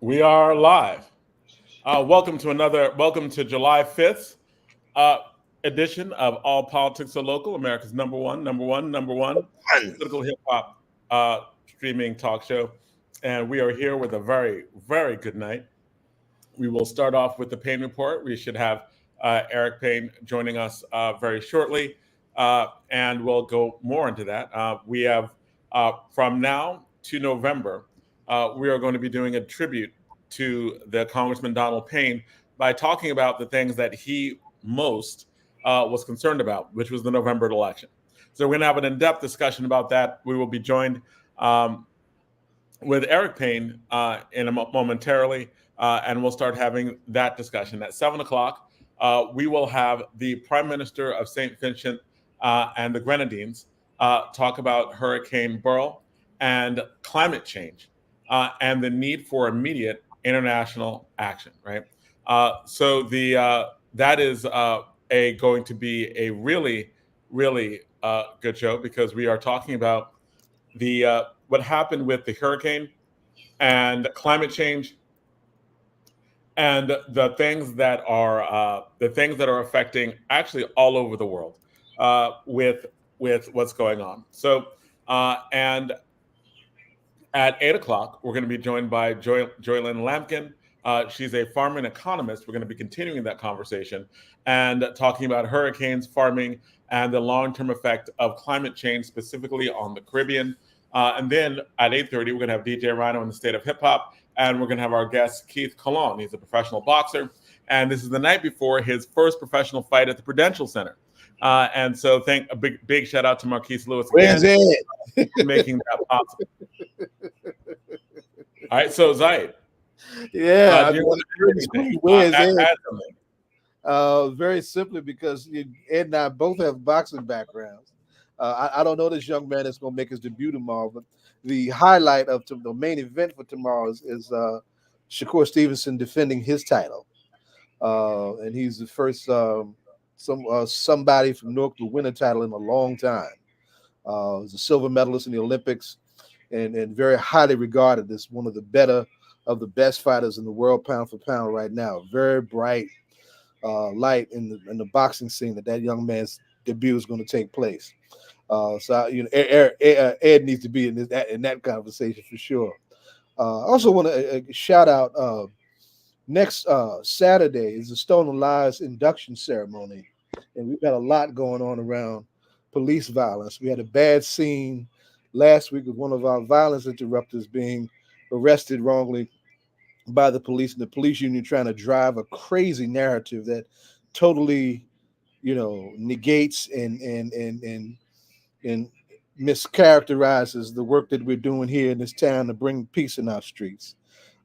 We are live. Welcome to July 5th uh, edition of All Politics Are Local, America's number one political hip hop streaming talk show. And we are here with a very, very good night. We will start off with the Payne Report. We should have Eric Payne joining us very shortly, and we'll go more into that. We have from now to November, we are going to be doing a tribute to the Congressman Donald Payne by talking about the things that he most was concerned about, which was the November election. So we're going to have an in-depth discussion about that. We will be joined with Eric Payne momentarily, and we'll start having that discussion. At 7 o'clock, we will have the Prime Minister of St. Vincent and the Grenadines talk about Hurricane Beryl and climate change and the need for immediate international action, right? That is going to be a really, really good show because we are talking about the what happened with the hurricane and climate change and the things that are affecting actually all over the world with what's going on. So and at 8 o'clock, we're going to be joined by Joylyn Lampkin. She's a farmer and economist. We're going to be continuing that conversation and talking about hurricanes, farming, and the long-term effect of climate change, specifically on the Caribbean. And then at 8:30, we're going to have DJ Rhino in the State of Hip Hop, and we're going to have our guest, Keith Colon. He's a professional boxer, and this is the night before his first professional fight at the Prudential Center. And so a big shout out to Marquise Lewis again for making that possible. All right, so Zaid. Yeah, very simply because Ed and I both have boxing backgrounds. I don't know this young man that's going to make his debut tomorrow, but the highlight of the main event for tomorrow is Shakur Stevenson defending his title, and he's the first somebody from Newark to win a title in a long time. He's a silver medalist in the Olympics, and very highly regarded as one of the best fighters in the world, pound for pound, right now. Very bright light in the boxing scene that young man's debut is going to take place. Ed needs to be in that conversation for sure. I also want to shout out next Saturday is the Stolen Lives induction ceremony, and we've got a lot going on around police violence. We had a bad scene last week with one of our violence interrupters being arrested wrongly by the police, and the police union trying to drive a crazy narrative that totally, negates and mischaracterizes the work that we're doing here in this town to bring peace in our streets.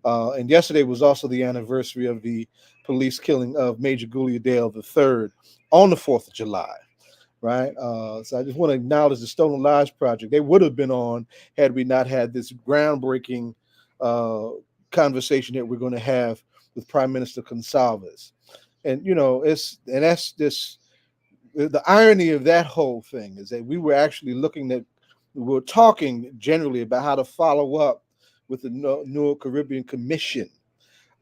And yesterday was also the anniversary of the police killing of Major Gulliadale III on the 4th of July. Right. So I just want to acknowledge the Stolen Lives Project. They would have been on had we not had this groundbreaking conversation that we're going to have with Prime Minister Gonsalves. And, that's this. The irony of that whole thing is that we were talking generally about how to follow up with the Newark Caribbean Commission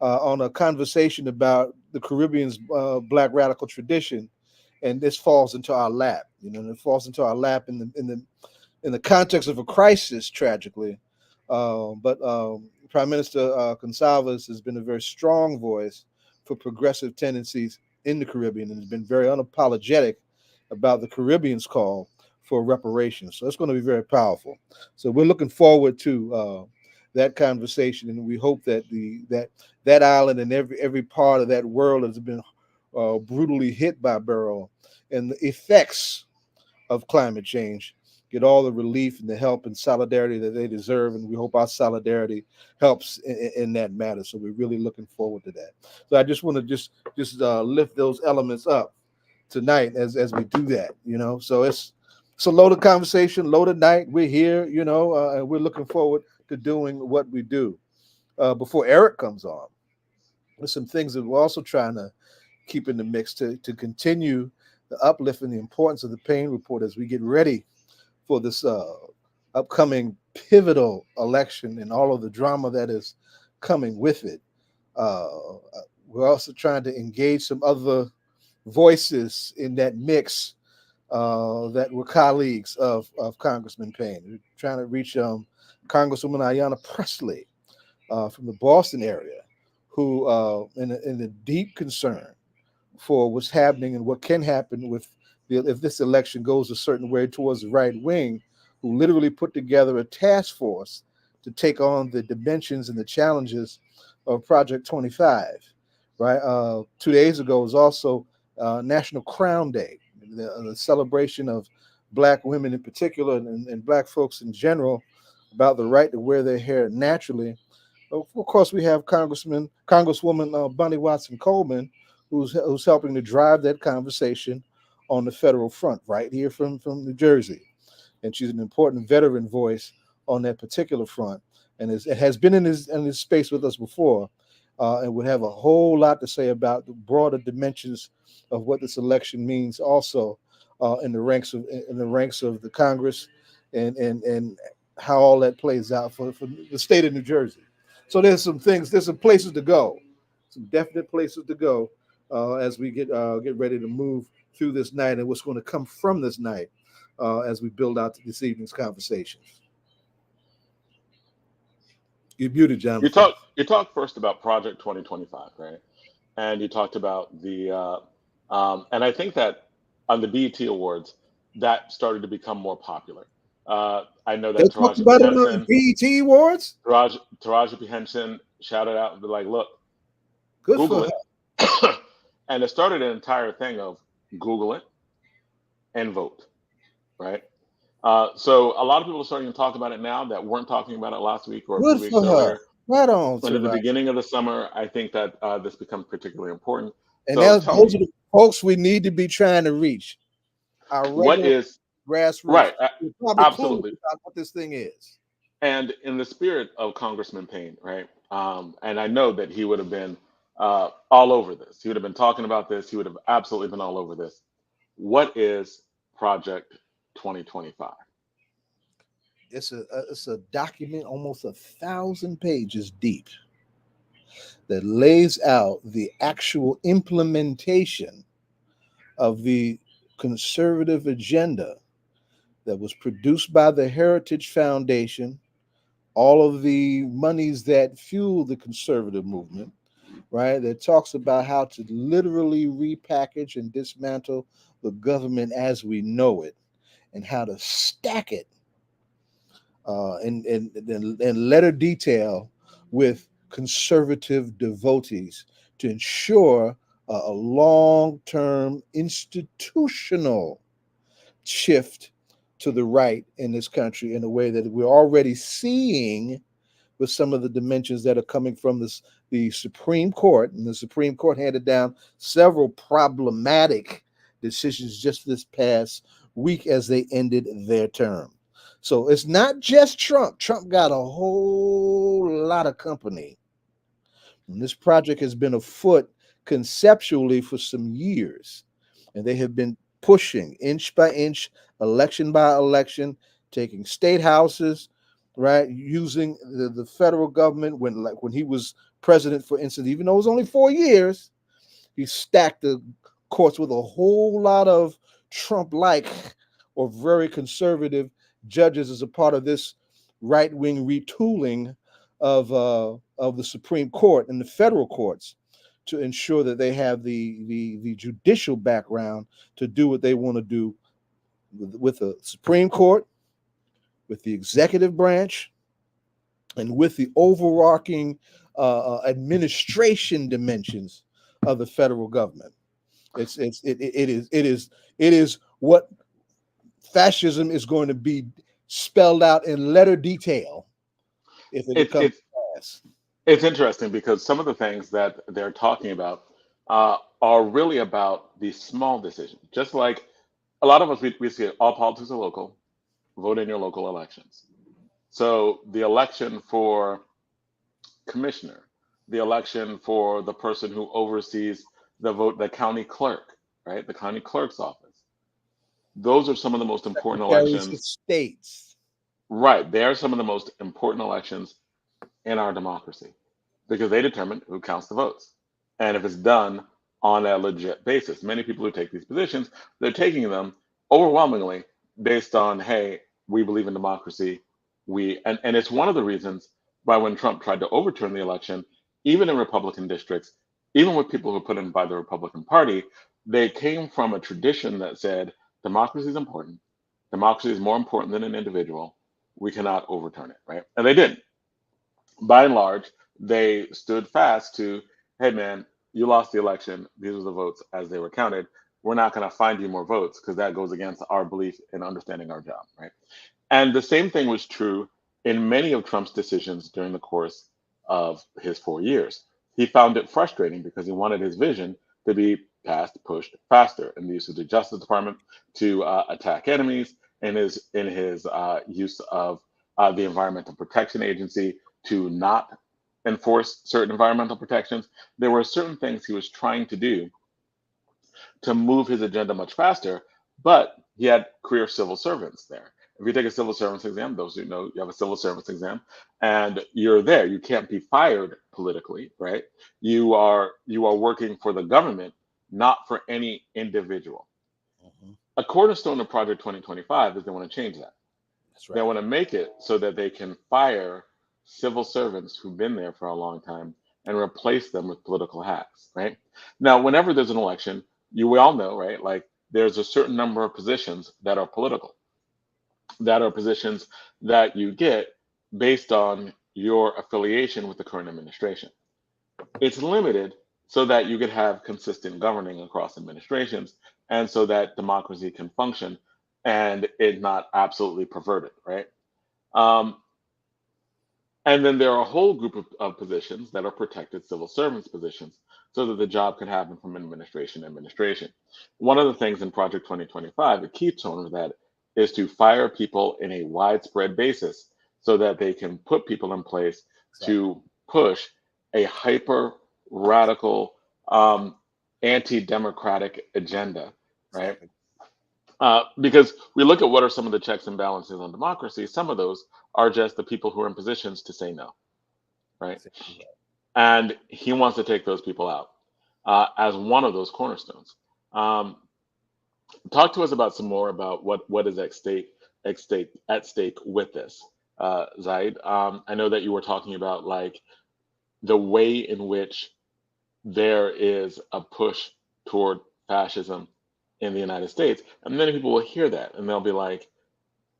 on a conversation about the Caribbean's Black radical tradition. And this falls into our lap, and it falls into our lap in the context of a crisis, tragically. But Prime Minister Gonsalves has been a very strong voice for progressive tendencies in the Caribbean and has been very unapologetic about the Caribbean's call for reparations. So it's going to be very powerful. So we're looking forward to that conversation, and we hope that that island and every part of that world has been brutally hit by Beryl and the effects of climate change get all the relief and the help and solidarity that they deserve, and we hope our solidarity helps in that matter. So we're really looking forward to that. So I just want to just lift those elements up tonight as we do that. So it's a loaded conversation, loaded night. We're here, and we're looking forward to doing what we do. Before Eric comes on, there's some things that we're also trying to keep in the mix to continue the uplift and the importance of the Payne Report as we get ready for this upcoming pivotal election and all of the drama that is coming with it. We're also trying to engage some other voices in that mix that were colleagues of Congressman Payne. We're trying to reach Congresswoman Ayanna Presley from the Boston area, who in a deep concern for what's happening and what can happen with if this election goes a certain way towards the right wing, who literally put together a task force to take on the dimensions and the challenges of Project 25. Right, 2 days ago was also National Crown Day, the celebration of Black women in particular and Black folks in general about the right to wear their hair naturally. Of course, we have Congresswoman Bunny Watson Coleman, who's helping to drive that conversation on the federal front, right here from New Jersey, and she's an important veteran voice on that particular front, and has been in this space with us before, and would have a whole lot to say about the broader dimensions of what this election means, also in the ranks of the Congress, and how all that plays out for the state of New Jersey. So there's some places to go, some definite places to go as we get ready to move through this night and what's going to come from this night as we build out this evening's conversation. You're muted, Jonathan. You talked first about Project 2025, right? And you talked about the and I think that on the BET Awards that started to become more popular. I know They that talked Taraji about P. it on Henson, the BET Awards. Taraji P. Henson shouted out and be like, "Look, Good Google for it," her. and it started an entire thing of Google it and vote, right? So a lot of people are starting to talk about it now that weren't talking about it last week or a few Good weeks for her. earlier. Right on, And at the Taraji. beginning of the summer, I think that this becomes particularly important. And So those tell are me, the folks we need to be trying to reach. Our what regular is grassroots. right? We're probably clueless Absolutely. about what this thing is. And in the spirit of Congressman Payne, right? And I know that he would have been all over this. He would have been talking about this. He would have absolutely been all over this. What is Project 2025? It's a document almost 1,000 pages deep that lays out the actual implementation of the conservative agenda that was produced by the Heritage Foundation, all of the monies that fuel the conservative movement, right? That talks about how to literally repackage and dismantle the government as we know it and how to stack it and letter detail with conservative devotees to ensure a long-term institutional shift to the right in this country in a way that we're already seeing with some of the dimensions that are coming from the Supreme Court. And the Supreme Court handed down several problematic decisions just this past week as they ended their term. So it's not just Trump. Trump got a whole lot of company. And this project has been afoot conceptually for some years. And they have been pushing inch by inch, election by election, taking state houses, right? Using the federal government when he was president, for instance, even though it was only 4 years, he stacked the courts with a whole lot of Trump-like or very conservative judges as a part of this right-wing retooling of the Supreme Court and the federal courts to ensure that they have the judicial background to do what they want to do with the Supreme Court, with the executive branch, and with the overarching administration dimensions of the federal government. It is what fascism is going to be spelled out in letter detail if it comes to pass. It's interesting because some of the things that they're talking about are really about these small decisions. Just like a lot of us, we see it, all politics are local, vote in your local elections. So the election for commissioner, the election for the person who oversees the county clerk, right? The county clerk's office. Those are some of the most important Secretaries of elections. states. Right. They are some of the most important elections in our democracy. because they determine who counts the votes. And if it's done on a legit basis, many people who take these positions, they're taking them overwhelmingly based on, hey, we believe in democracy. And it's one of the reasons why when Trump tried to overturn the election, even in Republican districts, even with people who put in by the Republican Party, they came from a tradition that said democracy is important. Democracy is more important than an individual. We cannot overturn it, right? And they didn't. By and large, they stood fast to, hey man, you lost the election. These are the votes as they were counted. We're not going to find you more votes because that goes against our belief in understanding our job, right? And the same thing was true in many of Trump's decisions during the course of his 4 years. He found it frustrating because he wanted his vision to be passed, pushed faster, in the use of the Justice Department to attack enemies, in his use of the Environmental Protection Agency to not enforce certain environmental protections. There were certain things he was trying to do to move his agenda much faster, but he had career civil servants there. If you take a civil service exam, those who know you have a civil service exam, and you're there, you can't be fired politically, right? You are working for the government, not for any individual. Mhm. A cornerstone of Project 2025 is they want to change that. That's They right. want to make it so that they can fire civil servants who've been there for a long time and replace them with political hacks, right? Now, whenever there's an election, we all know, right? Like there's a certain number of positions that are political, that are positions that you get based on your affiliation with the current administration. It's limited so that you could have consistent governing across administrations and so that democracy can function and it not absolutely perverted, right? Um, and then there are a whole group of positions that are protected civil servants positions so that the job can happen from administration to administration. One of the things in Project 2025, the keystone of that is to fire people in a widespread basis so that they can put people in place Exactly. to push a hyper radical, anti democratic agenda, right? Exactly. Because we look at what are some of the checks and balances on democracy, some of those are just the people who are in positions to say no, right? Exactly right. And he wants to take those people out as one of those cornerstones. Um, Talk to us about some more about what is at stake with this, Zaid. I know that you were talking about like the way in which there is a push toward fascism in the United States, and many people will hear that and they'll be like,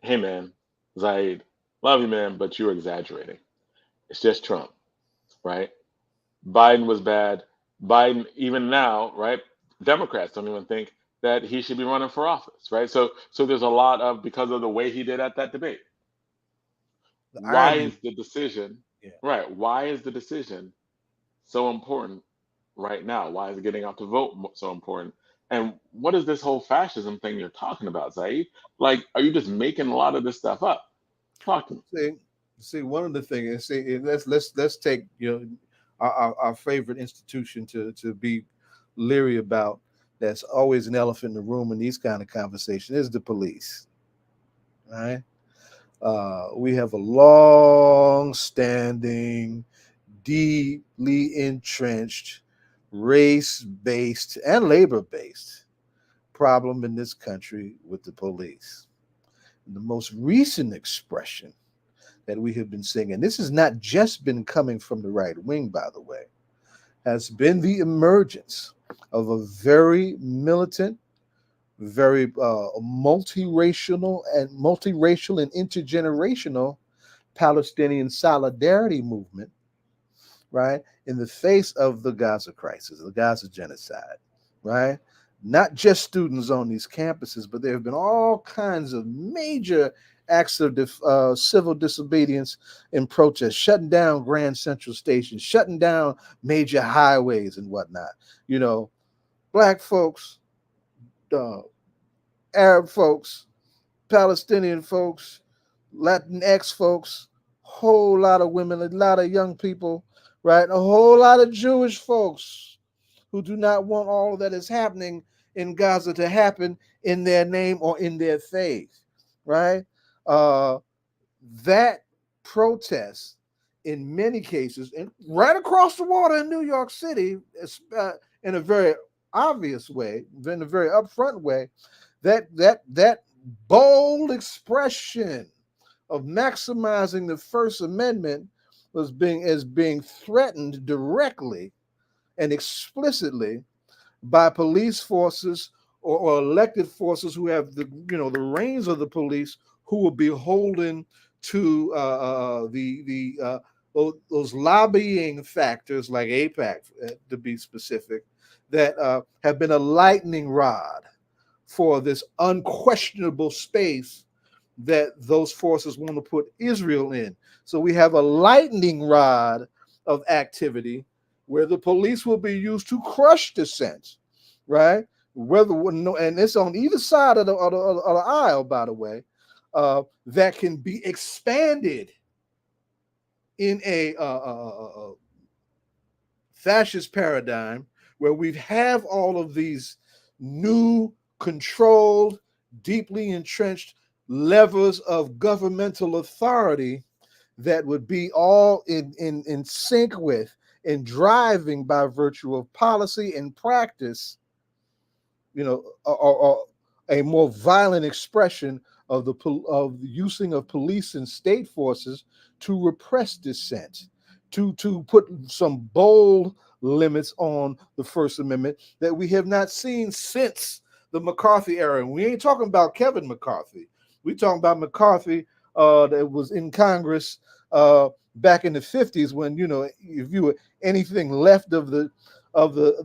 "Hey, man, Zaid, love you, man, but you're exaggerating. It's just Trump, right? Biden was bad. Biden, even now, right? Democrats don't even think that he should be running for office, right? So there's a lot of because of the way he did at that debate. The Why irony, is the decision yeah. right? Why is the decision so important right now? Why is getting out to vote so important? And what is this whole fascism thing you're talking about, Zaid? Like, are you just making a lot of this stuff up? Talk to me. See, one of the things is, let's take our favorite institution to be leery about. That's always an elephant in the room in these kind of conversations is the police. Right? We have a long-standing, deeply entrenched, race-based and labor-based problem in this country with the police. The most recent expression that we have been seeing, and this has not just been coming from the right wing, by the way, has been the emergence of a very militant, very multiracial and intergenerational Palestinian solidarity movement, right, in the face of the Gaza crisis, the Gaza genocide, right? Not just students on these campuses, but there have been all kinds of major acts of civil disobedience and protest, shutting down Grand Central Station, shutting down major highways and whatnot. You know, black folks, uh, Arab folks, Palestinian folks, Latinx folks, whole lot of women, a lot of young people, right? A whole lot of Jewish folks who do not want all that is happening in Gaza to happen in their name or in their faith, right? Uh, that protest in many cases, and right across the water in New York City, in a very obvious way, in a very upfront way, that bold expression of maximizing the First Amendment is being threatened directly and explicitly by police forces or elected forces who have the reins of the police, who will be beholden to those lobbying factors like AIPAC, to be specific, that have been a lightning rod for this unquestionable space that those forces want to put Israel in. So we have a lightning rod of activity where the police will be used to crush dissent, right? And it's on either side of the aisle, by the way, that can be expanded in a fascist paradigm where we have all of these new, controlled, deeply entrenched levers of governmental authority that would be all in sync with and driving by virtue of policy and practice, or a more violent expression of the using of police and state forces to repress dissent, to put some bold limits on the First Amendment that we have not seen since the McCarthy era. And we ain't talking about Kevin McCarthy. We're talking about McCarthy that was in Congress back in the 50s, when, if you were anything left of the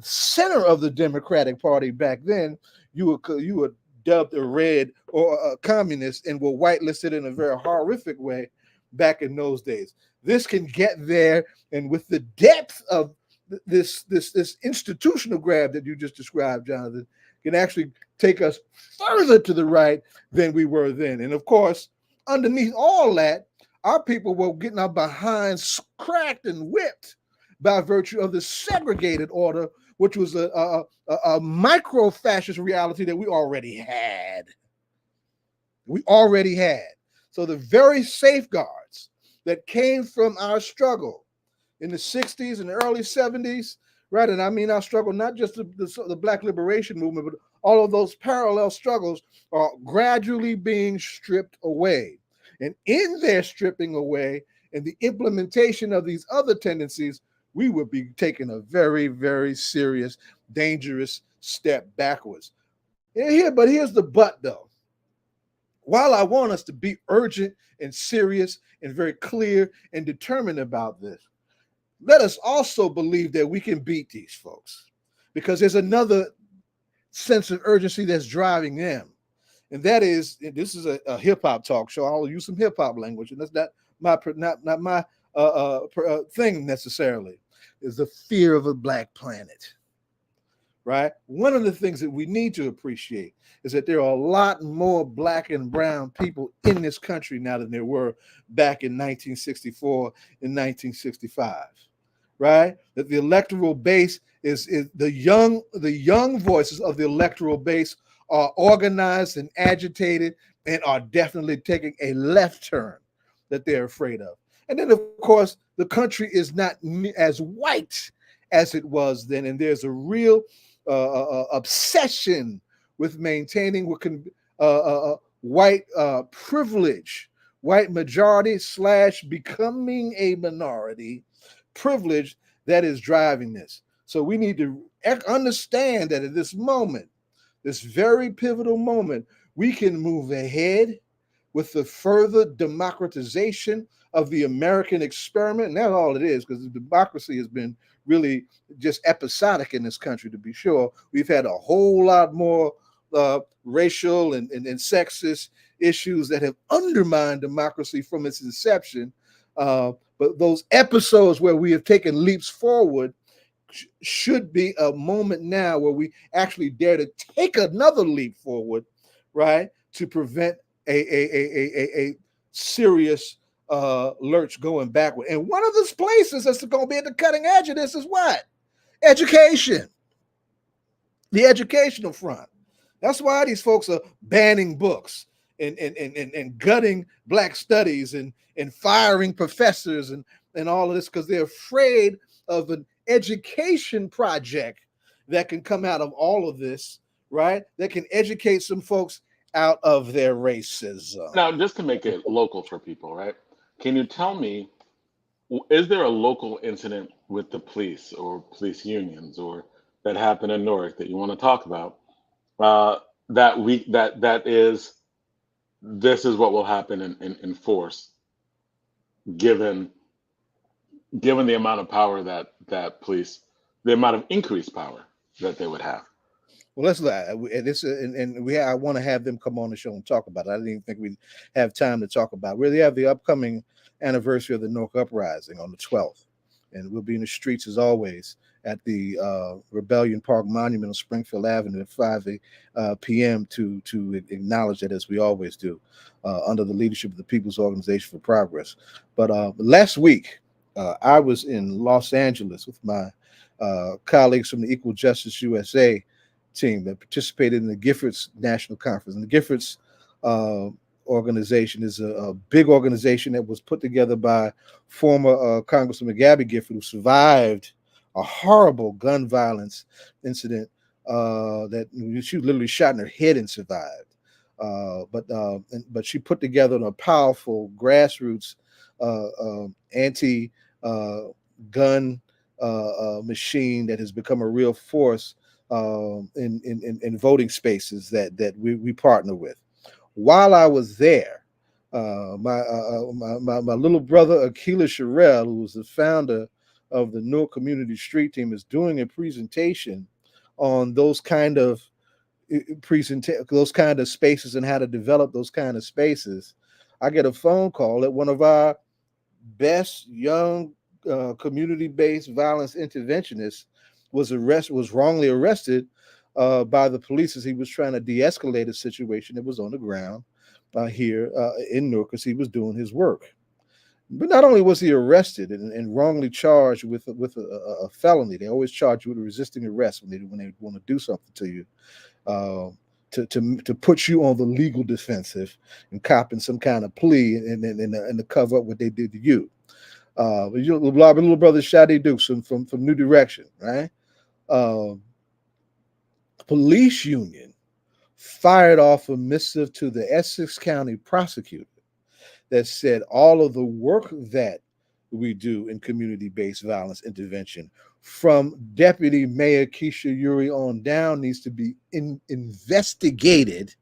center of the Democratic Party back then, you were dubbed a red or a communist and were whitelisted in a very horrific way back in those days. This can get there, and with the depth of this institutional grab that you just described, Jonathan, can actually take us further to the right than we were then. And of course, underneath all that, our people were getting our behinds cracked and whipped by virtue of the segregated order, which was a micro-fascist reality that we already had. So the very safeguards that came from our struggle in the 60s and the early 70s, right? And I mean our struggle, not just the Black liberation movement, but all of those parallel struggles are gradually being stripped away. And in their stripping away and the implementation of these other tendencies, we would be taking a very, very serious, dangerous step backwards. But here's the but, though. While I want us to be urgent and serious and very clear and determined about this, let us also believe that we can beat these folks, because there's another sense of urgency that's driving them. And that is, this is a hip hop talk show. I'll use some hip hop language, and that's not my thing necessarily. Is the fear of a black planet, right? One of the things that we need to appreciate is that there are a lot more black and brown people in this country now than there were back in 1964 and 1965, right? That the electoral base is the young voices of the electoral base are organized and agitated and are definitely taking a left turn that they're afraid of. And then, of course, the country is not as white as it was then, and there's a real obsession with maintaining what can white privilege, white majority / becoming a minority privilege that is driving this. So we need to understand that at this moment, this very pivotal moment, we can move ahead with the further democratization of the American experiment. And that's all it is, because the democracy has been really just episodic in this country, to be sure. We've had a whole lot more racial and sexist issues that have undermined democracy from its inception. But those episodes where we have taken leaps forward should be a moment now where we actually dare to take another leap forward, right, to prevent a serious lurch going backward. And one of those places that's going to be at the cutting edge of this is what? Education. The educational front. That's why these folks are banning books and gutting black studies and firing professors and all of this because they're afraid of an education project that can come out of all of this, right? That can educate some folks out of their racism. Now, just to make it local for people, right? Can you tell me, is there a local incident with the police or police unions or that happened in Newark that you want to talk about? That is this is what will happen in force given the amount of power that police, the amount of increased power that they would have. Well, let's this and we I want to have them come on the show and talk about it. I didn't even think we'd have time to talk about it. We really have the upcoming anniversary of the Newark Uprising on the 12th, and we'll be in the streets as always at the Rebellion Park Monument on Springfield Avenue at 5 p.m. to acknowledge that, as we always do, under the leadership of the People's Organization for Progress. But last week, I was in Los Angeles with my colleagues from the Equal Justice USA team that participated in the Giffords National Conference. And the Giffords organization is a big organization that was put together by former Congressman Gabby Gifford, who survived a horrible gun violence incident that she literally shot in her head and survived. But she put together a powerful grassroots anti-gun machine that has become a real force in voting spaces that we partner with. While I was there, my little brother Akila Sherrill, who was the founder of the Newark Community Street Team, is doing a presentation on those kind of spaces and how to develop those kind of spaces. I get a phone call that one of our best young community-based violence interventionists was wrongly arrested by the police as he was trying to de-escalate a situation that was on the ground here in Newark as he was doing his work. But not only was he arrested and wrongly charged with a felony, they always charge you with resisting arrest when they want to do something to you, to put you on the legal defensive and copping some kind of plea and to cover up what they did to you. Little brother Shadi Dukes from New Direction, right? Police union fired off a missive to the Essex County prosecutor that said all of the work that we do in community-based violence intervention from Deputy Mayor Keisha Yuri on down needs to be investigated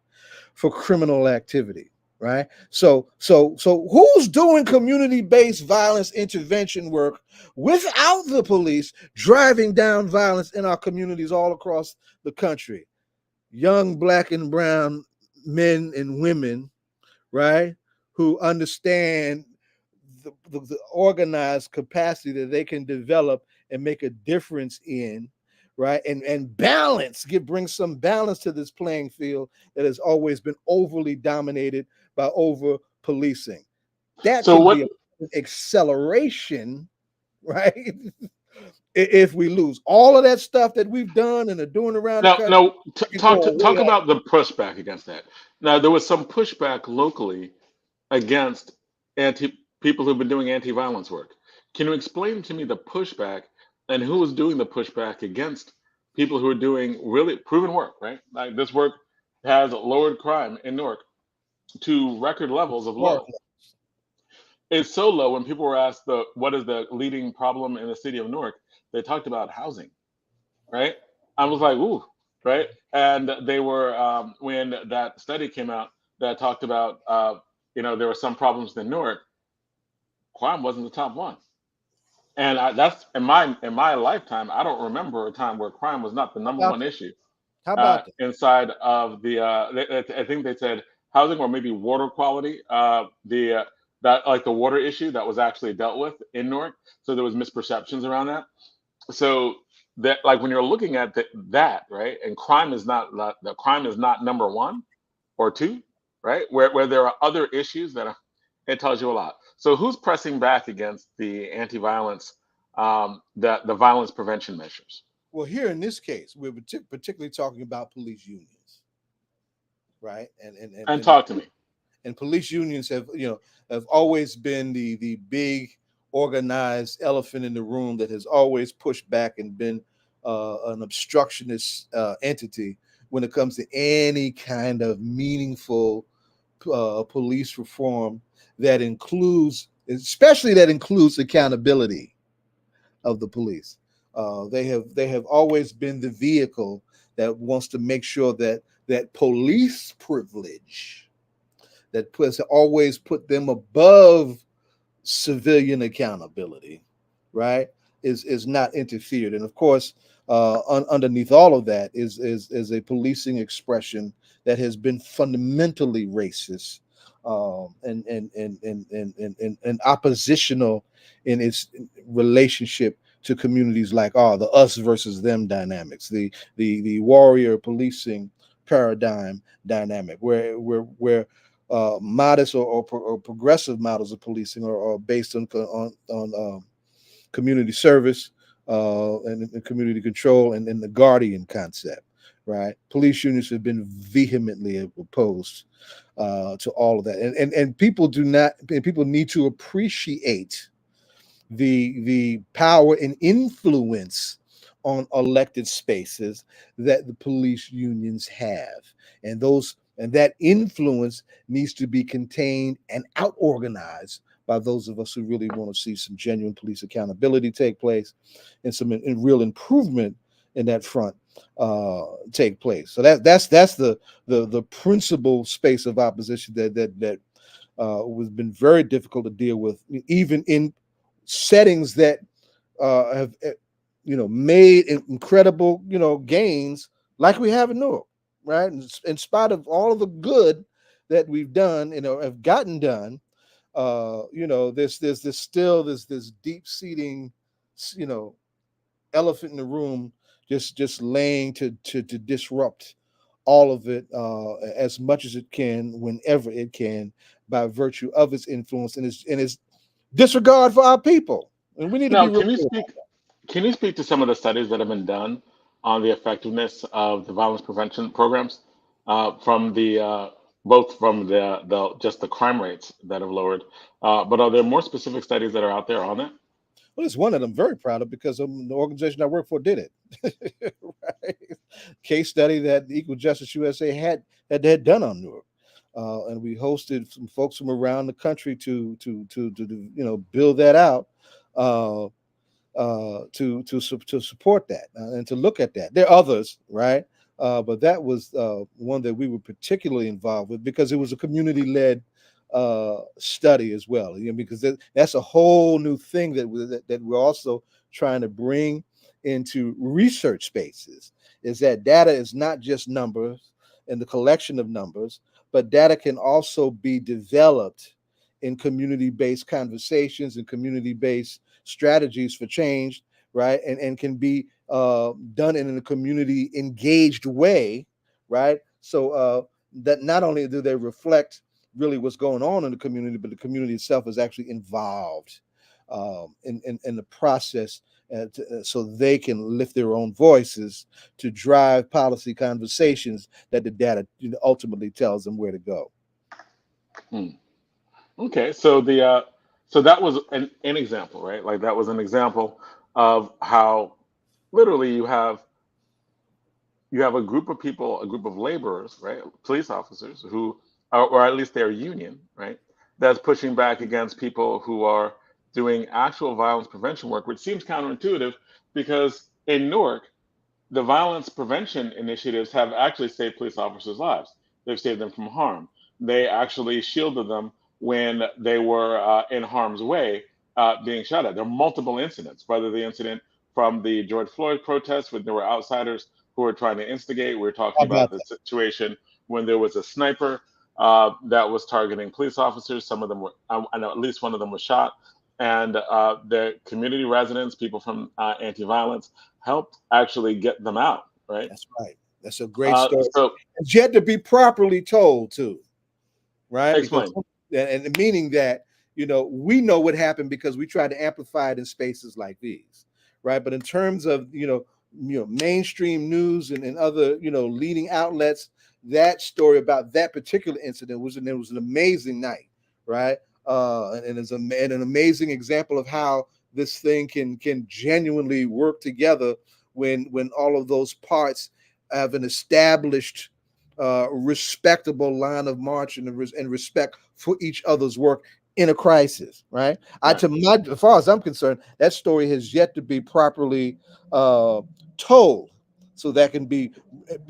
for criminal activity. Right. So who's doing community-based violence intervention work without the police driving down violence in our communities all across the country? Young black and brown men and women, right, who understand the organized capacity that they can develop and make a difference in, right, and bring some balance to this playing field that has always been overly dominated by over policing. That can be an acceleration, right? If we lose all of that stuff that we've done and are doing around the country. Talk about the pushback against that. Now, there was some pushback locally against people who've been doing anti-violence work. Can you explain to me the pushback and who is doing the pushback against people who are doing really proven work, right? Like this work has lowered crime in Newark to record levels of low. It's so low when people were asked what is the leading problem in the city of Newark, they talked about housing, right? I was like, ooh, right? And they were, when that study came out that talked about, there were some problems in Newark, crime wasn't the top one. And that's in my lifetime, I don't remember a time where crime was not the number one issue. How about that? Inside of the, I think they said housing or maybe water quality, the water issue that was actually dealt with in Newark. So there was misperceptions around that. So that, like, when you're looking at that, right, and crime is not number one or two, right, where there are other issues it tells you a lot. So who's pressing back against the anti-violence, the violence prevention measures? Well, here in this case, we're particularly talking about police unions, right? And talk to me. and police unions have always been the big organized elephant in the room that has always pushed back and been an obstructionist entity when it comes to any kind of meaningful police reform that includes accountability of the police. They have always been the vehicle that wants to make sure that police privilege that always put them above civilian accountability, right, is not interfered. And of course, underneath all of that is a policing expression that has been fundamentally racist, and oppositional in its relationship to communities like the us versus them dynamics, the warrior policing paradigm dynamic, where modest or progressive models of policing are based on community service and community control and the guardian concept, right? Police unions have been vehemently opposed to all of that, and people need to appreciate the power and influence on elected spaces that the police unions have, and that influence needs to be contained and out organized by those of us who really want to see some genuine police accountability take place and some real improvement in that front take place. So that's the principal space of opposition that has been very difficult to deal with, even in settings that have made incredible gains like we have in Newark, right? In spite of all of the good that we've done, have gotten done, there's still this deep seating, elephant in the room, just laying to disrupt all of it as much as it can, whenever it can, by virtue of its influence and its disregard for our people. And we need to be Now, real. can you speak to some of the studies that have been done on the effectiveness of the violence prevention programs from the both from the just the crime rates that have lowered, but are there more specific studies that are out there on that? Well, it's one that I'm very proud of because the organization I work for did it. Right? Case study that Equal Justice USA had done on Newark. And we hosted some folks from around the country to build that out, to support that and to look at that. There are others, right? But that was one that we were particularly involved with because it was a community-led study as well. Because that's a whole new thing that we're also trying to bring into research spaces. Is that data is not just numbers and the collection of numbers, but data can also be developed in community-based conversations and community-based strategies for change, right? And can be done in a community engaged way, right? So that not only do they reflect really what's going on in the community, but the community itself is actually involved in the process, so they can lift their own voices to drive policy conversations that the data ultimately tells them where to go. Hmm. Okay, so so that was an example, right? Like that was an example of how literally you have a group of people, a group of laborers, right? Police officers who are, or at least their union, right? That's pushing back against people who are doing actual violence prevention work, which seems counterintuitive because in Newark, the violence prevention initiatives have actually saved police officers' lives. They've saved them from harm. They actually shielded them when they were in harm's way, being shot at. There are multiple incidents, whether the incident from the George Floyd protests when there were outsiders who were trying to instigate. We're How talking about about the situation when there was a sniper that was targeting police officers. Some of them were, I know at least one of them was shot. And the community residents, people from anti-violence, helped actually get them out, right? That's right. That's a great story. So It's yet to be properly told, too, right? Because, explain. and meaning that we know what happened because we try to amplify it in spaces like these, right? But in terms of mainstream news and other leading outlets, that story about that particular incident was, and it was an amazing night, right? And it's and an amazing example of how this thing can genuinely work together when all of those parts have an established respectable line of march and respect for each other's work in a crisis, right? Right. As far as I'm concerned, that story has yet to be properly told, so that can be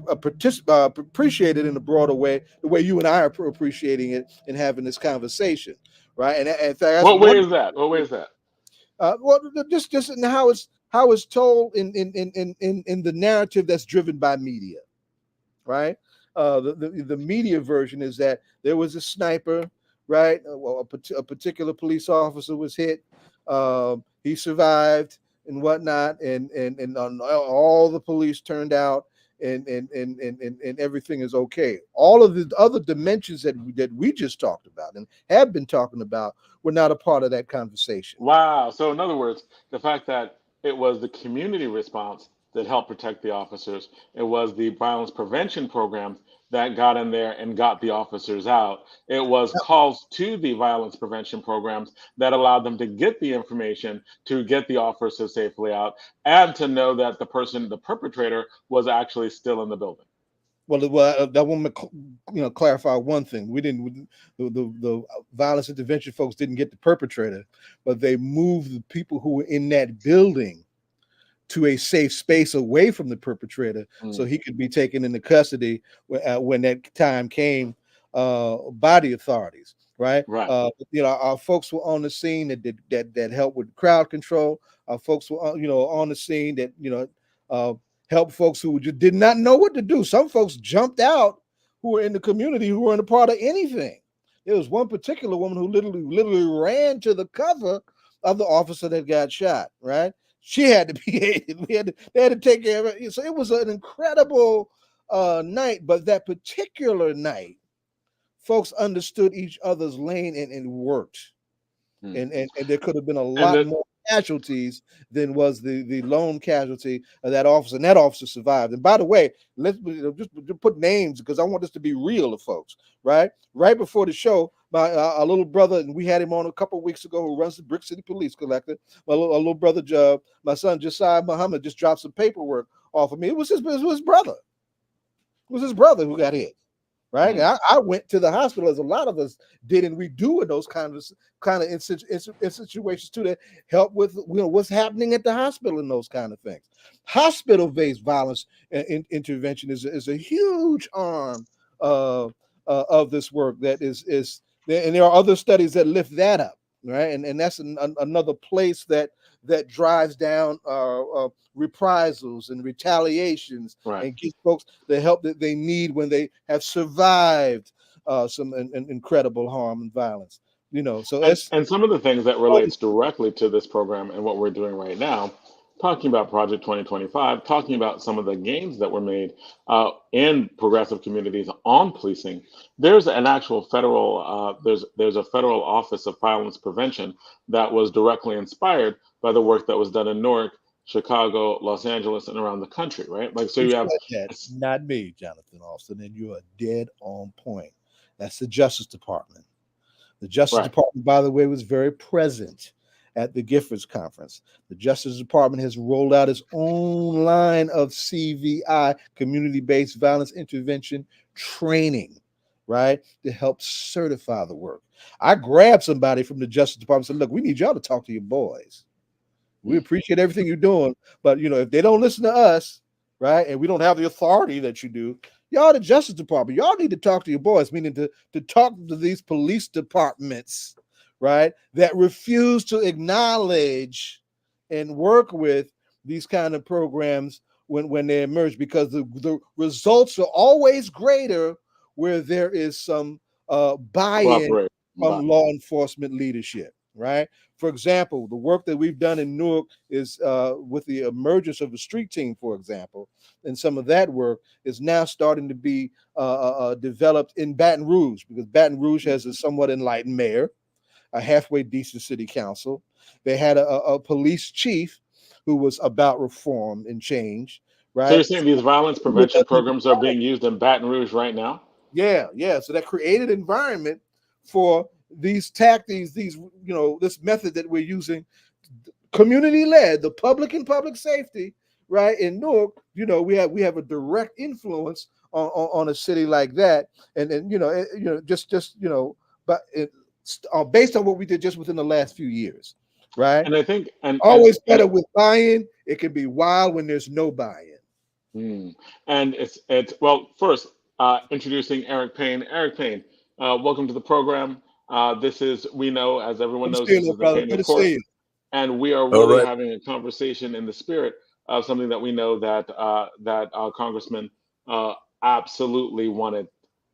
appreciated in a broader way, the way you and I are appreciating it and having this conversation, right? And in fact, that's What way one. is that? What way is that? Well, just in how it's told in the narrative that's driven by media, right? The media version is that there was a sniper, right? Well, a particular police officer was hit. He survived and whatnot, and all the police turned out, and everything is okay. All of the other dimensions that we just talked about and have been talking about were not a part of that conversation. Wow. So, in other words, the fact that it was the community response that helped protect the officers, it was the violence prevention programs that got in there and got the officers out. It was calls to the violence prevention programs that allowed them to get the information to get the officers safely out and to know that the perpetrator, was actually still in the building. Well, that woman, clarify one thing. We didn't. The violence intervention folks didn't get the perpetrator, but they moved the people who were in that building to a safe space away from the perpetrator, so he could be taken into custody when that time came by the authorities. Right. Right. Our folks were on the scene that helped with crowd control. Our folks were on the scene that help folks who just did not know what to do. Some folks jumped out who were in the community who weren't a part of anything. There was one particular woman who literally ran to the cover of the officer that got shot. Right. She had to be aided. They had to take care of it. So it was an incredible night. But that particular night, folks understood each other's lane and worked. And there could have been a lot more casualties than was the lone casualty of that officer, and that officer survived. And by the way, let's just put names, because I want this to be real to folks. Right before the show, my our little brother, and we had him on a couple of weeks ago, who runs the Brick City Police Collector. My little brother, my son Josiah Muhammad, just dropped some paperwork off of me. It was his brother. It was his brother who got hit. Right. I went to the hospital, as a lot of us did, and we do in those kind of in situations too, that help with what's happening at the hospital and those kind of things. Hospital-based violence intervention is a huge arm of this work that is, and there are other studies that lift that up. Right. And that's another place that drives down reprisals and retaliations, Right. and gives folks the help that they need when they have survived some incredible harm and violence. So and some of the things that relates directly to this program and what we're doing right now, talking about Project 2025, talking about some of the gains that were made in progressive communities on policing. There's an actual federal there's a federal Office of Violence Prevention that was directly inspired by the work that was done in Newark, Chicago, Los Angeles, and around the country, right? Like, so you have that's not me, Jonathan Austin, and you are dead on point. That's the Justice Department. The Justice Department, by the way, was very present at the Giffords Conference. The Justice Department has rolled out its own line of CVI, community-based violence intervention training, right, to help certify the work. I grabbed somebody from the Justice Department and said, look, we need y'all to talk to your boys. We appreciate everything you're doing, but if they don't listen to us, right, and we don't have the authority that you do, y'all, the Justice Department, y'all need to talk to your boys, meaning to talk to these police departments, right, that refuse to acknowledge and work with these kind of programs when they emerge, because the results are always greater where there is some buy-in from law enforcement leadership, right? For example, the work that we've done in Newark is with the emergence of the street team, for example, and some of that work is now starting to be developed in Baton Rouge, because Baton Rouge has a somewhat enlightened mayor, a halfway decent city council. They had a police chief who was about reform and change, So you're right? saying these violence prevention programs are being used in Baton Rouge right now? Yeah, yeah. So that created environment for these tactics, this method that we're using, community led, the public and public safety, right? In Newark, we have a direct influence on a city like that, and but based on what we did just within the last few years, right? And I think, Always better with buy-in. It can be wild when there's no buy-in. and it's well, first, introducing Eric Payne. Eric Payne, welcome to the program. This is, we know, as everyone Good to knows, see you, this little is the brother. Payne Good to see Report, you. and we are All really right. having a conversation in the spirit of something that we know that our congressman absolutely wanted,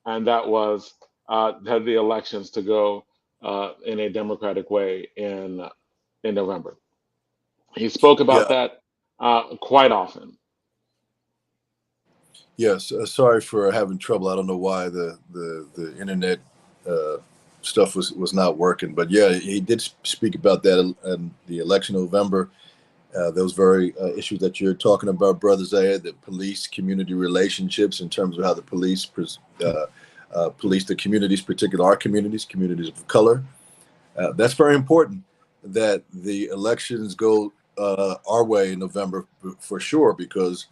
and that was had the elections to go in a democratic way in November. He spoke about Yeah. that quite often. Yes. Sorry for having trouble. I don't know why the internet uh, stuff was not working, but yeah, he did speak about that in the election in November. Those very issues that you're talking about, Brother Zaya, the police community relationships in terms of how the police police the communities, particularly our communities of color. That's very important that the elections go our way in November for sure, because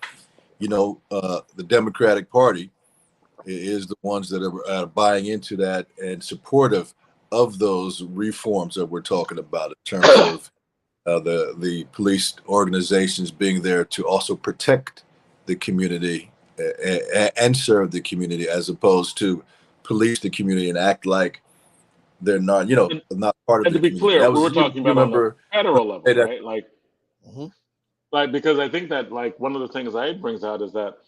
the Democratic Party is the ones that are buying into that and supportive of those reforms that we're talking about in terms of the police organizations being there to also protect the community and serve the community, as opposed to police the community and act like they're not, And, not part of and the to be community. clear, That we was were you talking about on the remember federal level, that. right? Like, Mhm. because I think that, like, one of the things I brings out is that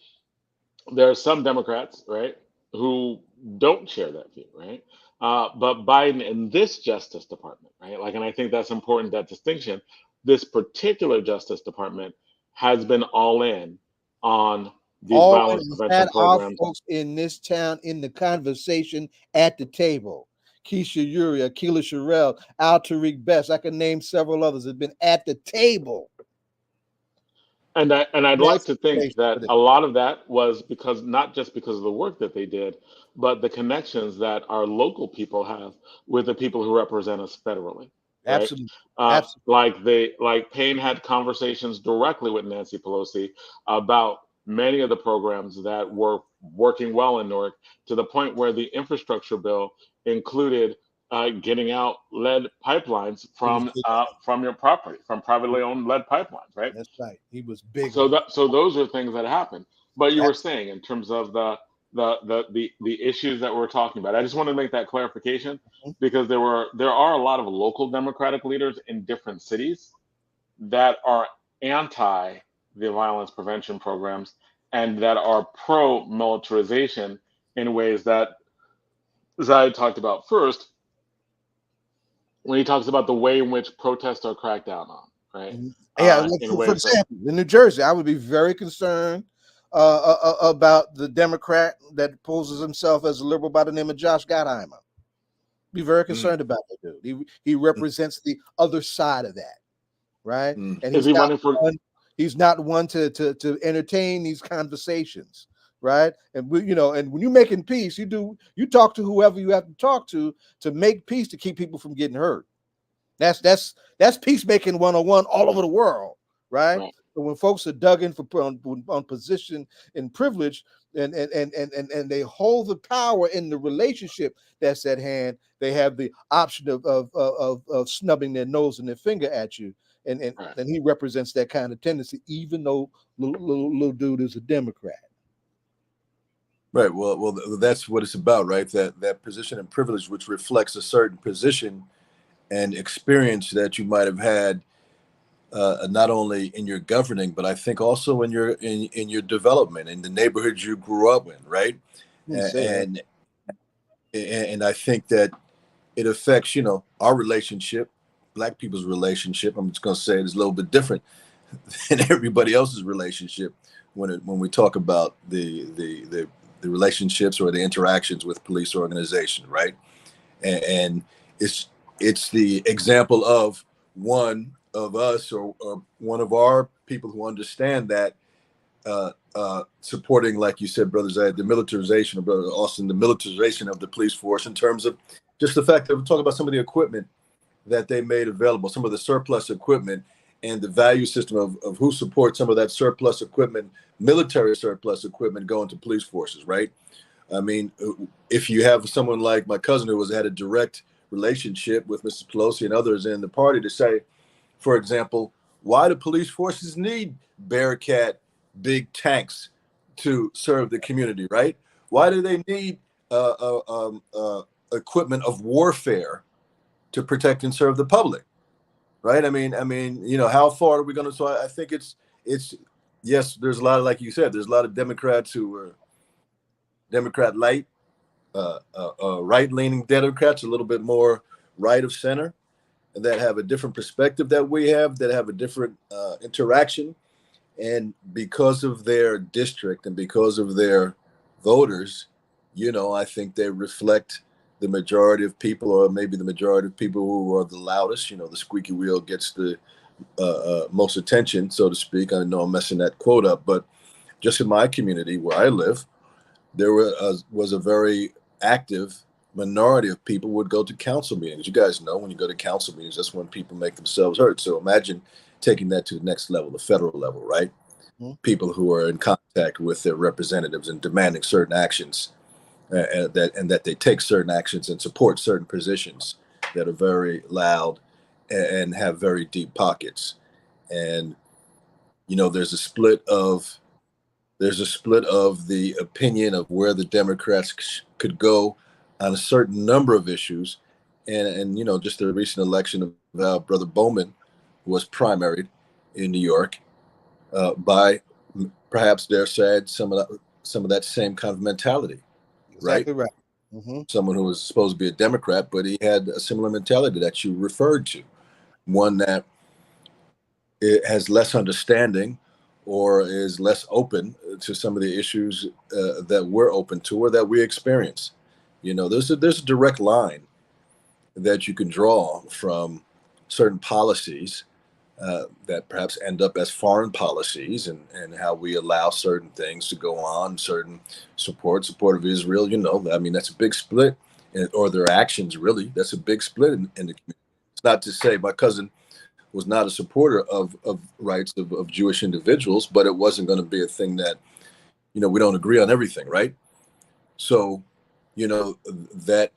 there are some Democrats, right, who don't share that view, right? But Biden in this Justice Department, right, like, and I think that's important, that distinction. This particular Justice Department has been all in on these violence Always prevention had our programs. folks in this town in the conversation at the table. Keisha Uri, Akila Sherrill, Al Tariq Best. I can name several others that have been at the table. And I'd like That's to think the that a lot of that was because, not just because of the work that they did, but the connections that our local people have with the people who represent us federally, right? Absolutely. Absolutely. Like Payne had conversations directly with Nancy Pelosi about many of the programs that were working well in Newark, to the point where the infrastructure bill included getting out lead pipelines He was big on from your property, from privately owned lead pipelines, right? that. That's right. He was big So on that, so those are things that happen. But you that. were saying, in terms of the issues that we're talking about, I just want to make that clarification, Mhm. because there are a lot of local Democratic leaders in different cities that are anti the violence prevention programs, and that are pro militarization in ways that Zai talked about first, when he talks about the way in which protests are cracked down on, right? Mhm. Yeah, like In for ways that, example, in New Jersey, I would be very concerned about the Democrat that poses himself as a liberal by the name of Josh Gottheimer. Be very Mm, concerned about that dude. He represents the other side of that, right? mm, And is he running for? he's not one to entertain these conversations, right? And and when you're making peace, you talk to whoever you have to talk to make peace, to keep people from getting hurt. That's peacemaking 101 all over the world, right? Right. But when folks are dug in on position and privilege, and they hold the power in the relationship that's at hand, they have the option of snubbing their nose and their finger at you. And and, Right. and he represents that kind of tendency, even though little dude is a Democrat. right. Well, that's what it's about, right? That position and privilege, which reflects a certain position and experience that you might have had, not only in your governing, but I think also in your development, in the neighborhoods you grew up in, right? Didn't A- say that. And and I think that it affects, our relationship, Black people's relationship. I'm just going to say it's a little bit different than everybody else's relationship when we talk about the relationships or the interactions with police organization, right? And it's the example of one of us, or one of our people who understand that supporting, like you said, Brother Zayed, the militarization of Brother Austin, the militarization of the police force in terms of just the fact that we're talking about some of the equipment that they made available, some of the surplus equipment, and the value system of who supports some of that surplus equipment, military surplus equipment going to police forces, right? I mean, if you have someone like my cousin who has had a direct relationship with Mr. Pelosi and others in the party to say, for example, why do police forces need Bearcat big tanks to serve the community, right? Why do they need equipment of warfare to protect and serve the public, right? I mean, how far are we going to? So I think it's yes. There's a lot of, like you said, there's a lot of Democrats who are Democrat light, right-leaning Democrats, a little bit more right of center, that have a different perspective that we have, that have a different interaction. And because of their district and because of their voters, I think they reflect the majority of people, or maybe the majority of people who are the loudest. The squeaky wheel gets the most attention, so to speak. I know I'm messing that quote up, but just in my community where I live, there was a very active minority of people would go to council meetings. You guys know, when you go to council meetings, that's when people make themselves heard. So imagine taking that to the next level, the federal level, right? Mm-hmm. People who are in contact with their representatives and demanding certain actions, and that they take certain actions and support certain positions that are very loud and have very deep pockets. And there's a split of the opinion of where the Democrats could go on a certain number of issues. And just the recent election of Brother Bowman was primaried in New York by perhaps they're said some of that same kind of mentality. Exactly right. Mm-hmm. Someone who was supposed to be a Democrat, but he had a similar mentality that you referred to, one that it has less understanding or is less open to some of the issues that we're open to or that we experience. There's a direct line that you can draw from certain policies that perhaps end up as foreign policies, and how we allow certain things to go on, certain support of Israel. That's a big split, or their actions, really. That's a big split in the community. It's not to say my cousin was not a supporter of rights of Jewish individuals, but it wasn't going to be a thing that, we don't agree on everything, right? So, that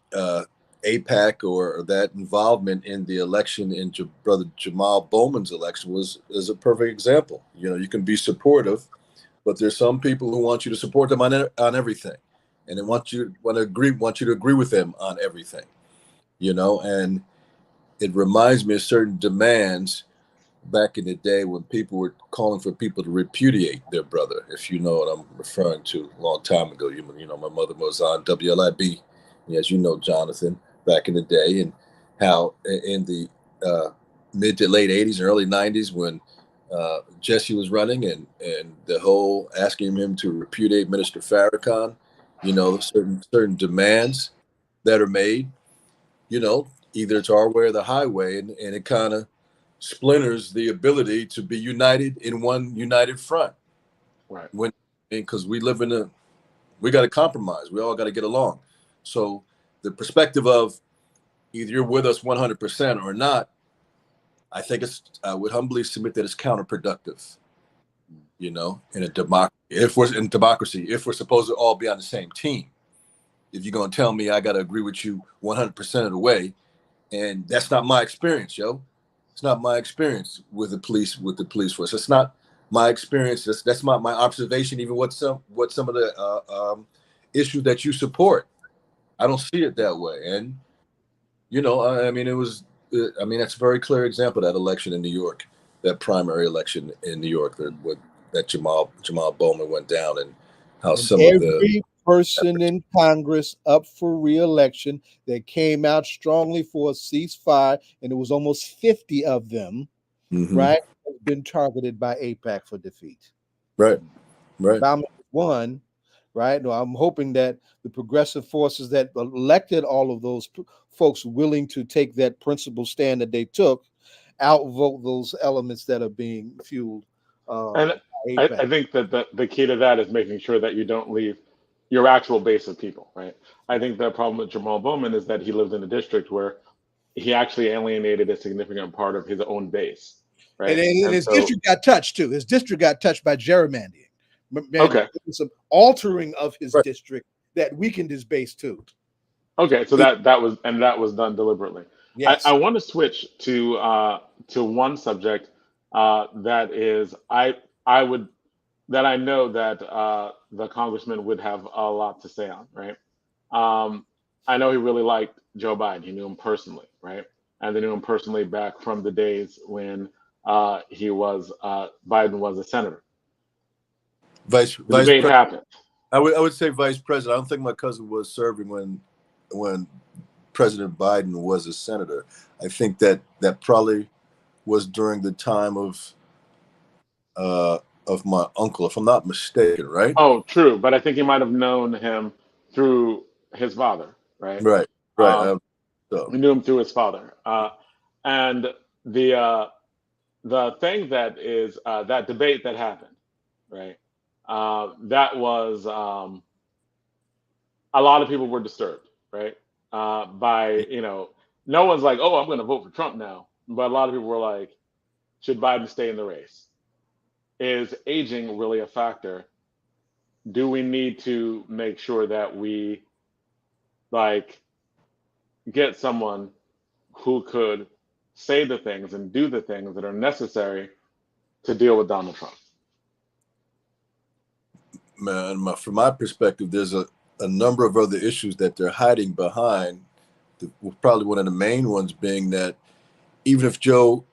AIPAC or that involvement in the election, in Brother Jamal Bowman's election, is a perfect example. You can be supportive, but there's some people who want you to support them on everything, and they want you to agree with them on everything, and it reminds me of certain demands back in the day when people were calling for people to repudiate their brother, if you know what I'm referring to. A long time ago, my mother was on WLIB, as you know, Jonathan, back in the day, and how in the mid to late 80s and early 90s, when Jesse was running, and the whole asking him to repudiate Minister Farrakhan, certain demands that are made, either it's our way or the highway, and it kind of splinters the ability to be united in one united front. Right. Because we got to compromise. We all got to get along. So the perspective of either you're with us 100% or not, I think I would humbly submit that it's counterproductive, in a democracy. If we're supposed to all be on the same team, if you're going to tell me I got to agree with you 100% of the way, and that's not my experience, yo. It's not my experience with the police force. It's not my experience. That's my observation. Even what some of the issues that you support, I don't see it that way. And that's a very clear example of that election in New York, that primary election in New York, that Jamal Bowman went down, and how some of the person in Congress up for re-election that came out strongly for a ceasefire, and it was almost 50 of them, right, has been targeted by AIPAC for defeat. Right. Obama won, right? No, I'm hoping that the progressive forces that elected all of those folks willing to take that principled stand that they took outvote those elements that are being fueled by I think that the key to that is making sure that you don't leave your actual base of people, right? I think the problem with Jamal Bowman is that he lived in a district where he actually alienated a significant part of his own base, right? And his district got touched too. His district got touched by gerrymandering. Okay. Some altering of his Right. district that weakened his base too. Okay, so that was done deliberately. Yes. I want to switch to one subject that is I would that I know that the congressman would have a lot to say on, right? I know he really liked Joe Biden. He knew him personally, right? And they knew him personally back from the days when Biden was a senator. Vice The debate President. happened. I would say vice president. I don't think my cousin was serving when President Biden was a senator. I think that probably was during the time of my uncle, if I'm not mistaken, right? Oh, true. But I think he might have known him through his father, right? Right. So We knew him through his father. And the thing that is that debate that happened, right? That was a lot of people were disturbed, right? By no one's like, oh, I'm going to vote for Trump now, but a lot of people were like, should Biden stay in the race? Is aging really a factor? Do we need to make sure that we get someone who could say the things and do the things that are necessary to deal with Donald Trump? Man, from my perspective, there's a number of other issues that they're hiding behind. Probably one of the main ones being that even if Joe,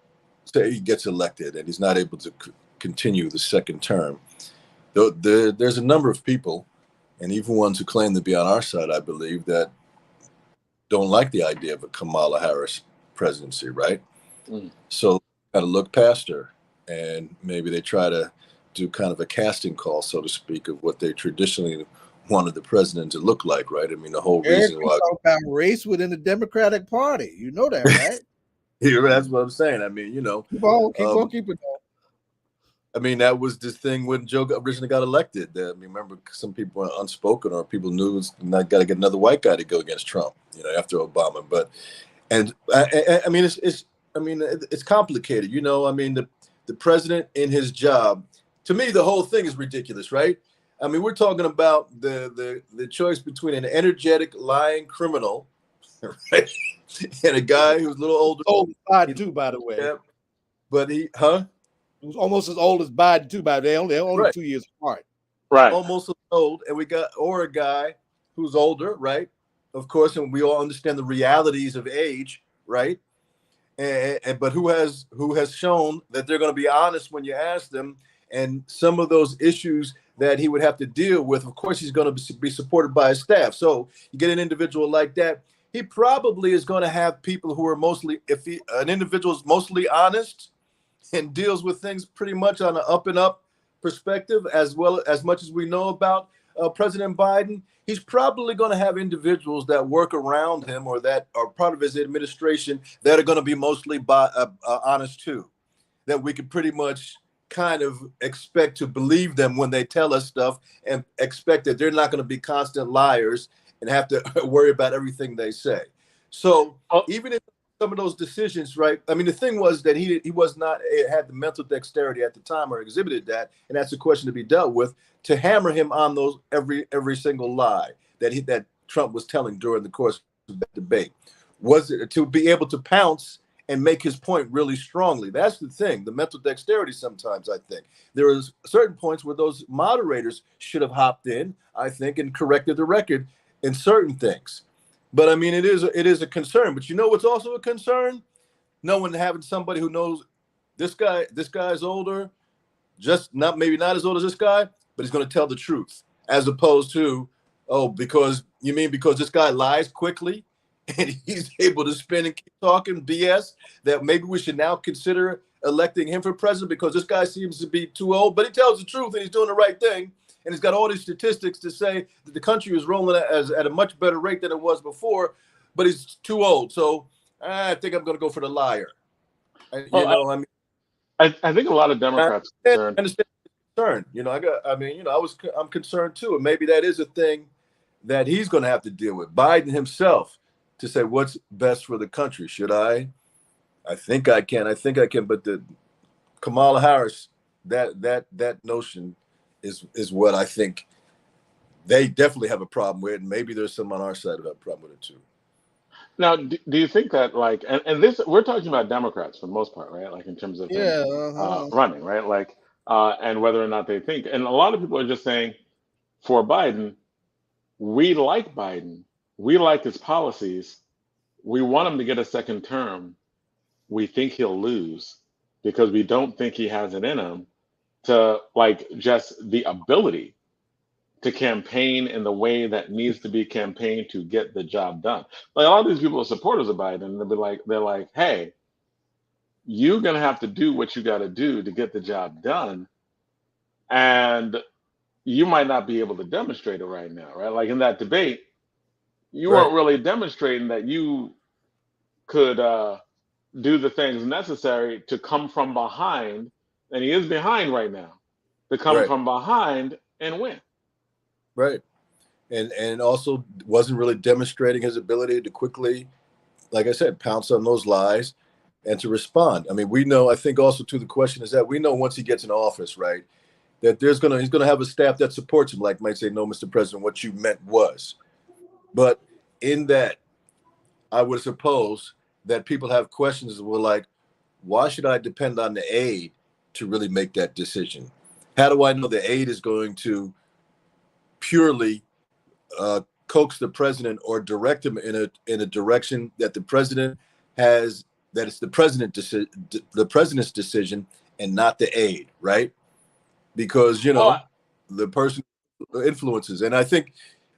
say he gets elected and he's not able to continue the second term, there's a number of people, and even ones who claim to be on our side, I believe, that don't like the idea of a Kamala Harris presidency, right? So kind of look past her, and maybe they try to do kind of a casting call, so to speak, of what they traditionally wanted the president to look like, right? I mean, the whole reason why talk about race within the Democratic Party, you know that, right? Yeah, that's what I'm saying. I mean, keep on keeping on. I mean, that was the thing when Joe originally got elected. I mean, remember, some people were unspoken, or people knew it was not got to get another white guy to go against Trump, after Obama. But, and I mean, it's complicated. I mean, the president in his job, to me, the whole thing is ridiculous, right? I mean, we're talking about the choice between an energetic, lying criminal, right, and a guy who's a little older. Old as Biden too, by the way. Yeah, but he was almost as old as Biden too, by the way. They're only right. 2 years apart. Right. Almost as old, and a guy who's older, right? Of course, and we all understand the realities of age, right? But who has shown that they're going to be honest when you ask them, and some of those issues that he would have to deal with, of course, he's going to be supported by his staff. So you get an individual like that, he probably is going to have people who are mostly, an individual is mostly honest and deals with things pretty much on an up and up perspective, as well as much as we know about President Biden, he's probably going to have individuals that work around him or that are part of his administration that are going to be mostly honest too, that we could pretty much kind of expect to believe them when they tell us stuff, and expect that they're not going to be constant liars and have to worry about everything they say. So even if some of those decisions, right? I mean, the thing was that he was not had the mental dexterity at the time, or exhibited that, and that's a question to be dealt with, to hammer him on those every single lie that Trump was telling during the course of the debate. Was it to be able to pounce and make his point really strongly? That's the thing, the mental dexterity. Sometimes I think there is certain points where those moderators should have hopped in, I think, and corrected the record in certain things. But I mean, it is a concern. But you know what's also a concern? No one having somebody who knows this guy's older, maybe not as old as this guy, but he's going to tell the truth, as opposed to, because this guy lies quickly and he's able to spin and keep talking BS, that maybe we should now consider electing him for president because this guy seems to be too old, but he tells the truth and he's doing the right thing. And he's got all these statistics to say that the country is rolling at a much better rate than it was before, but he's too old. So I think I'm going to go for the liar. I think a lot of Democrats understand concerned. I'm concerned too. And maybe that is a thing that he's going to have to deal with. Biden himself to say what's best for the country. Should I think I can. But the Kamala Harris, that notion is what I think they definitely have a problem with. And maybe there's some on our side who have a problem with it too. Now, do you think that like, and this, we're talking about Democrats for the most part, right? Like in terms of him running, right? Like, and whether or not they think, and a lot of people are just saying, for Biden, we like Biden, we like his policies, we want him to get a second term. We think he'll lose because we don't think he has it in him to like just the ability to campaign in the way that needs to be campaigned to get the job done. Like a lot of these people are supporters of Biden. They're like, hey, you're gonna have to do what you got to do to get the job done, and you might not be able to demonstrate it right now, right? Like in that debate, you Right. weren't really demonstrating that you could do the things necessary to come from behind, and he is behind right now, to come Right. from behind and win. Right. And also wasn't really demonstrating his ability to quickly, like I said, pounce on those lies and to respond. I mean, we know, I think also to the question is that we know once he gets in office, right, that he's gonna have a staff that supports him, like might say, no, Mr. President, what you meant was. But in that, I would suppose that people have questions that were like, why should I depend on the aide to really make that decision? How do I know the aide is going to purely coax the president or direct him in a direction that the president has, that it's the president's decision and not the aide, right? Because the person influences, and I think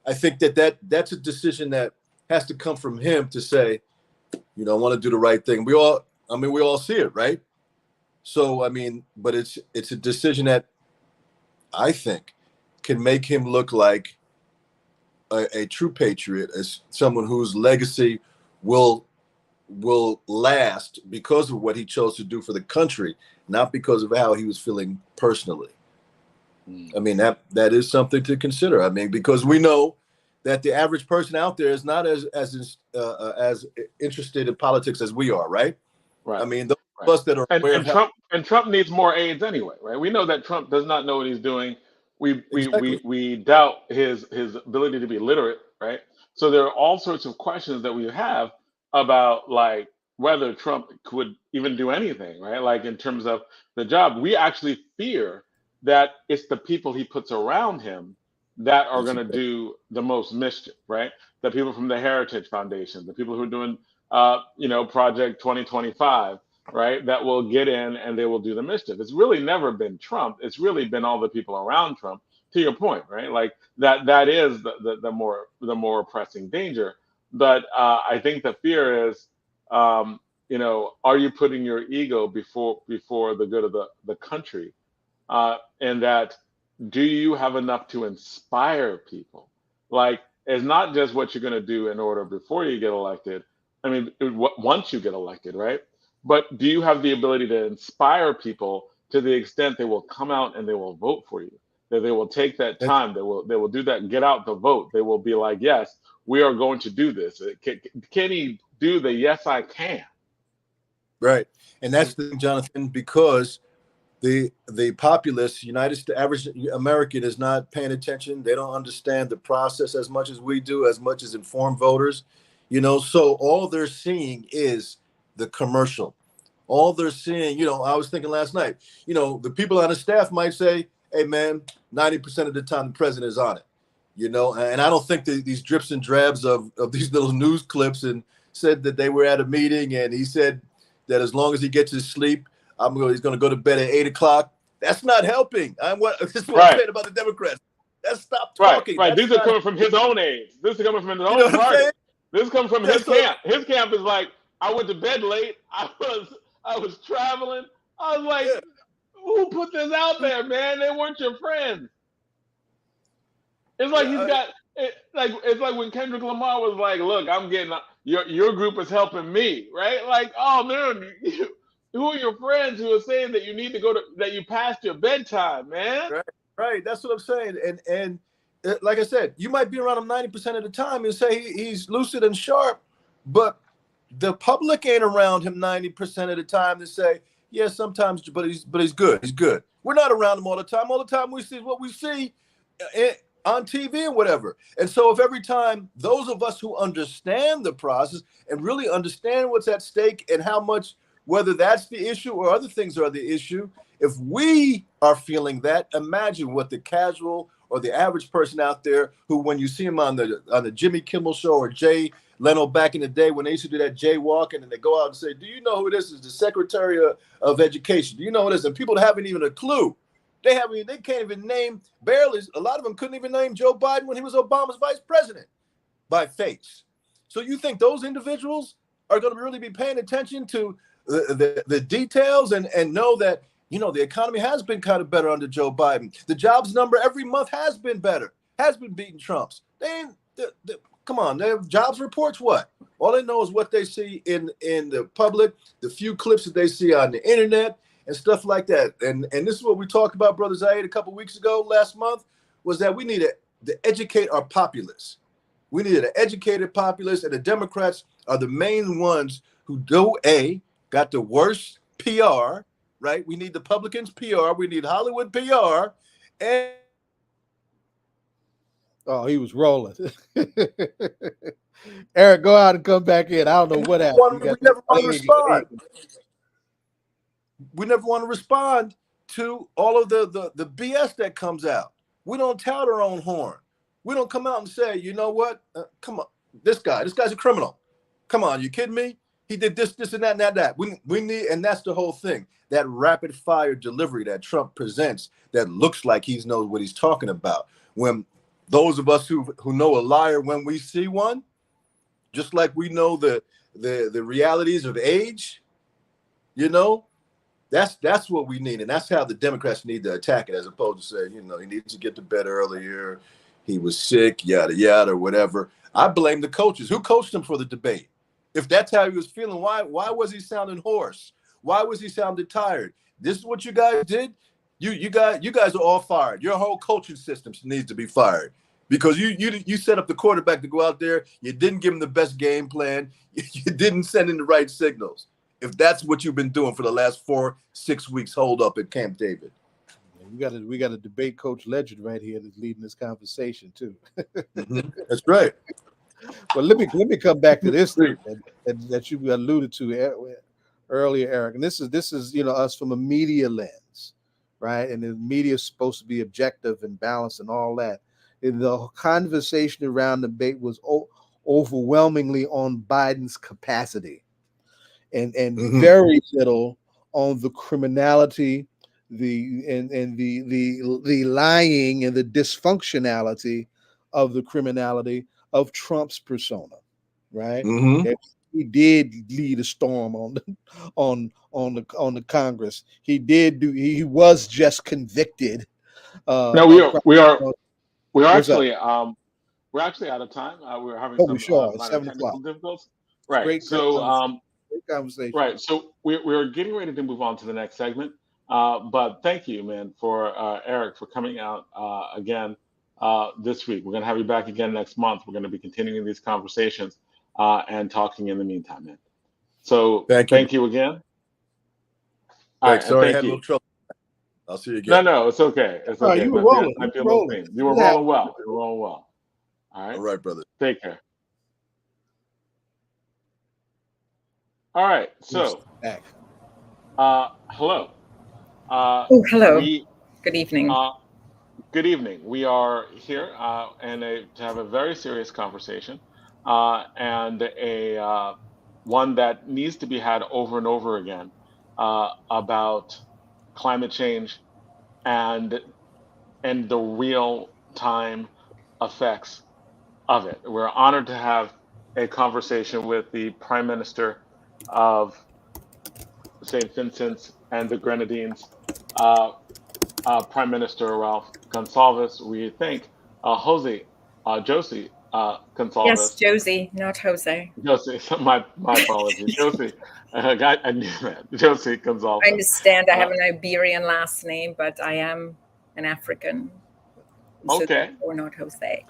that's a decision that has to come from him to say, I want to do the right thing. We all see it, right? So I mean, but it's a decision that I think can make him look like a true patriot, as someone whose legacy will last because of what he chose to do for the country, not because of how he was feeling personally. I mean, that is something to consider. I mean, because we know that the average person out there is not as interested in politics as we are, right? Right. I mean, those of us that are aware and Trump needs more aides anyway, right? We know that Trump does not know what he's doing. We doubt his ability to be literate, right? So there are all sorts of questions that we have about like whether Trump could even do anything, right? Like in terms of the job, we actually fear that it's the people he puts around him that are going to do the most mischief, right? The people from the Heritage Foundation, the people who are doing, Project 2025, right? That will get in and they will do the mischief. It's really never been Trump. It's really been all the people around Trump. To your point, right? Like that is the more pressing danger. But I think the fear is, are you putting your ego before the good of the country? And that, do you have enough to inspire people? Like, it's not just what you're going to do in order before you get elected. I mean, once you get elected, right? But do you have the ability to inspire people to the extent they will come out and they will vote for you? That they will take that time, they will do that, get out the vote. They will be like, yes, we are going to do this. Can he do the yes, I can? Right. And that's the thing, Jonathan, because the populace, average American is not paying attention. They don't understand the process as much as we do, as much as informed voters, so all they're seeing is the commercial. All they're seeing, I was thinking last night, the people on the staff might say, hey man, 90% of the time the president is on it, and I don't think these drips and drabs of these little news clips and said that they were at a meeting and he said that as long as he gets his sleep, he's going to go to bed at 8:00. That's not helping. This is what I'm saying about the Democrats. Let's stop talking. Right. These are coming from his own aides. This is coming from his own party. This is coming from his camp. His camp is like, I went to bed late. I was traveling. I was like, who put this out there, man? They weren't your friends. It's like it's like when Kendrick Lamar was like, look, I'm getting your group is helping me, right? Like, oh man, Who are your friends who are saying that you need to that you passed your bedtime, man? Right. That's what I'm saying. And like I said, you might be around him 90% of the time and say he's lucid and sharp, but the public ain't around him 90% of the time to say, yeah, sometimes, but he's good. He's good. We're not around him all the time. All the time we see what we see on TV and whatever. And so if every time those of us who understand the process and really understand what's at stake and how much, whether that's the issue or other things are the issue, if we are feeling that, imagine what the casual or the average person out there who, when you see him on the Jimmy Kimmel show or Jay Leno back in the day when they used to do that jaywalking and they go out and say, do you know who this is? The Secretary of Education. Do you know who this is? And people haven't even a clue. They can't even name, barely, a lot of them couldn't even name Joe Biden when he was Obama's vice president by face. So you think those individuals are going to really be paying attention to the details and know that, you know, the economy has been kind of better under Joe Biden. The jobs number every month has been better, has been beating Trump's. Come on, they have jobs reports. What? All they know is what they see in the public, the few clips that they see on the internet and stuff like that. And this is what we talked about, Brother Zaid, a couple of weeks ago, last month, was that we need to educate our populace. We need an educated populace, and the Democrats are the main ones who got the worst PR, right? We need the Republicans' PR. We need Hollywood PR. And oh, he was rolling. Eric, go out and come back in. I don't know what happened. We never want to respond. We never want to respond to all of the BS that comes out. We don't tout our own horn. We don't come out and say, you know what? Come on, this guy's a criminal. Come on, you kidding me? He did this, and that. We need, and that's the whole thing. That rapid fire delivery that Trump presents that looks like he knows what he's talking about. When those of us who know a liar when we see one, just like we know the realities of age, you know, that's what we need. And that's how the Democrats need to attack it, as opposed to saying, you know, he needs to get to bed earlier. He was sick, yada, yada, or whatever. I blame the coaches. Who coached him for the debate? If that's how he was feeling, why was he sounding hoarse? Why was he sounding tired? This is what you guys did. You guys are all fired. Your whole coaching system needs to be fired because you set up the quarterback to go out there. You didn't give him the best game plan. You didn't send in the right signals. If that's what you've been doing for the last 4-6 weeks, hold up at Camp David. We got a debate coach legend right here that's leading this conversation too. Mm-hmm. That's right. But let me come back to this thing that you alluded to earlier, Eric. And this is you know, us from a media lens, right? And the media is supposed to be objective and balanced and all that. And the conversation around the debate was overwhelmingly on Biden's capacity, and Mm-hmm. very little on the criminality, the lying and the dysfunctionality of the criminality of Trump's persona, right? Mm-hmm. He did lead a storm on the Congress. He was just convicted. No, we're What's actually we're actually out of time. We're having Oh, some we sure. It's minor 7 technical o'clock. difficulties. Right. Great conversation. Right. So we're getting ready to move on to the next segment. But thank you, man, for Eric, for coming out again this week. We're going to have you back again next month. We're going to be continuing these conversations and talking in the meantime, man. So thank you again. Thanks. Sorry, I had a you. little trouble. I'll see you again. No, it's okay. It's okay. You were rolling. You were rolling well. You were rolling well. All right. All right, brother. Take care. All right. So, hello. Hello. Good evening. Good evening. We are here to have a very serious conversation and a one that needs to be had over and over again about climate change and the real time effects of it. We're honored to have a conversation with the Prime Minister of St. Vincent and the Grenadines, Prime Minister Ralph Gonsalves. We thank Josie Gonsalves. Yes, Josie, not Jose. Josie, my apologies. Josie, I knew that. Josie Gonsalves. I understand I have an Iberian last name, but I am an African. Okay. Or not Jose.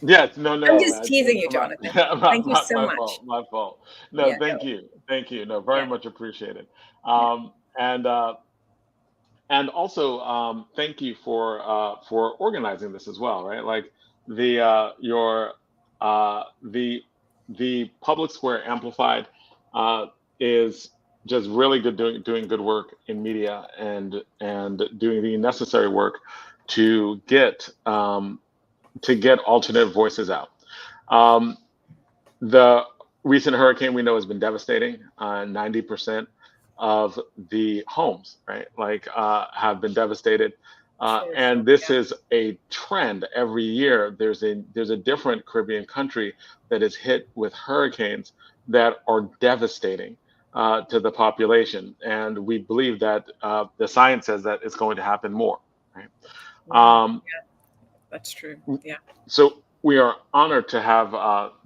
Yes, no. I'm just teasing you, Jonathan. Thank you so much. My fault. No, Yeah, thank you. No, very much appreciated. And also thank you for organizing this as well, right? Like the Public Square Amplified is just really good, doing good work in media and doing the necessary work to get alternate voices out. The recent hurricane we know has been devastating. 90% of the homes, right, like have been devastated. And this is a trend every year. There's a different Caribbean country that is hit with hurricanes that are devastating to the population. And we believe that the science says that it's going to happen more, right? That's true. Yeah. So we are honored to have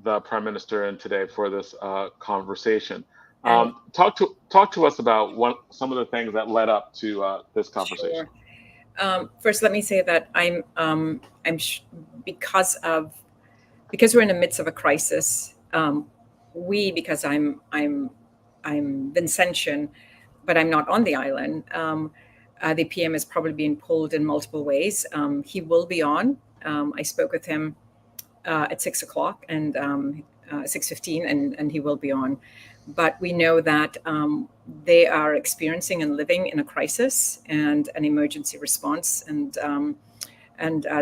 the Prime Minister in today for this conversation. Talk to us about some of the things that led up to this conversation. Sure. First, let me say that because we're in the midst of a crisis. Because I'm Vincentian, but I'm not on the island. The PM is probably being pulled in multiple ways. He will be on. I spoke with him at 6 o'clock and 6:15, and he will be on. But we know that they are experiencing and living in a crisis and an emergency response, and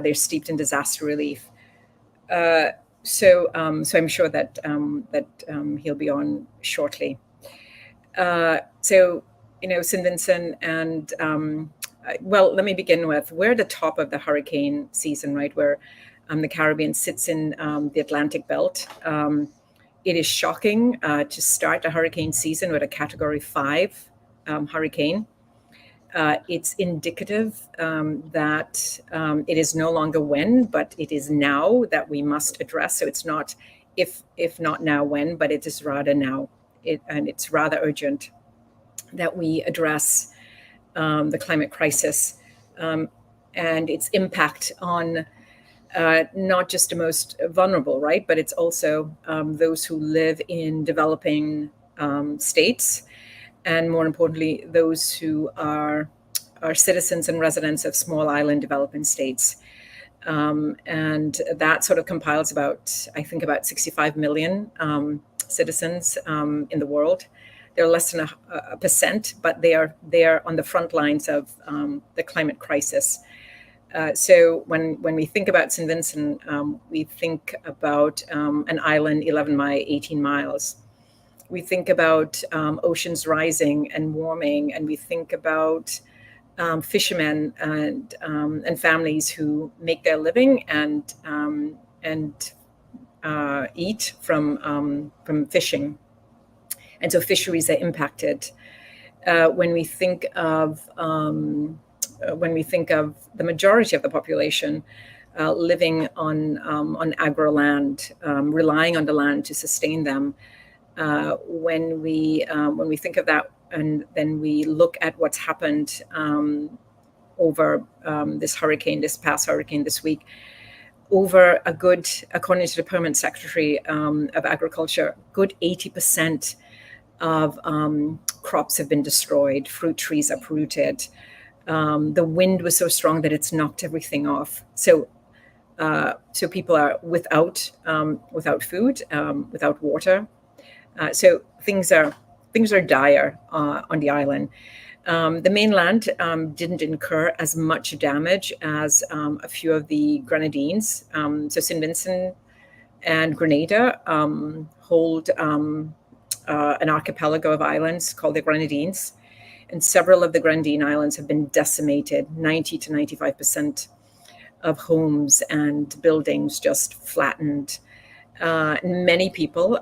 they're steeped in disaster relief. So I'm sure that he'll be on shortly. St. Vincent and let me begin with, we're at the top of the hurricane season, right, where the Caribbean sits in the Atlantic belt. It is shocking to start a hurricane season with a Category 5 hurricane. It's indicative that it is no longer when, but it is now that we must address. So it's not if not now, when, but it is rather now. And it's rather urgent that we address the climate crisis and its impact on not just the most vulnerable, right? But it's also those who live in developing states, and more importantly, those who are citizens and residents of small island developing states. And that sort of compiles about 65 million citizens in the world. They're less than a percent, but they are on the front lines of the climate crisis. So when we think about St. Vincent, we think about an island 11 by 18 miles. We think about oceans rising and warming, and we think about fishermen and families who make their living and eat from fishing. And so fisheries are impacted. When we think of the majority of the population living on agro land, relying on the land to sustain them, when we think of that, and then we look at what's happened over this past hurricane this week, over according to the Permanent Secretary of Agriculture, good 80% of crops have been destroyed. Fruit trees are uprooted. The wind was so strong that it's knocked everything off. So people are without food, without water. So things are dire on the island. The mainland didn't incur as much damage as a few of the Grenadines. So St. Vincent and Grenada hold an archipelago of islands called the Grenadines. And several of the Grenadine islands have been decimated. 90 to 95% of homes and buildings just flattened. Many people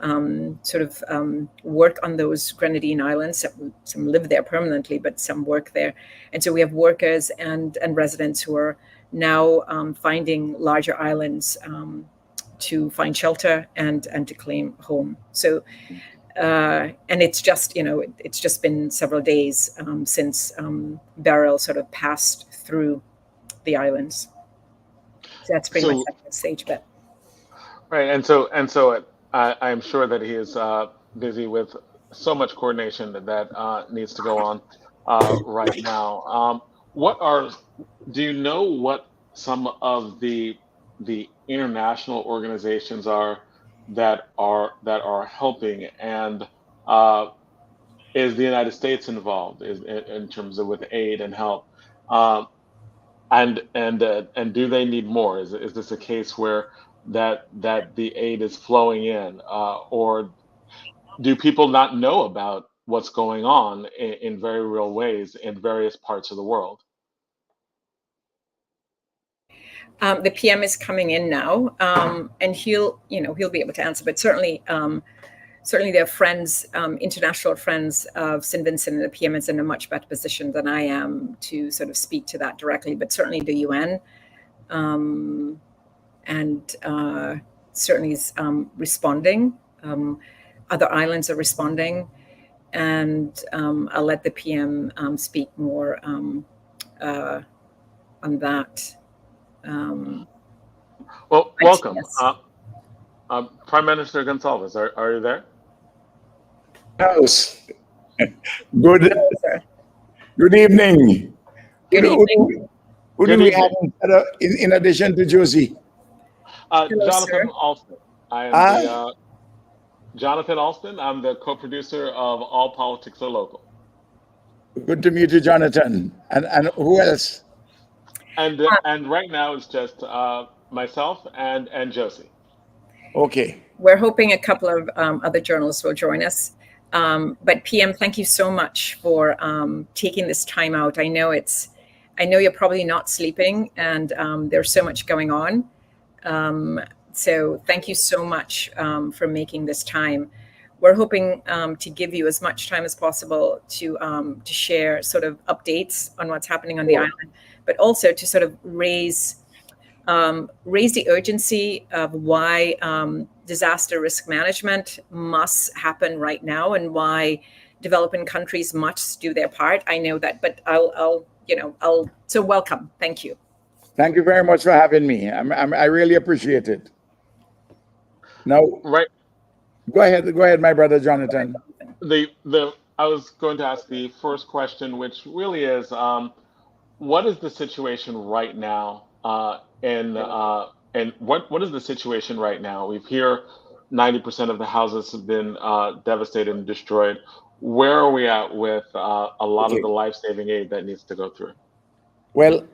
work on those Grenadine islands. Some live there permanently, but some work there. And so we have workers and residents who are now finding larger islands to find shelter and to claim home. So, and it's just been several days since Beryl sort of passed through the islands. So that's pretty much So, the stage bit. right, and so I'm sure that he is busy with so much coordination that needs to go on right now. Do you know what some of the international organizations are that are helping, and uh, is the United States involved in terms of with aid and help? Um, and do they need more? Is this a case where that the aid is flowing in, or do people not know about what's going on in very real ways in various parts of the world? The PM is coming in now, and he'll be able to answer. But certainly their friends, international friends of St. Vincent, and the PM is in a much better position than I am to sort of speak to that directly. But certainly the UN, and certainly is responding. Other islands are responding, and I'll let the PM speak more on that. Well, welcome, Yes. Prime Minister Gonsalves. Are you there? House. Good Hello, sir. good evening. Good evening. Who Good do we evening. have in addition to Josie? Hello, Jonathan sir. Alston. I am Ah, Jonathan Alston. I'm the co-producer of All Politics Are Local. good to meet you, Jonathan. And who else? And right now it's just myself and Josie. Okay. We're hoping a couple of other journalists will join us. But PM, thank you so much for taking this time out. I know you're probably not sleeping, and there's so much going on. So thank you so much for making this time. We're hoping to give you as much time as possible to share sort of updates on what's happening on the island, but also to sort of raise the urgency of why disaster risk management must happen right now, and why developing countries must do their part. I know that, but so welcome. Thank you. Thank you very much for having me. I really appreciate it. Now, Right. go ahead, my brother Jonathan. I was going to ask the first question, which really is, what is the situation right now? And what is the situation right now? We've here 90% of the houses have been devastated and destroyed. Where are we at with a lot of Okay. the life-saving aid that needs to go through? Well,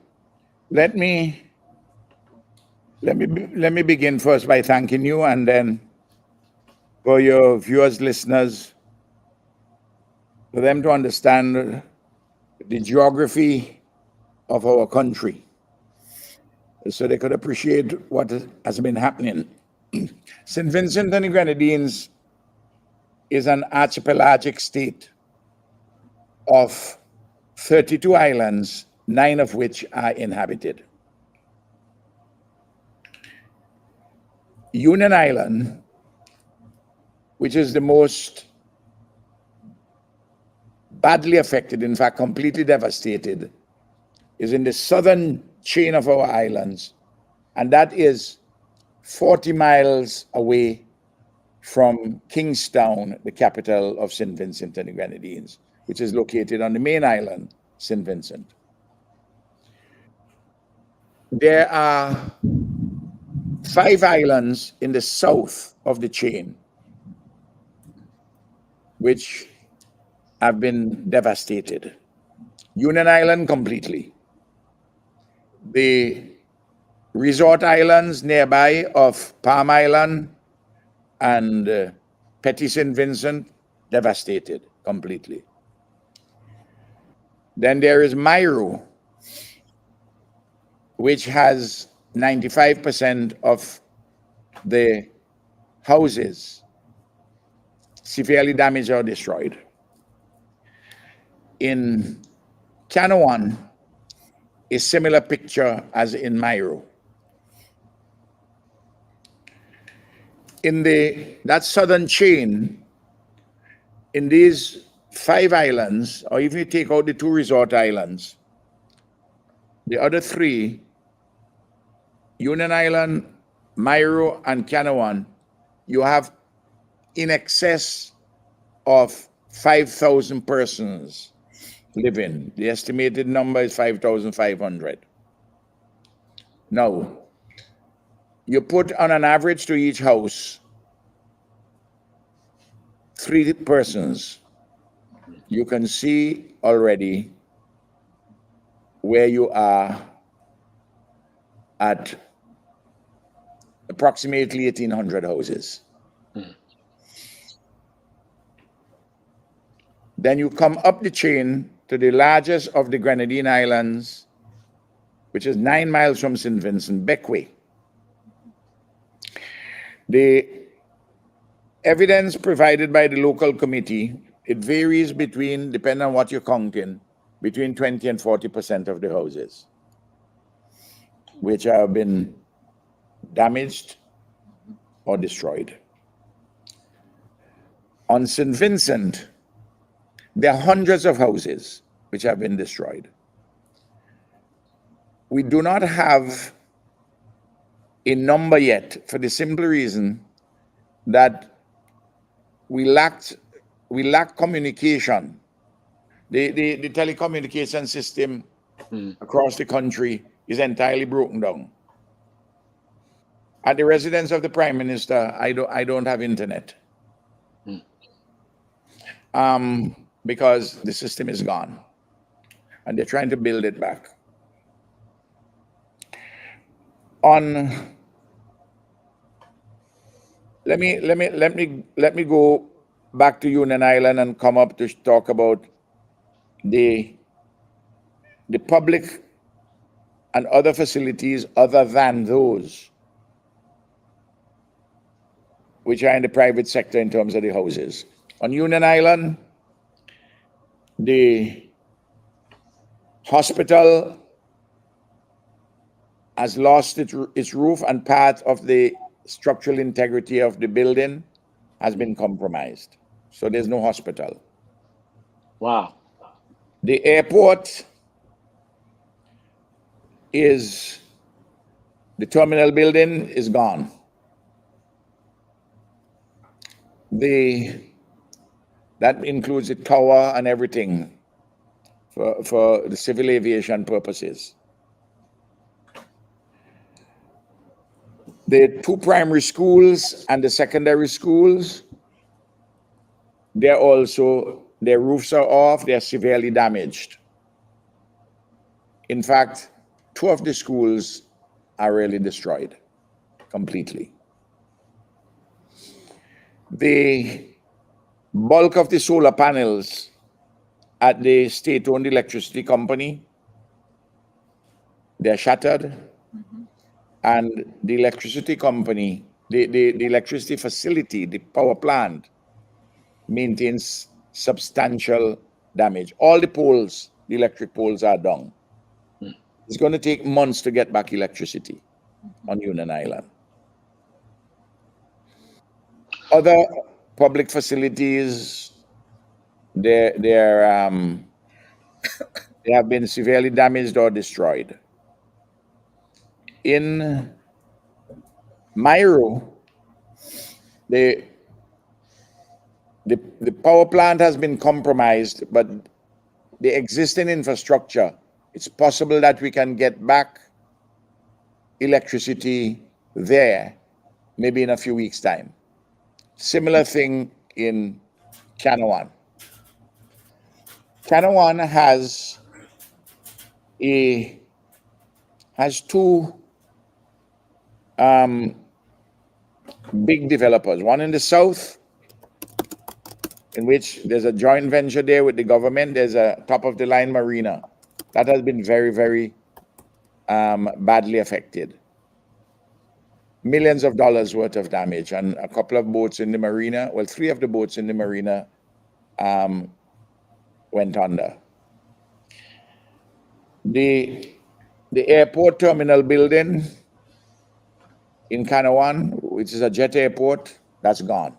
let me begin first by thanking you, and then for your viewers, listeners, for them to understand the geography of our country, so they could appreciate what has been happening. St. Vincent and the Grenadines is an archipelagic state of 32 islands, 9 of which are inhabited. Union Island, which is the most badly affected, in fact, completely devastated, is in the southern chain of our islands, and that is 40 miles away from Kingstown, the capital of St. Vincent and the Grenadines, which is located on the main island, St. Vincent. There are 5 islands in the south of the chain which have been devastated. Union Island completely. The resort islands nearby of Palm Island and Petit St. Vincent, devastated completely. Then there is Myro, which has 95% of the houses severely damaged or destroyed. In Canawan, a similar picture as in Myro. in that southern chain, in these 5 islands, or even if you take out the 2 resort islands, the other 3, Union Island, Mairo, and Canawan, you have in excess of 5,000 persons living. The estimated number is 5,500. Now, you put on an average to each house 3 persons. You can see already where you are at approximately 1,800 houses. Then you come up the chain to the largest of the Grenadine Islands, which is 9 miles from St. Vincent, Bequia. The evidence provided by the local committee, it varies between, depending on what you're counting, between 20 and 40% of the houses, which have been damaged or destroyed. On St. Vincent, there are hundreds of houses which have been destroyed. We do not have a number yet for the simple reason that we lack communication. The telecommunication system across the country is entirely broken down. At the residence of the Prime Minister, I don't have internet. Because the system is gone and they're trying to build it back. Let me go back to Union Island and come up to talk about the public and other facilities other than those which are in the private sector in terms of the houses. On Union Island, the hospital has lost its roof, and part of the structural integrity of the building has been compromised. So there's no hospital. Wow. The airport the terminal building is gone. That includes the tower and everything for the civil aviation purposes. The 2 primary schools and the secondary schools, their roofs are off, they're severely damaged. In fact, 2 of the schools are really destroyed completely. The bulk of the solar panels at the state-owned electricity company, they're shattered. And the electricity company, the electricity facility, the power plant, maintains substantial damage. All the poles, the electric poles are down. It's going to take months to get back electricity on Union Island. Other public facilities, they have been severely damaged or destroyed. In Mairo, the power plant has been compromised, but the existing infrastructure, it's possible that we can get back electricity there maybe in a few weeks' time. Similar thing in Canawan. Canawan has 2 big developers. One in the south, in which there's a joint venture there with the government. There's a top-of-the-line marina that has been very, very badly affected. Millions of dollars worth of damage, and a couple of boats in the marina. Well, 3 of the boats in the marina went under. The airport terminal building in Canawan, which is a jet airport, that's gone.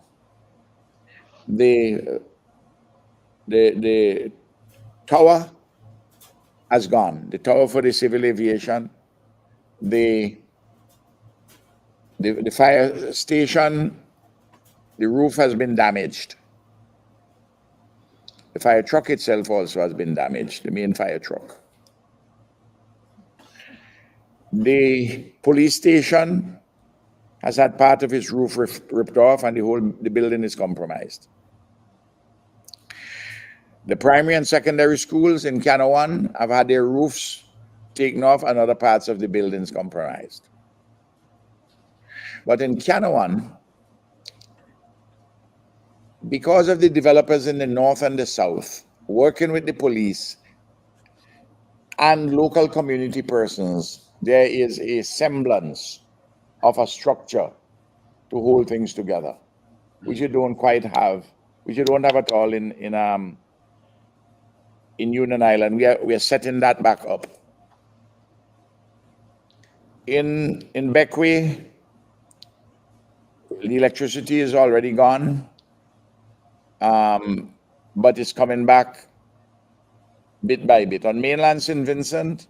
The tower has gone. The tower for the civil aviation, the fire station, the roof has been damaged. The fire truck itself also has been damaged, the main fire truck. The police station has had part of its roof ripped off, and the building is compromised. The primary and secondary schools in Canawan have had their roofs taken off and other parts of the buildings compromised. But in Canawan, because of the developers in the north and the south working with the police and local community persons, there is a semblance of a structure to hold things together, which you don't quite have, which you don't have at all in Union Island. We are setting that back up. In Bequia, the electricity is already gone, but it's coming back bit by bit. On mainland St. Vincent,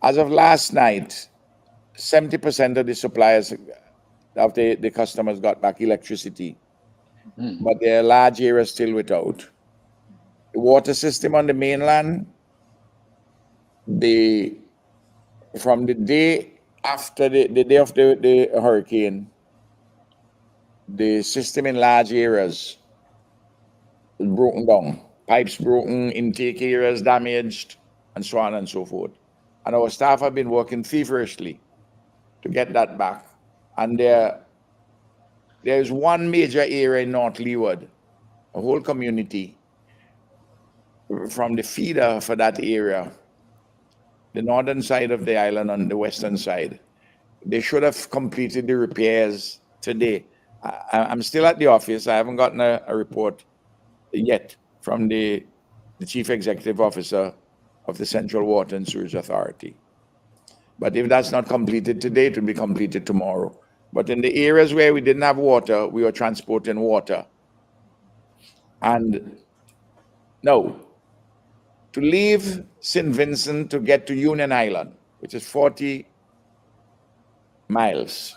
as of last night, 70% of the suppliers of the customers got back electricity, but there are large areas still without. The water system on the mainland, from the day after the day of the hurricane, the system in large areas is broken down. Pipes broken, intake areas damaged, and so on and so forth. And our staff have been working feverishly to get that back. And there is one major area in North Leeward, a whole community, from the feeder for that area, the northern side of the island on the western side. They should have completed the repairs today. I'm still at the office. I haven't gotten a report yet from the Chief Executive Officer of the Central Water and Sewage Authority. But if that's not completed today, it will be completed tomorrow. But in the areas where we didn't have water, we were transporting water. And no, to leave St. Vincent to get to Union Island, which is 40 miles,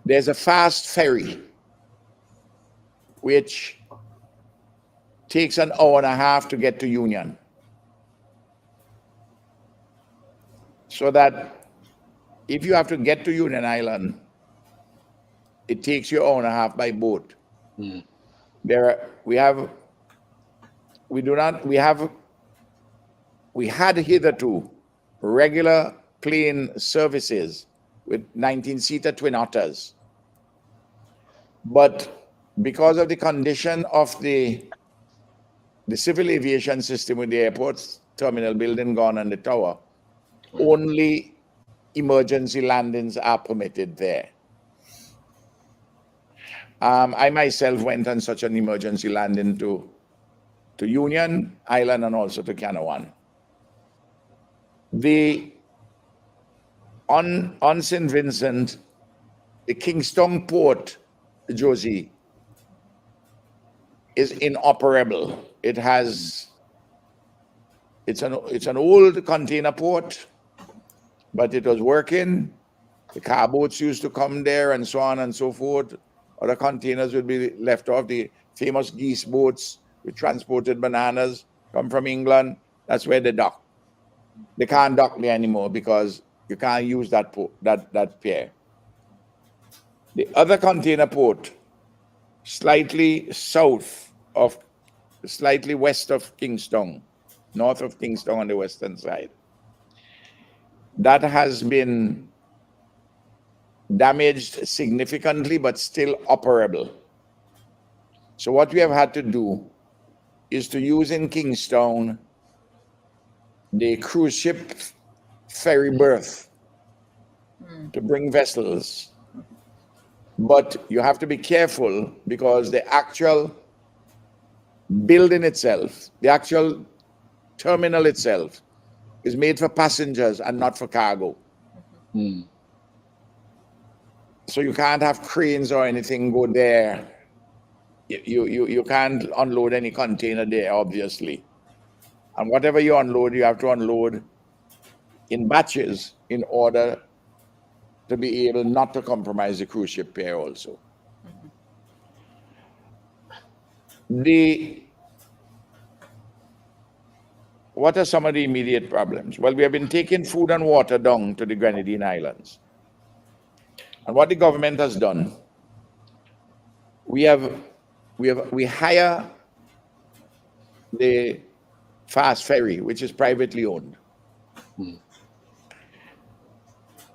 there's a fast ferry which takes an hour and a half to get to Union. So that if you have to get to Union Island, it takes you an hour and a half by boat. We had hitherto regular plane services with 19-seater twin otters. But because of the condition of the civil aviation system with the airport's terminal building gone and the tower, only emergency landings are permitted there. I myself went on such an emergency landing to Union Island and also to Canawan. On St. Vincent, the Kingston port, Josie, is inoperable. It's an old container port, but it was working. The car boats used to come there and so on and so forth. Other containers would be left off. The famous geese boats which transported bananas come from England. That's where they dock. They can't dock there anymore because you can't use that pier. The other container port, slightly west of Kingston, north of Kingston on the western side, that has been damaged significantly, but still operable. So what we have had to do is to use in Kingston the cruise ship ferry berth to bring vessels. But you have to be careful because the actual building itself, the actual terminal itself, is made for passengers and not for cargo. So you can't have cranes or anything go there. You can't unload any container there, obviously. And whatever you unload, you have to unload in batches in order to be able not to compromise the cruise ship pier also. What are some of the immediate problems? Well, we have been taking food and water down to the Grenadine Islands. And what the government has done, we hire the fast ferry, which is privately owned,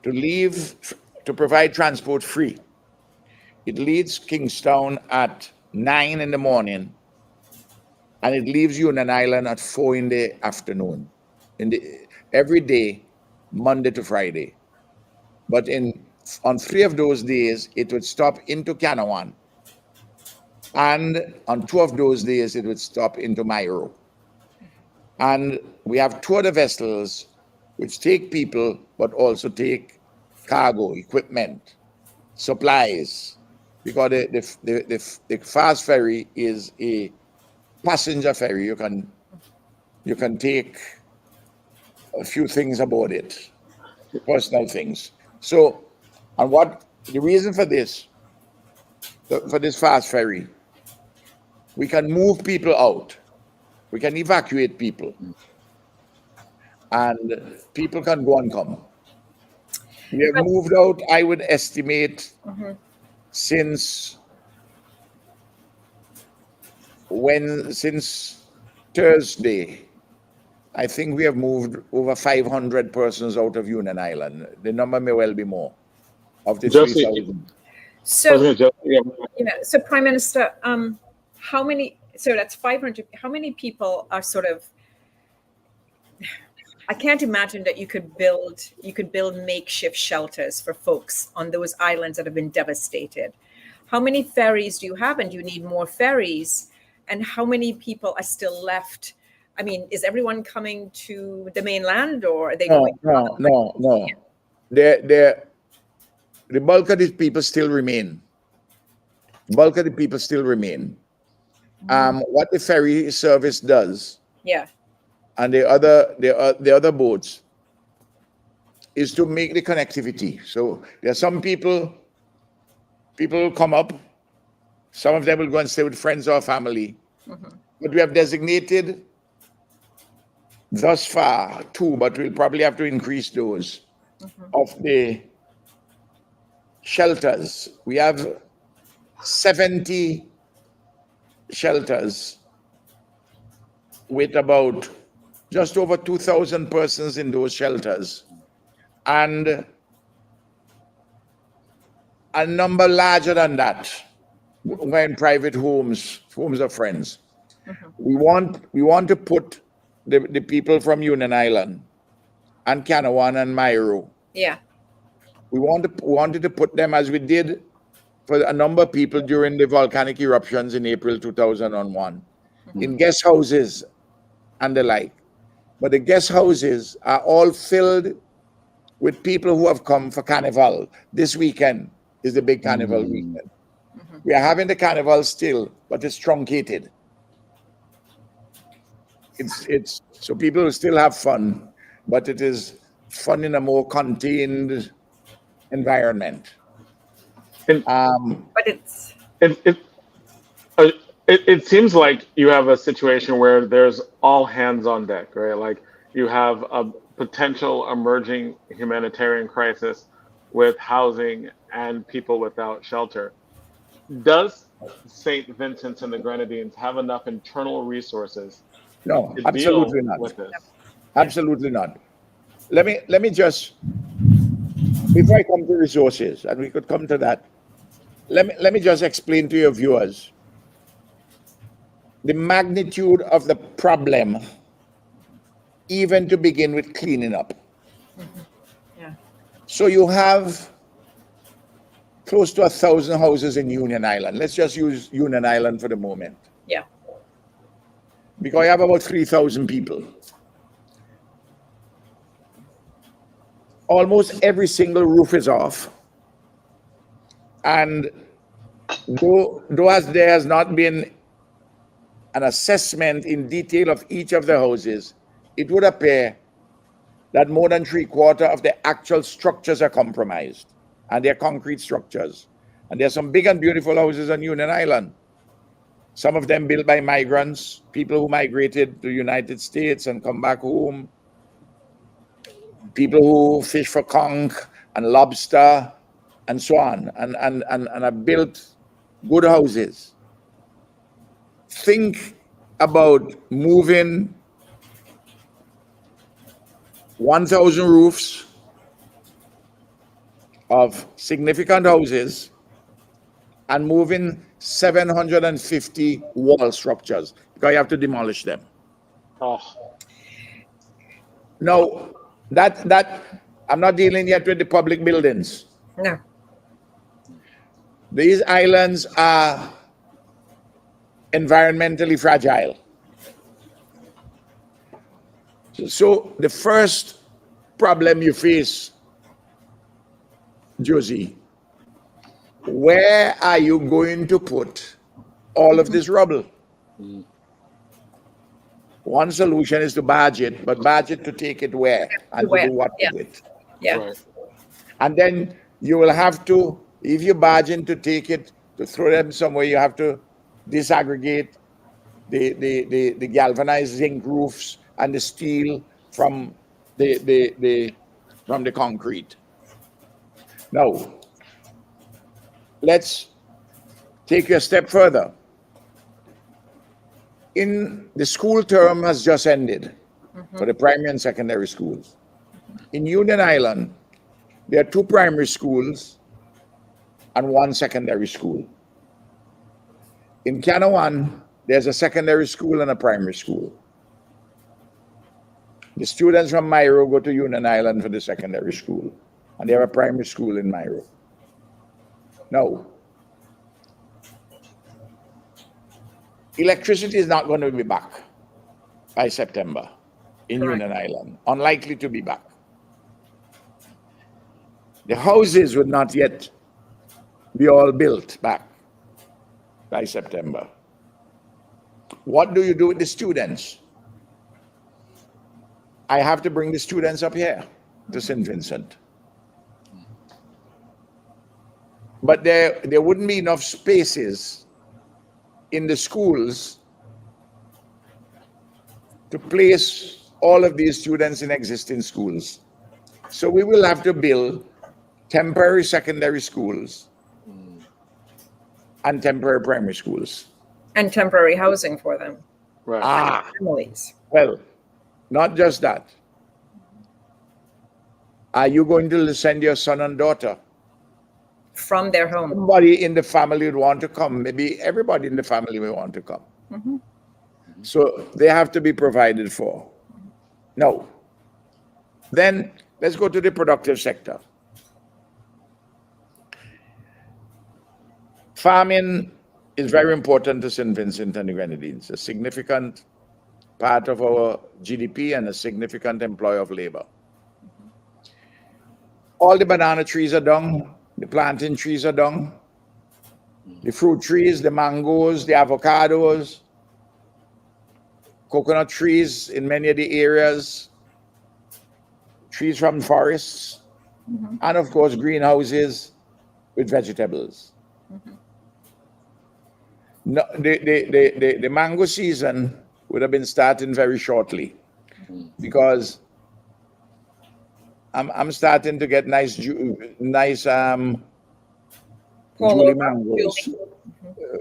to provide transport free. It leaves Kingstown at 9 in the morning, and it leaves Union Island at 4 in the afternoon, every day, Monday to Friday. But on 3 of those days, it would stop into Kanawha, and on 2 of those days, it would stop into Mairo. And we have 2 other vessels which take people, but also take cargo, equipment, supplies, because the fast ferry is a passenger ferry. You can take a few things aboard it, personal things. So, and what the reason for this fast ferry, we can move people out, we can evacuate people, and people can go and come. We have moved out, I would estimate, since Thursday, I think we have moved over 500 persons out of Union Island. The number may well be more, of the 3,000. So, Prime Minister, how many? So that's 500. How many people are sort of? I can't imagine that you could build makeshift shelters for folks on those islands that have been devastated. How many ferries do you have, and do you need more ferries? And how many people are still left? I mean, is everyone coming to the mainland, or are they going? No. The bulk of these people still remain. What the ferry service does, and the other boats, is to make the connectivity. So there are some people will come up. Some of them will go and stay with friends or family. But we have designated thus far 2, but we'll probably have to increase those, of the shelters. We have 70 shelters with about just over 2,000 persons in those shelters, and a number larger than that we're in private homes of friends. We want to put the people from Union Island and Kanawha and Mairo. We wanted to put them, as we did for a number of people during the volcanic eruptions in April 2001, in guest houses and the like. But the guest houses are all filled with people who have come for Carnival. This weekend is the big Carnival weekend. We are having the Carnival still, but it's truncated. It's so people will still have fun, but it is fun in a more contained environment. But it seems like you have a situation where there's all hands on deck, right? Like you have a potential emerging humanitarian crisis with housing and people without shelter. Does St. Vincent's and the Grenadines have enough internal resources? No, absolutely not. Absolutely not. Let me just, before I come to resources, and we could come to that, let me just explain to your viewers the magnitude of the problem, even to begin with cleaning up. So you have close to 1,000 houses in Union Island. Let's just use Union Island for the moment. Because I have about 3,000 people. Almost every single roof is off. And though as there has not been an assessment in detail of each of the houses, it would appear that more than 3/4 of the actual structures are compromised, and they're concrete structures. And there's some big and beautiful houses on Union Island. Some of them built by migrants, people who migrated to the United States and come back home, people who fish for conch and lobster and so on, and have built good houses. Think about moving 1,000 roofs of significant houses and moving 750 wall structures, because you have to demolish them. Oh, Now, that I'm not dealing yet with the public buildings. No. These islands are environmentally fragile. So the first problem you face, Josie, where are you going to put all of this rubble? One solution is to barge it, but barge it to take it where and to do what with it. Yeah. right. And then you will have to, if you barge in to take it, to throw them somewhere, you have to disaggregate the galvanized zinc roofs and the steel from the concrete. Now, let's take you a step further. In the school term has just ended for the primary and secondary schools. In Union Island, there are 2 primary schools and 1 secondary school. In Canawan, there's a secondary school and a primary school. The students from Myro go to Union Island for the secondary school, and they have a primary school in Myro. Now, electricity is not going to be back by September in Correct. Union Island, unlikely to be back. The houses would not yet be all built back by September. What do you do with the students? I have to bring the students up here to St. Vincent. But there wouldn't be enough spaces in the schools to place all of these students in existing schools. So we will have to build temporary secondary schools and temporary primary schools. And temporary housing for them. Right. Families. Well, not just that. Are you going to send your son and daughter? From their home. Somebody in the family would want to come. Maybe everybody in the family may want to come. So they have to be provided for. No. Then let's go to the productive sector. Farming is very important to St. Vincent and the Grenadines, a significant part of our GDP and a significant employer of labor. All the banana trees are down, the plantain trees are down, the fruit trees, the mangoes, the avocados, coconut trees in many of the areas, trees from forests, and of course greenhouses with vegetables. No, the mango season would have been starting very shortly, because I'm starting to get nice Julie mangoes,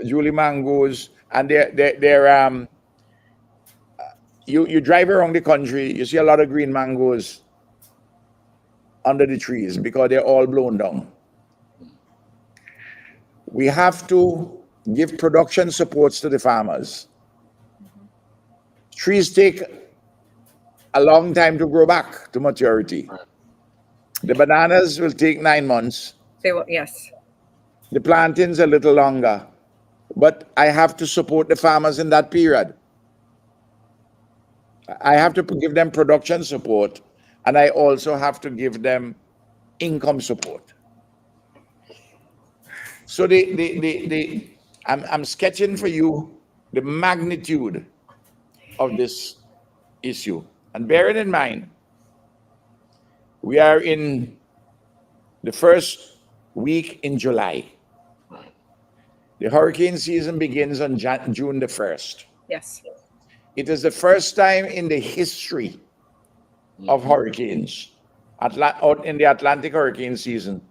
Julie mangoes, and they're you drive around the country, you see a lot of green mangoes under the trees because they're all blown down. We have to give production supports to the farmers. Trees take a long time to grow back to maturity. The bananas will take 9 months. They will, yes. The plantains a little longer. But I have to support the farmers in that period. I have to give them production support, and I also have to give them income support. So I'm sketching for you the magnitude of this issue. And bear it in mind, we are in the first week in July. The hurricane season begins on June the 1st. Yes. It is the first time in the history of hurricanes out in the Atlantic hurricane season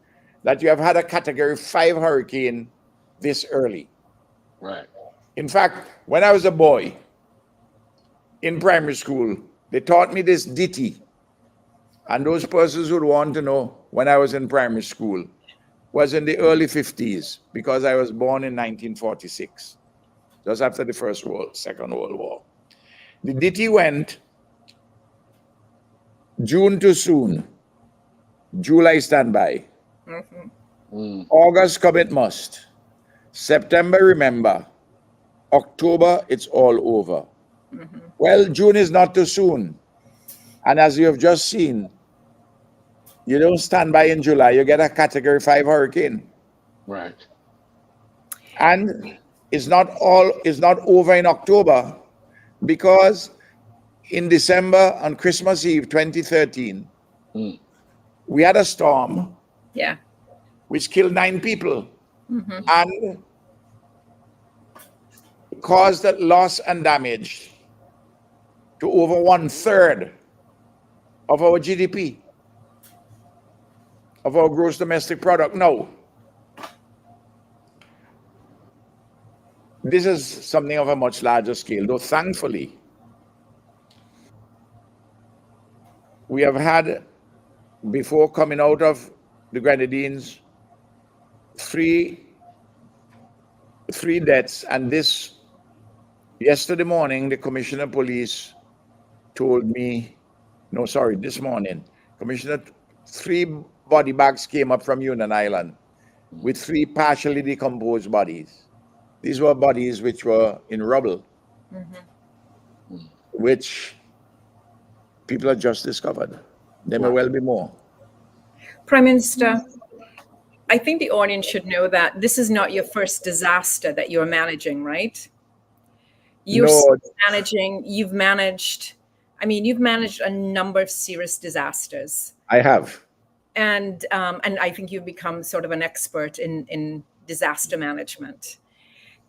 that you have had a Category 5 hurricane this early. Right. In fact, when I was a boy in primary school, they taught me this ditty. And those persons would want to know when I was in primary school was in the early 50s, because I was born in 1946, just after the Second World War. The ditty went, June too soon, July stand by. August come it must. September remember. October it's all over. Well, June is not too soon. And as you have just seen, you don't stand by in July, you get a Category 5 hurricane. Right. And it's not over in October, because in December on Christmas Eve 2013, we had a storm which killed 9 people and caused loss and damage to over 1/3 of our GDP, of our gross domestic product. No. This is something of a much larger scale, though thankfully we have had, before coming out of the Grenadines, three deaths, and yesterday morning the Commissioner of Police told me, this morning, Commissioner, 3 body bags came up from Union Island with 3 partially decomposed bodies. These were bodies which were in rubble, which people have just discovered. There may well be more. Prime Minister, I think the audience should know that this is not your first disaster that you're managing, right? You've managed a number of serious disasters. I have. And I think you've become sort of an expert in disaster management.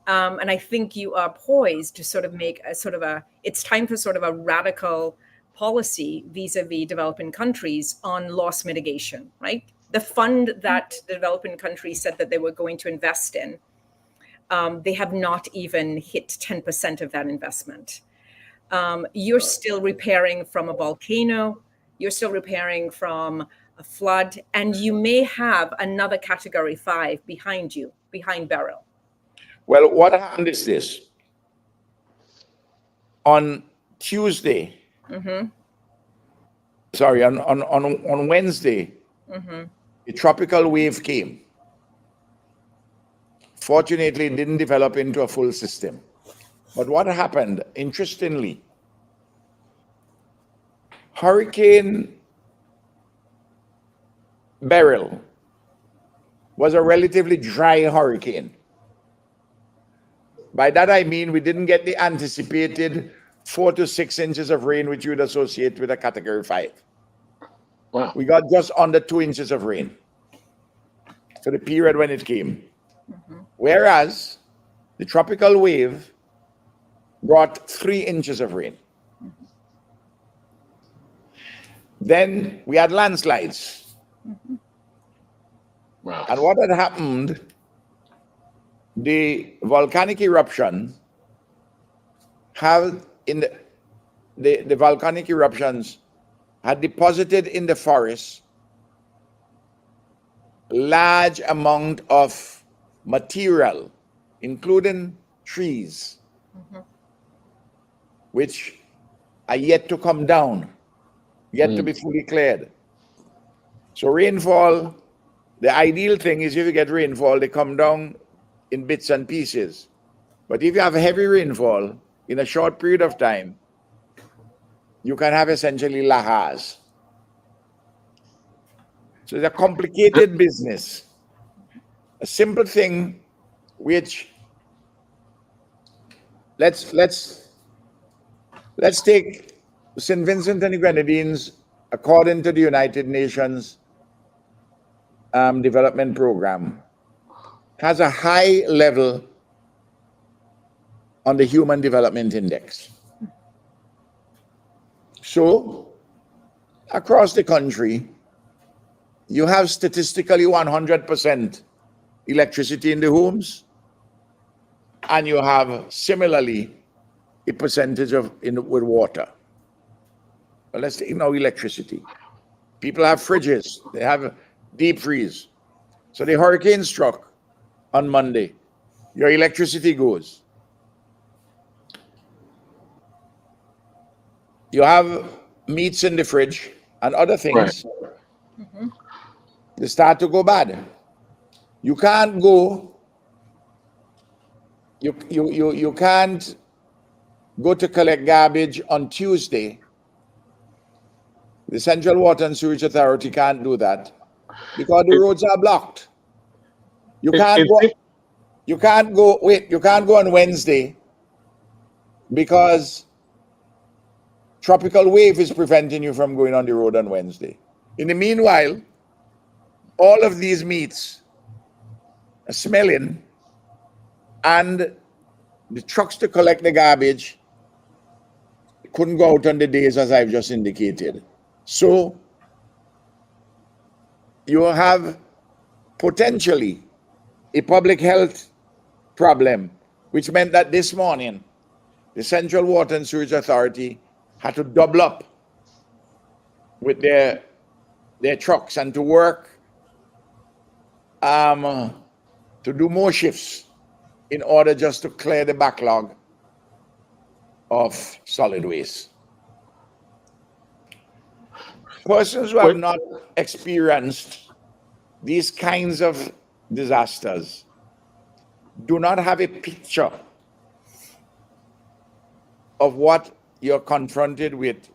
And I think you are poised to sort of make it's time for sort of a radical policy vis-a-vis developing countries on loss mitigation, right? The fund that the developing countries said that they were going to invest in, they have not even hit 10% of that investment. You're still repairing from a volcano, you're still repairing from a flood, and you may have another Category 5 behind you, behind Beryl. Well, what happened is this. On Tuesday, on Wednesday, a tropical wave came. Fortunately, it didn't develop into a full system. But what happened, interestingly, Hurricane Beryl was a relatively dry hurricane. By that I mean we didn't get the anticipated 4 to 6 inches of rain which you would associate with a Category 5. Wow. We got just under 2 inches of rain for the period when it came. Whereas the tropical wave brought 3 inches of rain. Then we had landslides. Wow. And what had happened, the volcanic eruption the volcanic eruptions had deposited in the forest large amount of material, including trees, which are yet to come down, yet to be fully cleared. So rainfall, the ideal thing is if you get rainfall, they come down in bits and pieces. But if you have heavy rainfall in a short period of time, you can have essentially lahars. So it's a complicated business a simple thing which let's take St. Vincent and the Grenadines, according to the United Nations Development Program, has a high level on the Human Development Index. So, across the country, you have statistically 100% electricity in the homes, and you have similarly a percentage with water. But let's take now electricity. People have fridges, they have deep freeze. So the hurricane struck on Monday, your electricity goes. You have meats in the fridge and other things. Mhm. They start to go bad. You can't go. You can't go to collect garbage on Tuesday. The Central Water and Sewage Authority can't do that because the roads are blocked. You can't go. You can't go. Wait. You can't go on Wednesday because tropical wave is preventing you from going on the road on Wednesday. In the meanwhile, all of these meats are smelling, and the trucks to collect the garbage couldn't go out on the days as I've just indicated. So you have potentially a public health problem, which meant that this morning the Central Water and Sewage Authority had to double up with their trucks and to work to do more shifts in order just to clear the backlog of solid waste. Persons who have not experienced these kinds of disasters do not have a picture of what you're confronted with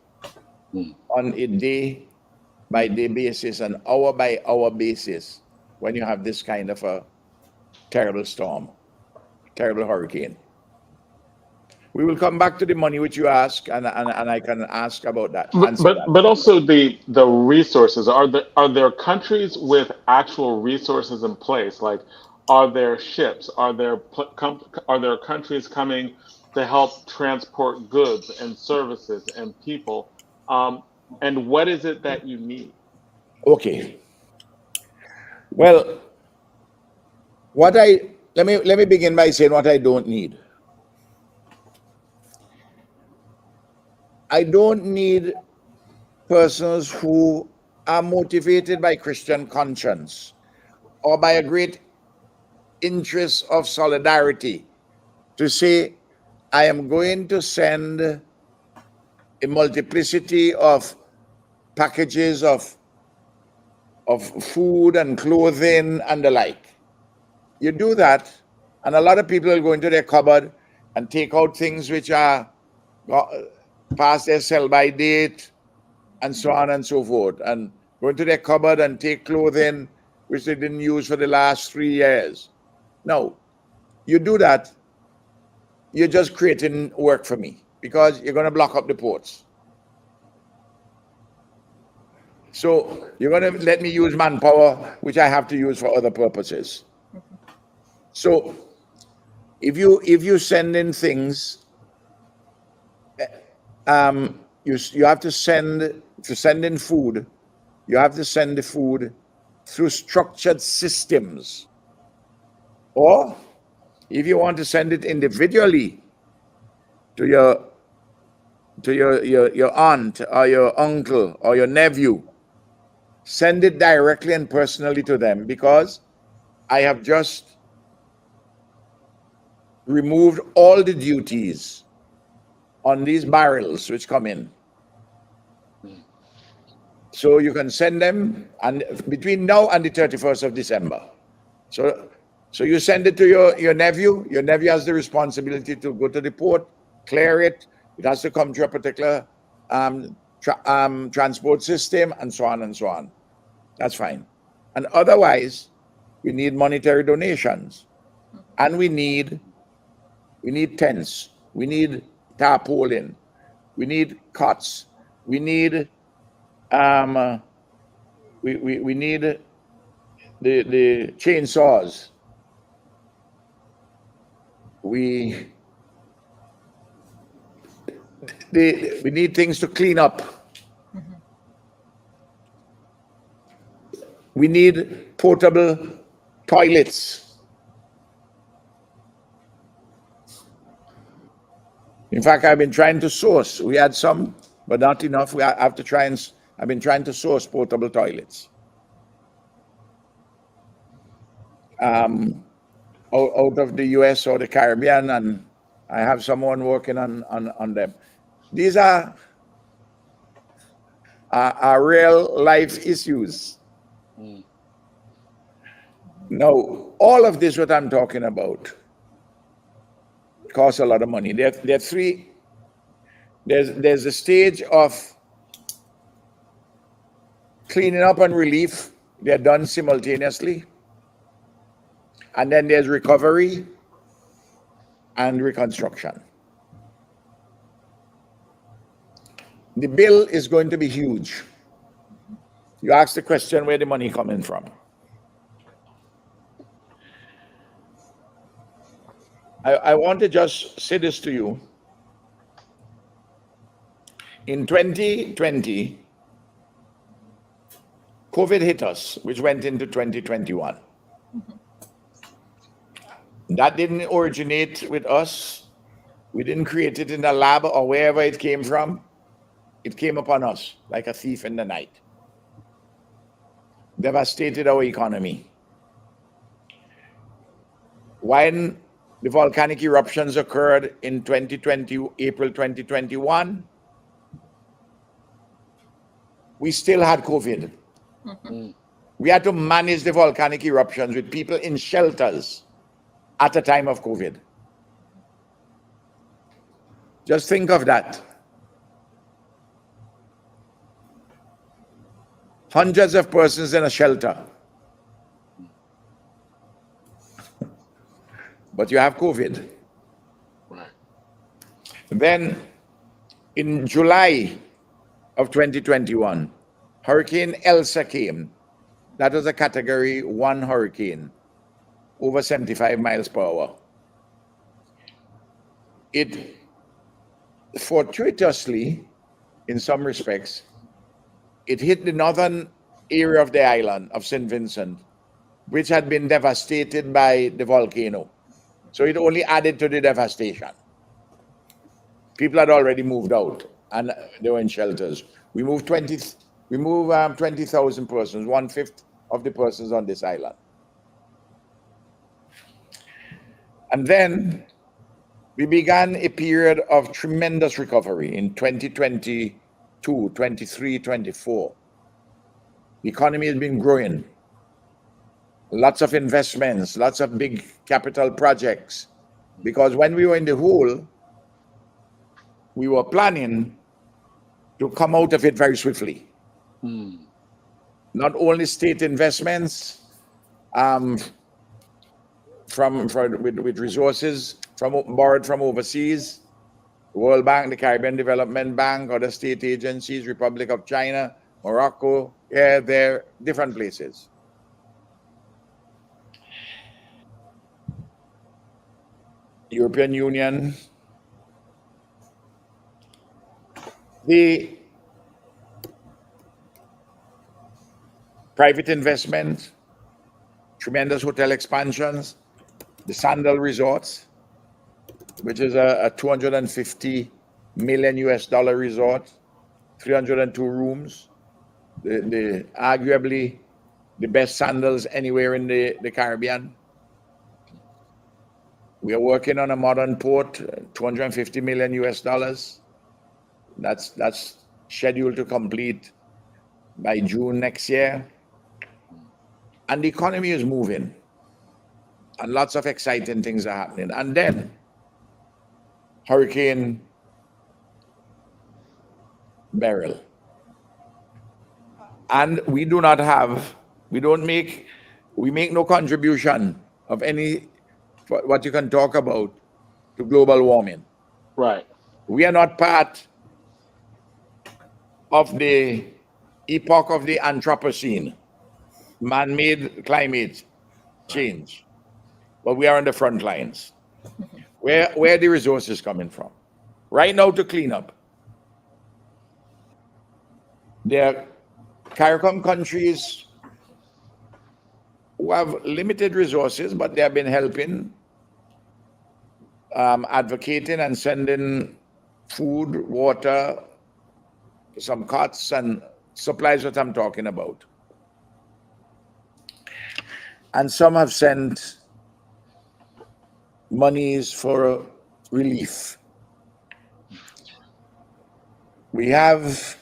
on a day-by-day basis and hour-by-hour basis when you have this kind of a terrible storm, terrible hurricane. We will come back to the money which you ask, and I can ask about that. But also the resources. Are there countries with actual resources in place? Like, are there ships? Are there countries coming to help transport goods and services and people? And what is it that you need? Okay. Well, let me begin by saying what I don't need. I don't need persons who are motivated by Christian conscience or by a great interest of solidarity to say, I am going to send a multiplicity of packages of food and clothing and the like. You do that, and a lot of people will go into their cupboard and take out things which are past their sell-by date and so on and so forth, and go into their cupboard and take clothing which they didn't use for the last 3 years. No, you do that, you're just creating work for me because you're going to block up the ports. So you're going to let me use manpower, which I have to use for other purposes. So if you send in things, you have to send in food. You have to send the food through structured systems. Or if you want to send it individually to your aunt or your uncle or your nephew, send it directly and personally to them, because I have just removed all the duties on these barrels which come in. So you can send them and between now and the 31st of December. So you send it to your nephew. Your nephew has the responsibility to go to the port, clear it. It has to come through a particular transport system, and so on and so on. That's fine. And otherwise, we need monetary donations, and we need tents, we need tarpaulin, we need cots, we need we need the chainsaws, we need things to clean up. We need portable toilets. In fact, I've been trying to source. We had some, but not enough. We have to try and. I've been trying to source portable toilets out of the U.S. or the Caribbean, and I have someone working on them. These are real life issues. Now, all of this, what I'm talking about, costs a lot of money. There are three. There's a stage of cleaning up and relief. They're done simultaneously. And then there's recovery and reconstruction. The bill is going to be huge. You ask the question, where the money coming from? I want to just say this to you. In 2020, COVID hit us, which went into 2021. That didn't originate with us. We didn't create it in a lab or wherever it came from. It came upon us like a thief in the night. Devastated our economy. When the volcanic eruptions occurred in 2020, April 2021, we still had COVID. We had to manage the volcanic eruptions with people in shelters at the time of COVID. Just think of that. Hundreds of persons in a shelter. But you have COVID. Right. Then in July of 2021, Hurricane Elsa came. That was a Category 1 hurricane, over 75 miles per hour. It fortuitously, in some respects, it hit the northern area of the island of St. Vincent, which had been devastated by the volcano. So it only added to the devastation. People had already moved out and they were in shelters. We moved 20,000 persons, 1/5 of the persons on this island. And then we began a period of tremendous recovery in 2022, 23, 24. The economy has been growing. Lots of investments, lots of big capital projects. Because when we were in the hole, we were planning to come out of it very swiftly. Not only state investments with resources borrowed from overseas, World Bank, the Caribbean Development Bank, other state agencies, Republic of China, Morocco, they're different places. European Union. The private investment, tremendous hotel expansions, the Sandal Resorts, which is a $250 million resort, 302 rooms, the arguably the best sandals anywhere in the Caribbean. We are working on a modern port, $250 million. That's scheduled to complete by June next year. And the economy is moving. And lots of exciting things are happening. And then Hurricane Beryl. And we don't make we make no contribution of any, what you can talk about, to global warming. Right. We are not part of the epoch of the Anthropocene, man-made climate change, but we are on the front lines. Where are the resources coming from? Right now to clean up. There are CARICOM countries who have limited resources, but they have been helping, advocating and sending food, water, some cots and supplies that I'm talking about. And some have sent monies for relief. We have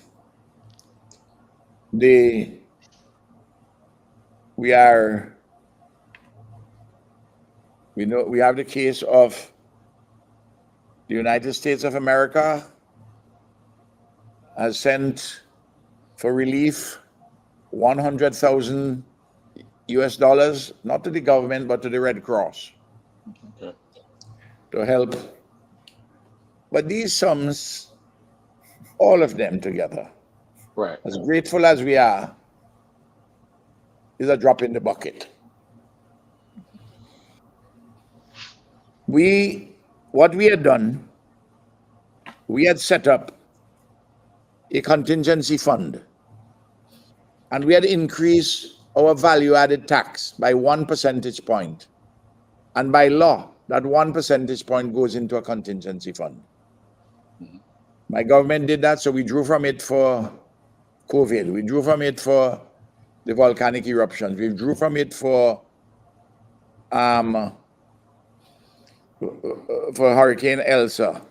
we have the case of the United States of America has sent for relief $100,000 US, not to the government, but to the Red Cross. Okay. To help. But these sums, all of them together, Right. as grateful as we are, is a drop in the bucket. What we had done, we had set up a contingency fund, and we had increased our value-added tax by 1 percentage point. And by law, that 1 percentage point goes into a contingency fund. Mm-hmm. My government did that, so we drew from it for COVID. We drew from it for the volcanic eruptions. We drew from it for Hurricane Elsa.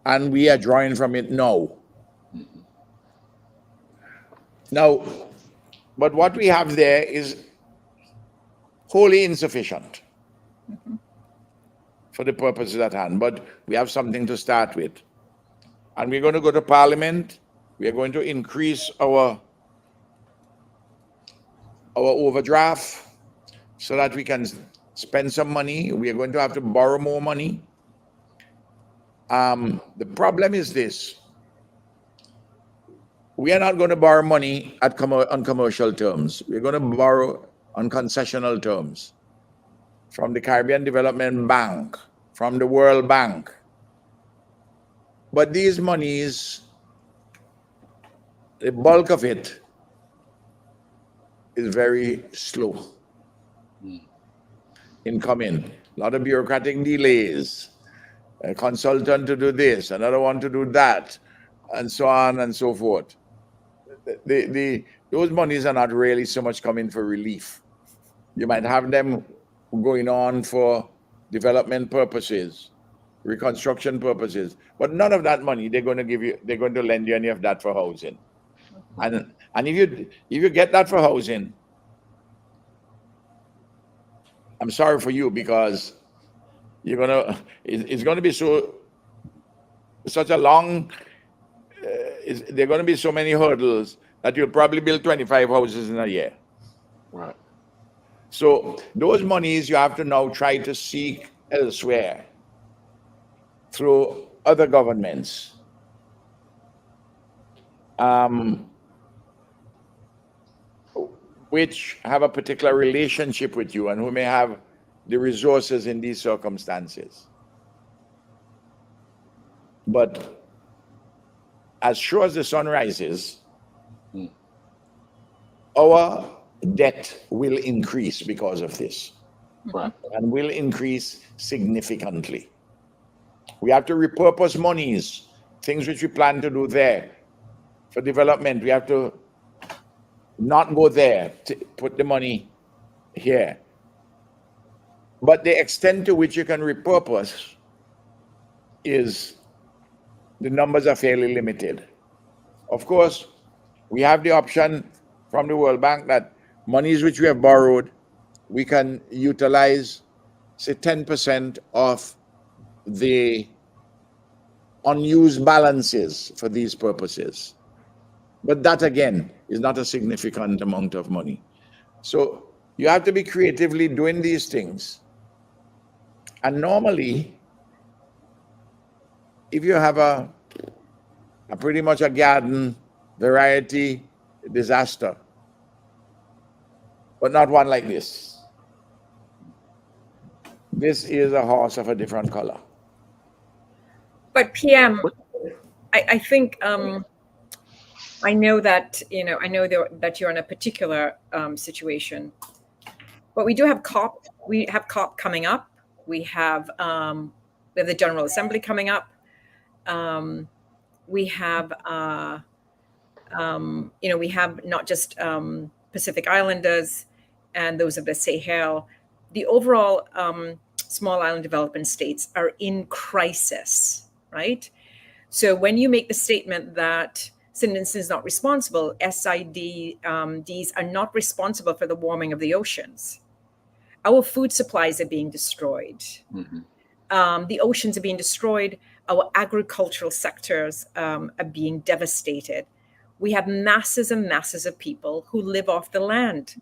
And we are drawing from it now. Mm-hmm. Now, but what we have there is wholly insufficient for the purposes at hand. But we have something to start with. And we're going to go to Parliament. We are going to increase our overdraft so that we can spend some money. We are going to have to borrow more money. The problem is this. We are not going to borrow money on commercial terms. We're going to borrow on concessional terms from the Caribbean Development Bank, from the World Bank. But these monies, the bulk of it is very slow in coming. A lot of bureaucratic delays. A consultant to do this, another one to do that, and so on and so forth. Those monies are not really so much coming for relief. You might have them going on for development purposes, reconstruction purposes, but none of that money they're going to lend you any of that for housing. And if you get that for housing, I'm sorry for you, because it's going to be such a long, there are going to be so many hurdles that you'll probably build 25 houses in a year. Right. So those monies you have to now try to seek elsewhere through other governments. Which have a particular relationship with you and who may have the resources in these circumstances. But as sure as the sun rises, our debt will increase because of this. Right. And will increase significantly. We have to repurpose monies, things which we plan to do there for development. We have to not go there, to put the money here. But the extent to which you can repurpose is, the numbers are fairly limited. Of course, we have the option from the World Bank that monies which we have borrowed, we can utilize, say, 10% of the unused balances for these purposes. But that, again, is not a significant amount of money. So You have to be creatively doing these things. And normally, if you have a pretty much a garden variety disaster, but not one like this. This is a horse of a different color. But PM, I think I know that that you're in a particular situation, but we do have COP. We have COP coming up. We have the General Assembly coming up. We have we have not just Pacific Islanders and those of the Sahel. The overall small island development states are in crisis, right? So when you make the statement that St. Vincent is not responsible, SIDs are not responsible for the warming of the oceans. Our food supplies are being destroyed. Mm-hmm. The oceans are being destroyed. Our agricultural sectors are being devastated. We have masses and masses of people who live off the land.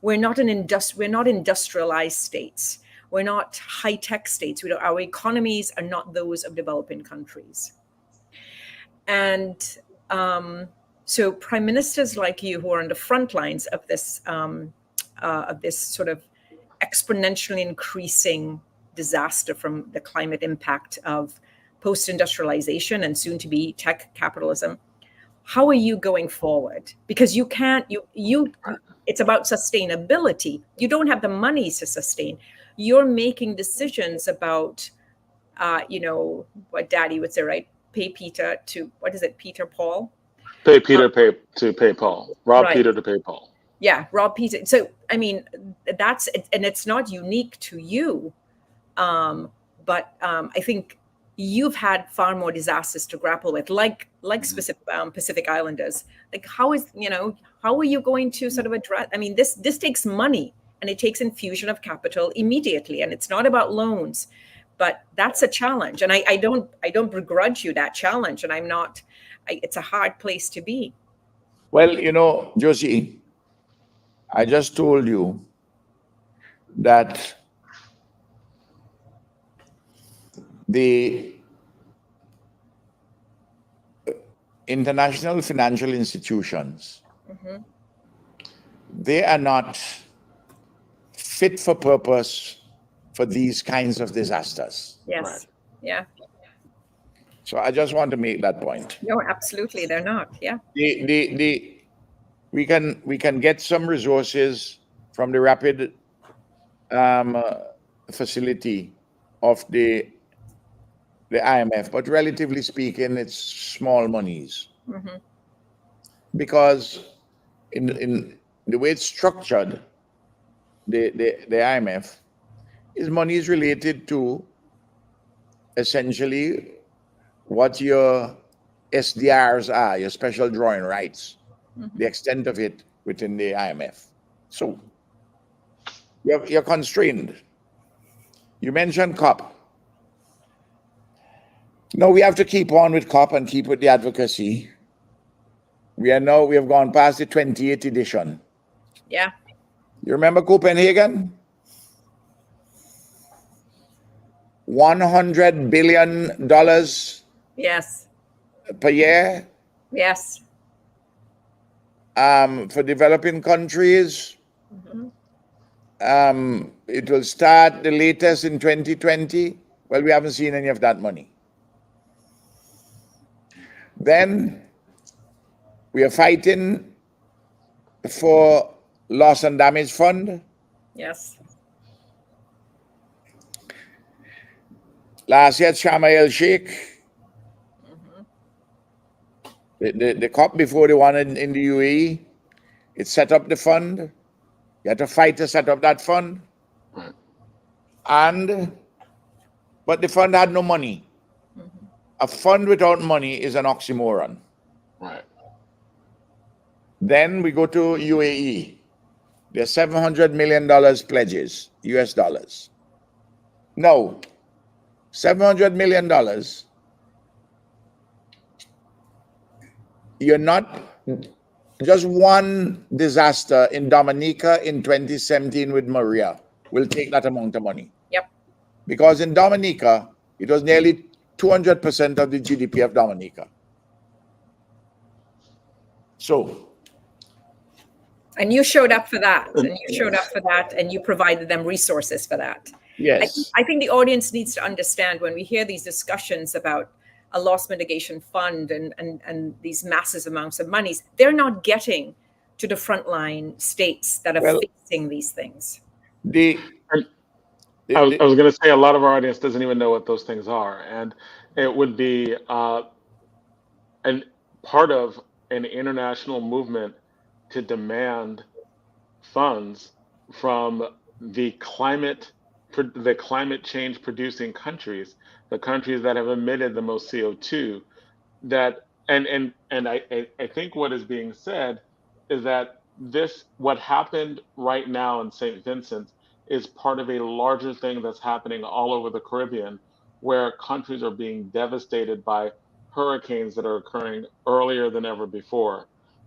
We're not industrialized states. We're not high-tech states. Our economies are not those of developing countries. And so prime ministers like you who are on the front lines of this sort of exponentially increasing disaster from the climate impact of post-industrialization and soon to be tech capitalism, how are you going forward? Because you can't, it's about sustainability. You don't have the money to sustain. You're making decisions about, what Daddy would say, right? Pay Peter to, what is it, Peter Paul? Pay Peter to pay Paul. Rob right. Peter to pay Paul. Yeah, Rob Peter. So, I mean, that's, and it's not unique to you. But I think you've had far more disasters to grapple with, like Pacific Islanders. Like, how are you going to sort of address? I mean, this takes money and it takes infusion of capital immediately, and it's not about loans, but that's a challenge. And I don't begrudge you that challenge, and it's a hard place to be. Well, Josie, I just told you that the international financial institutions, mm-hmm. they are not fit for purpose for these kinds of disasters. Yes. Right. Yeah. So I just want to make that point. No, absolutely, they're not. Yeah. We can get some resources from the rapid facility of the IMF, but relatively speaking, it's small monies. Mm-hmm. Because in the way it's structured, the IMF, is money is related to essentially what your SDRs are, your special drawing rights, mm-hmm. the extent of it within the IMF. So you're constrained. You mentioned COP. No, we have to keep on with COP and keep with the advocacy. We have gone past the 28th edition. Yeah. You remember Copenhagen? $100 billion. Yes. Per year. Yes. For developing countries. Mm-hmm. It will start the latest in 2020. Well, we haven't seen any of that money. Then we are fighting for loss and damage fund. Yes. Last year, Sharm el-Sheikh, mm-hmm. the COP before the one in the UAE, it set up the fund. You had to fight to set up that fund. But the fund had no money. Mm-hmm. A fund without money is an oxymoron. Right. Then we go to UAE. There's $700 million pledges, US dollars. No, $700 million. just one disaster in Dominica in 2017 with Maria will take that amount of money. Yep. Because in Dominica, it was nearly 200% of the GDP of Dominica. So. And you showed up for that, and you provided them resources for that. Yes. I think the audience needs to understand when we hear these discussions about a loss mitigation fund and these massive amounts of monies, they're not getting to the frontline states that are facing these things. I was going to say a lot of our audience doesn't even know what those things are, and it would be an part of an international movement to demand funds from the climate change producing countries, the countries that have emitted the most CO2. That and I think what is being said is that what happened right now in St. Vincent is part of a larger thing that's happening all over the Caribbean, where countries are being devastated by hurricanes that are occurring earlier than ever before.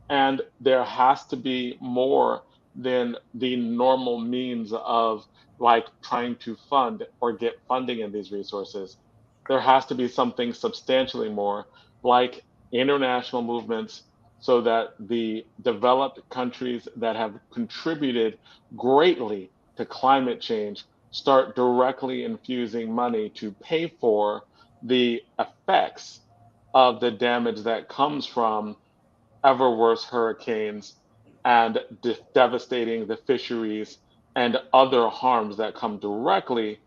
And there has to be more than the normal means of like trying to fund or get funding in these resources. There has to be something substantially more, like international movements, so that the developed countries that have contributed greatly to climate change start directly infusing money to pay for the effects of the damage that comes from ever worse hurricanes and devastating the fisheries and other harms that come directly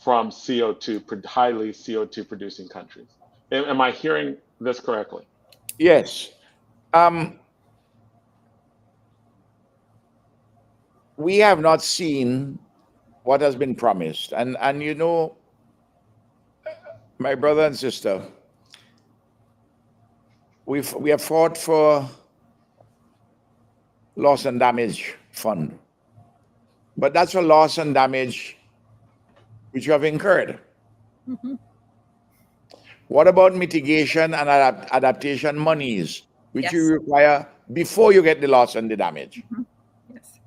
from CO2, highly CO2 producing countries. Am I hearing this correctly? Yes. We have not seen what has been promised. And you know, my brother and sister, we have fought for loss and damage fund. But that's a loss and damage which you have incurred. Mm-hmm. What about mitigation and adaptation monies, which Yes. you require before you get the loss and the damage? Mm-hmm. Yes.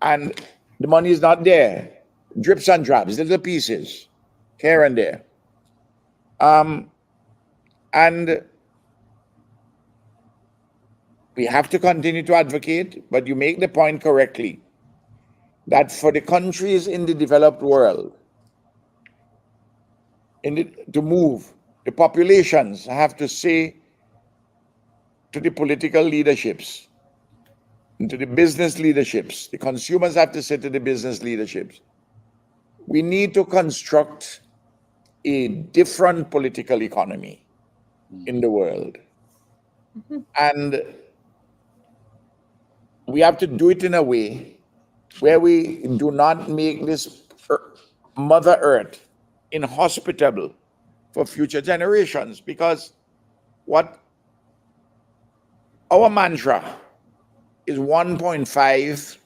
And the money is not there. Drips and drabs, little pieces, here and there. And we have to continue to advocate, but you make the point correctly that for the countries in the developed world, to move, the populations have to say to the political leaderships, and to the business leaderships, the consumers have to say to the business leaderships, we need to construct a different political economy in the world. Mm-hmm. And we have to do it in a way where we do not make this Mother Earth inhospitable for future generations, because what our mantra is 1.5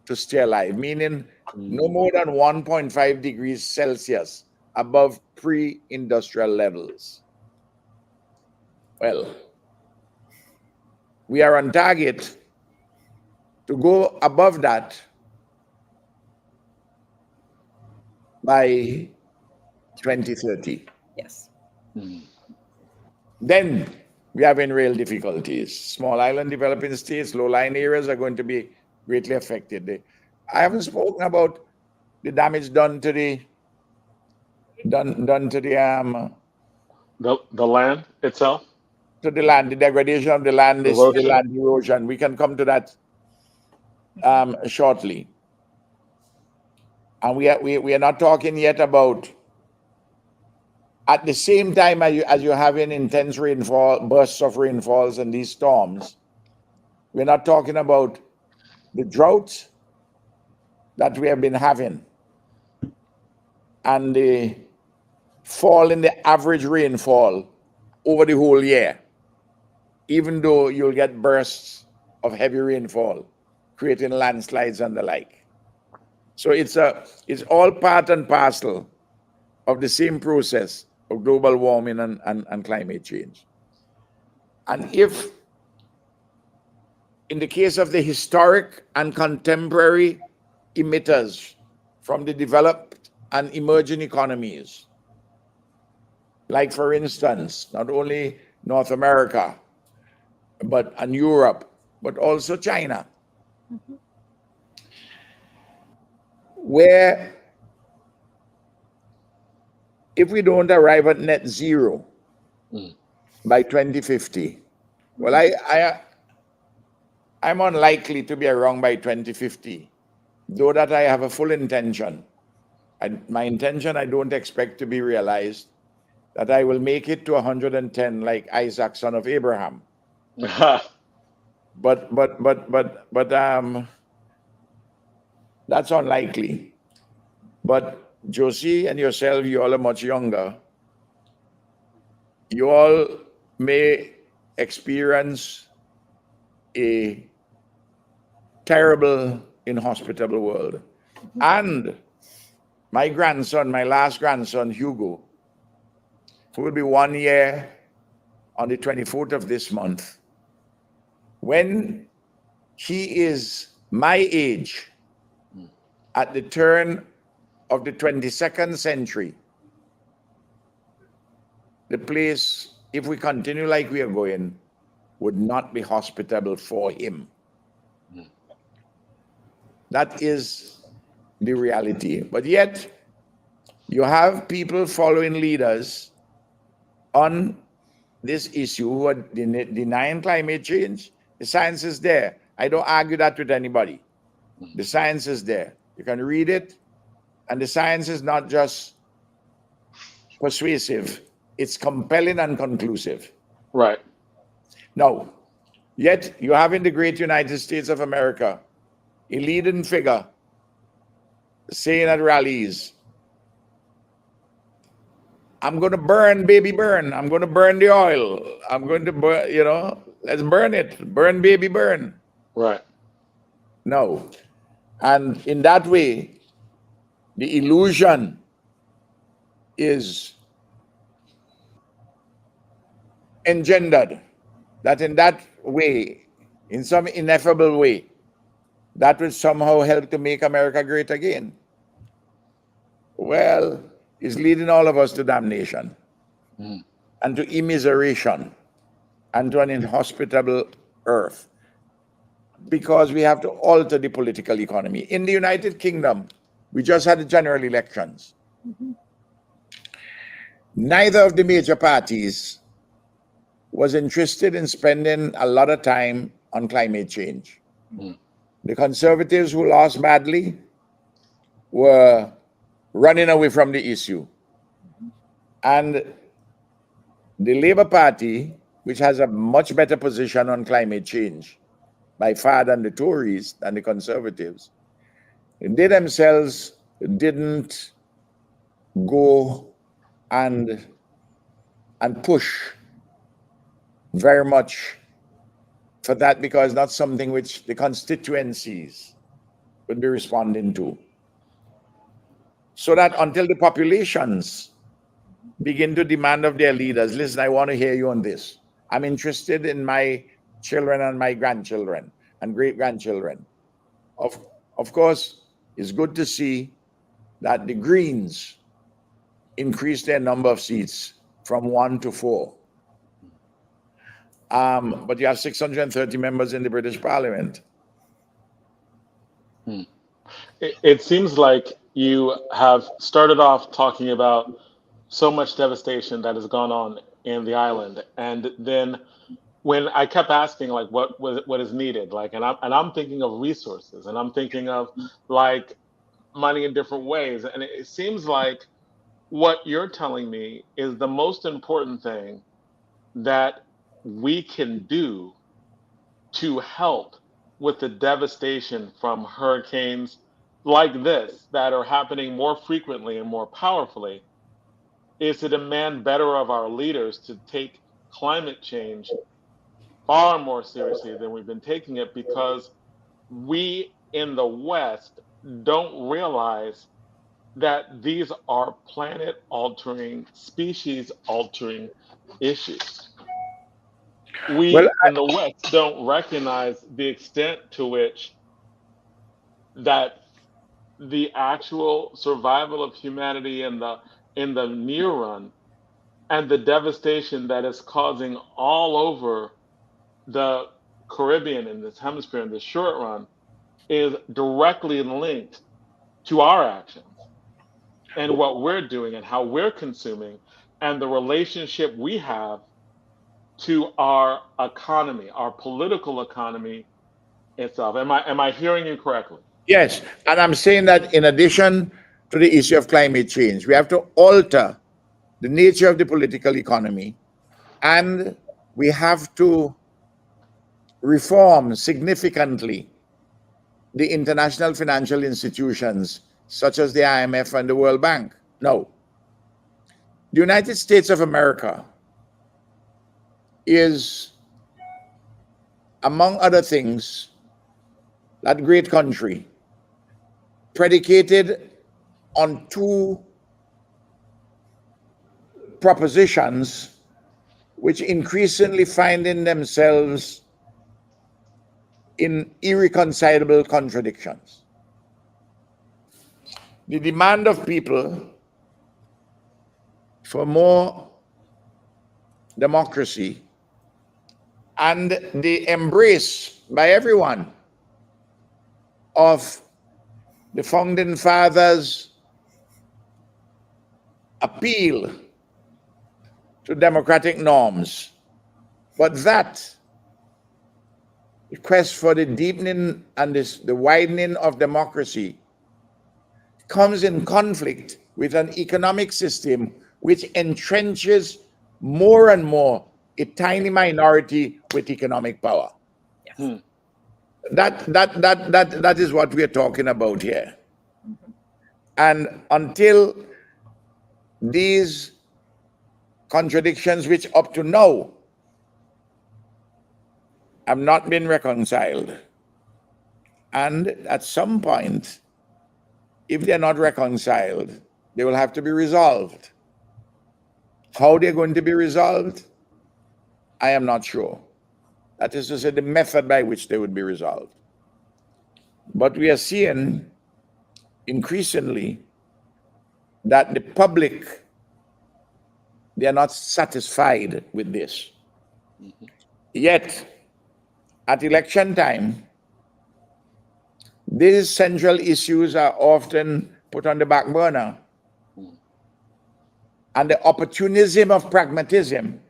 to stay alive, meaning no more than 1.5 degrees Celsius above pre-industrial levels. Well, we are on target to go above that by 2030. Yes. Then we have in real difficulties. Small island developing states, low-lying areas are going to be greatly affected. I haven't spoken about the damage done to the the land itself, to the land, the degradation of the land, the land erosion. We can come to that shortly. And we are not talking yet about, at the same time as you're having intense rainfall, bursts of rainfalls and these storms, we're not talking about the drought that we have been having and the fall in the average rainfall over the whole year, even though you'll get bursts of heavy rainfall, creating landslides and the like. So it's all part and parcel of the same process of global warming and climate change. And if in the case of the historic and contemporary emitters from the developed and emerging economies, like for instance, not only North America, and Europe, but also China, where if we don't arrive at net zero by 2050, well, I'm unlikely to be around by 2050, though that I have a full intention. My intention, I don't expect to be realized, that I will make it to 110 like Isaac, son of Abraham. But that's unlikely. But Josie and yourself, you all are much younger. You all may experience a terrible, inhospitable world. And my grandson, my last grandson, Hugo, who will be 1 year on the 24th of this month, when he is my age, at the turn of the 22nd century, the place, if we continue like we are going, would not be hospitable for him. That is the reality. But yet, you have people following leaders on this issue who are denying climate change. The science is there. I don't argue that with anybody. The science is there. You can read it, and the science is not just persuasive, it's compelling and conclusive. Right. Now, yet you have in the great United States of America a leading figure saying at rallies, I'm going to burn, baby, burn. I'm going to burn the oil. I'm going to burn, let's burn it. Burn, baby, burn. Right. No. And in that way, the illusion is engendered that in that way, in some ineffable way, that will somehow help to make America great again. Well, it's leading all of us to damnation and to immiseration and to an inhospitable earth, because we have to alter the political economy. In the United Kingdom, we just had the general elections. Neither of the major parties was interested in spending a lot of time on climate change. The Conservatives, who lost badly, were running away from the issue. And the Labour Party, which has a much better position on climate change by far than the Tories and the Conservatives, they themselves didn't go and push very much for that, because not something which the constituencies would be responding to. So that until the populations begin to demand of their leaders, listen, I want to hear you on this. I'm interested in my children and my grandchildren and great-grandchildren. Of course, it's good to see that the Greens increased their number of seats from 1 to 4. But you have 630 members in the British Parliament. It seems like you have started off talking about so much devastation that has gone on in the island, and then when I kept asking, like, what is needed, like, and I'm thinking of resources, and I'm thinking of like money in different ways, and it seems like what you're telling me is the most important thing that we can do to help with the devastation from hurricanes like this that are happening more frequently and more powerfully is to demand better of our leaders to take climate change far more seriously than we've been taking it, because we in the West don't realize that these are planet altering, species altering issues. we in the West don't recognize the extent to which that the actual survival of humanity in the near run and the devastation that is causing all over the Caribbean in this hemisphere in the short run is directly linked to our actions and what we're doing and how we're consuming and the relationship we have to our economy, our political economy itself. Am I hearing you correctly? Yes, and I'm saying that in addition to the issue of climate change, we have to alter the nature of the political economy, and we have to reform significantly the international financial institutions such as the IMF and the World Bank. No. The United States of America is, among other things, that great country predicated on two propositions which increasingly finding themselves in irreconcilable contradictions. The demand of people for more democracy and the embrace by everyone of the founding fathers' appeal to democratic norms. But that quest for the deepening and the widening of democracy comes in conflict with an economic system which entrenches more and more a tiny minority with economic power. Yes. That is what we are talking about here. And until these contradictions, which up to now have not been reconciled, and at some point, if they're not reconciled, they will have to be resolved. How they're going to be resolved, I am not sure. That is to say, the method by which they would be resolved. But we are seeing increasingly that the public, they are not satisfied with this. Mm-hmm. Yet, at election time, these central issues are often put on the back burner. Mm-hmm. And the opportunism of pragmatism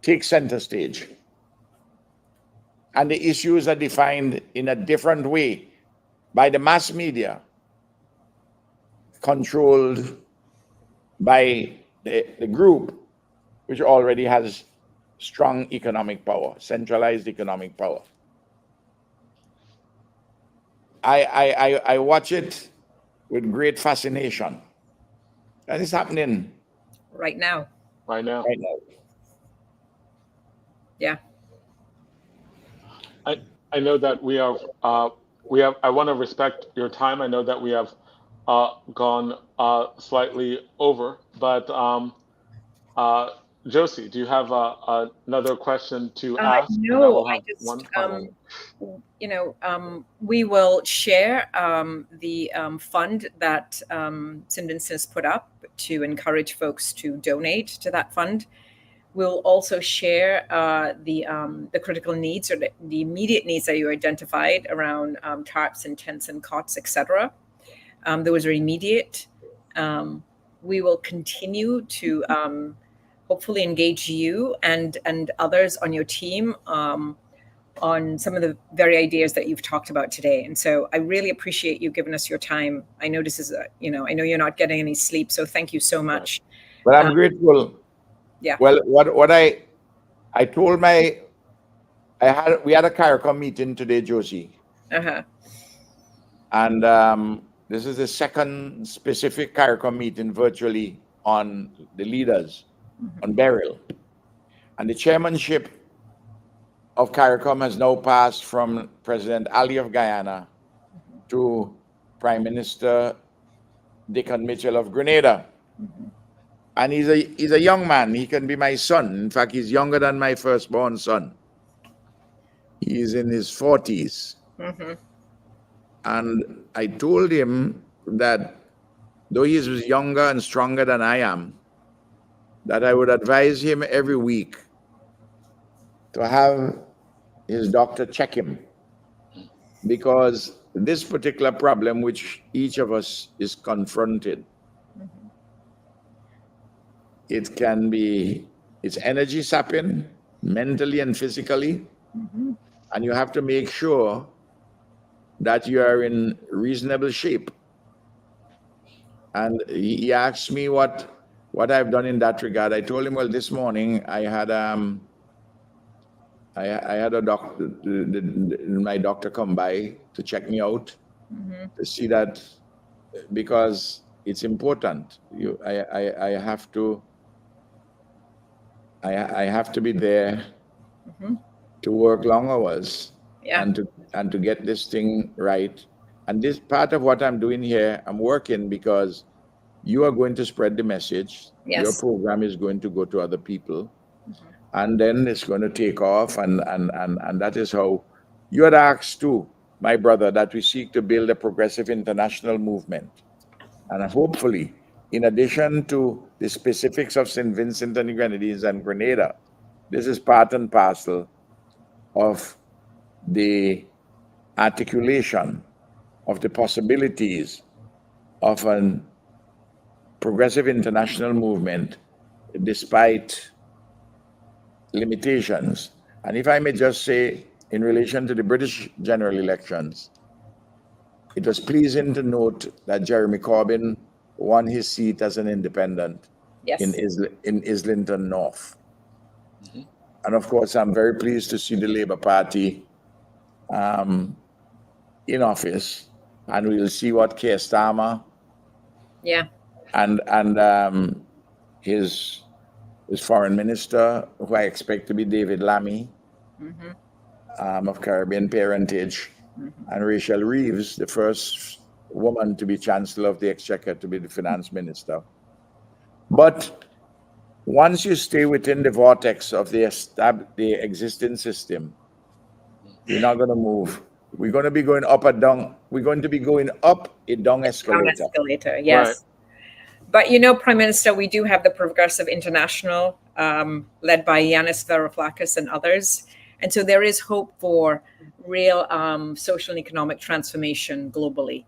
takes center stage. And the issues are defined in a different way by the mass media, controlled by the group which already has strong economic power, centralized economic power. I watch it with great fascination. And it's happening Right now. Right now. right now. Yeah. I know that we have I want to respect your time. I know that we have gone slightly over, but Josie, do you have another question to ask? And then No, we'll I have one just, final. we will share the fund that St. Vincent has put up to encourage folks to donate to that fund. We'll also share the critical needs or the immediate needs that you identified around tarps and tents and cots, etc. Those are immediate. We will continue to hopefully engage you and others on your team on some of the very ideas that you've talked about today. And so I really appreciate you giving us your time. I know this is I know you're not getting any sleep, so thank you so much. But I'm grateful. Yeah. Well, what I told we had a CARICOM meeting today, Josie. Uh-huh. And this is the second specific CARICOM meeting virtually on the leaders on Beryl. And the chairmanship of CARICOM has now passed from President Ali of Guyana to Prime Minister Dickon Mitchell of Grenada. and he's a young man. He can be my son. In fact, he's younger than my firstborn son. He's in his 40s. Mm-hmm. And I told him that though he is younger and stronger than I am, that I would advise him every week to have his doctor check him, because this particular problem which each of us is confronted, it can be, it's energy sapping mentally and physically, and you have to make sure that you are in reasonable shape. And he asked me what I've done in that regard. I told him, well, this morning I had a doctor, my doctor come by to check me out, to see that, because it's important. I have to be there to work long hours, and to get this thing right. And this part of what I'm doing here, I'm working because you are going to spread the message. Yes. Your program is going to go to other people, and then it's going to take off. And that is how you had asked too, my brother, that we seek to build a progressive international movement. And hopefully, in addition to the specifics of St. Vincent and the Grenadines and Grenada, this is part and parcel of the articulation of the possibilities of a progressive international movement despite limitations. And if I may just say, in relation to the British general elections, it was pleasing to note that Jeremy Corbyn won his seat as an independent in Islington North. And of course, I'm very pleased to see the Labour Party in office, and we'll see what Keir Starmer and his foreign minister, who I expect to be David Lammy, of Caribbean parentage, and Rachel Reeves, the first woman to be Chancellor of the Exchequer, to be the finance minister. But once you stay within the vortex of the existing system, you're not going to move. We're going to be going up and down. We're going to be going up a down escalator. Down escalator, yes. Right. But Prime Minister, we do have the Progressive International, led by Yanis Varoufakis and others, and so there is hope for real social and economic transformation globally.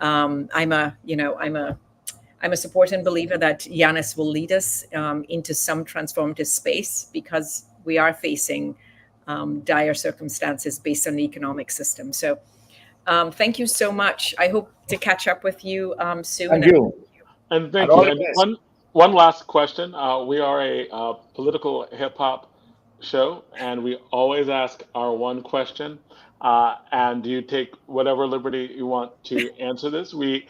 I'm a supporter and believer that Yanis will lead us into some transformative space, because we are facing dire circumstances based on the economic system. So thank you so much. I hope to catch up with you soon. Thank you. And thank you. And one last question. We are a political hip hop show, and we always ask our one question, and you take whatever liberty you want to answer this. We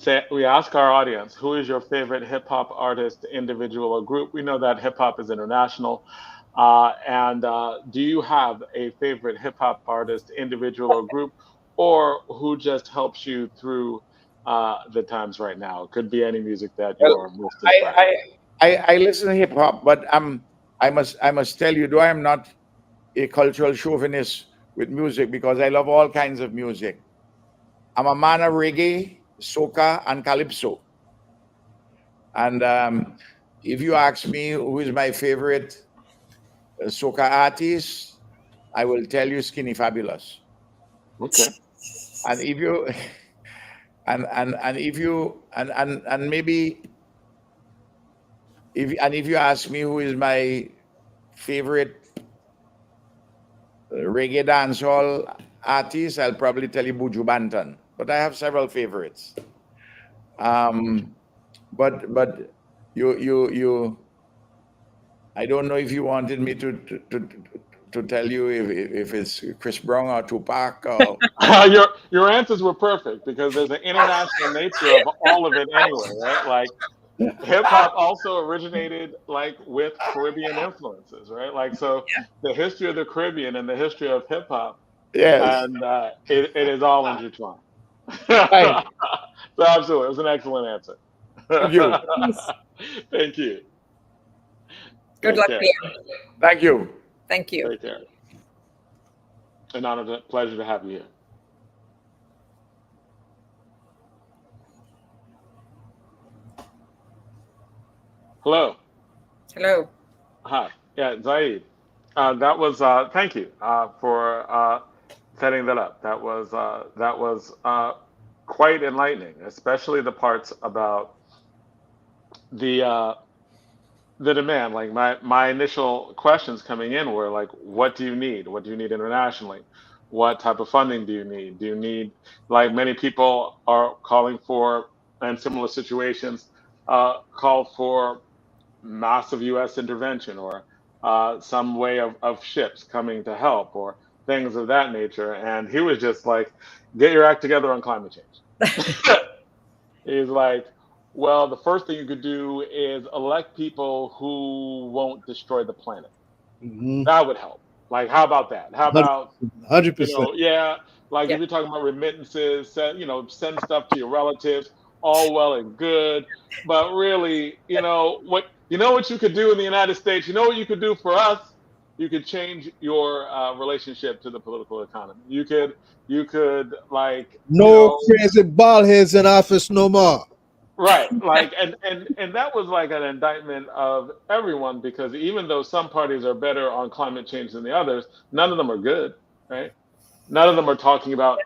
ask our audience, who is your favorite hip hop artist, individual, or group? We know that hip hop is international. And do you have a favorite hip hop artist, individual, or group, or who just helps you through the times right now? It could be any music that you're most inspired. I listen to hip hop, but I must tell you, though I am not a cultural chauvinist with music, because I love all kinds of music. I'm a man of reggae, soca, and calypso. And if you ask me who is my favorite soca artist, I will tell you Skinny Fabulous. Okay. And if you if you ask me who is my favorite reggae dancehall artist, I'll probably tell you Buju Banton. But I have several favorites. But you I don't know if you wanted me to tell you if it's Chris Brown or Tupac or your answers were perfect, because there's an international nature of all of it anyway, right? Like hip hop also originated with Caribbean influences, right? So the history of the Caribbean and the history of hip hop, and it is all intertwined. Right. So absolutely, it was an excellent answer. Thank you. Thank you. Good Take luck, care. PM. Thank you. Thank you. Take care. An honor, pleasure to have you here. Hello. Hello. Hi. Yeah, Zaid. That was thank you for setting that up. That was quite enlightening, especially the parts about the uh, the demand. Like my initial questions coming in were like, what do you need? What do you need internationally? What type of funding do you need? Do you need, like many people are calling for, and similar situations call for massive U.S. intervention, or some way of ships coming to help, or things of that nature. And he was just like, get your act together on climate change. He's like, well, the first thing you could do is elect people who won't destroy the planet. Mhm. That would help. Like, how about that? How about, 100%. yeah, like Yeah. if you're talking about remittances, send stuff to your relatives, all well and good. But really, what you could do in the United States, you know what you could do for us? You could change your relationship to the political economy. You could like, No crazy ball heads in office no more. right, like, and that was like an indictment of everyone, because even though some parties are better on climate change than the others, none of them are good, right? None of them are talking about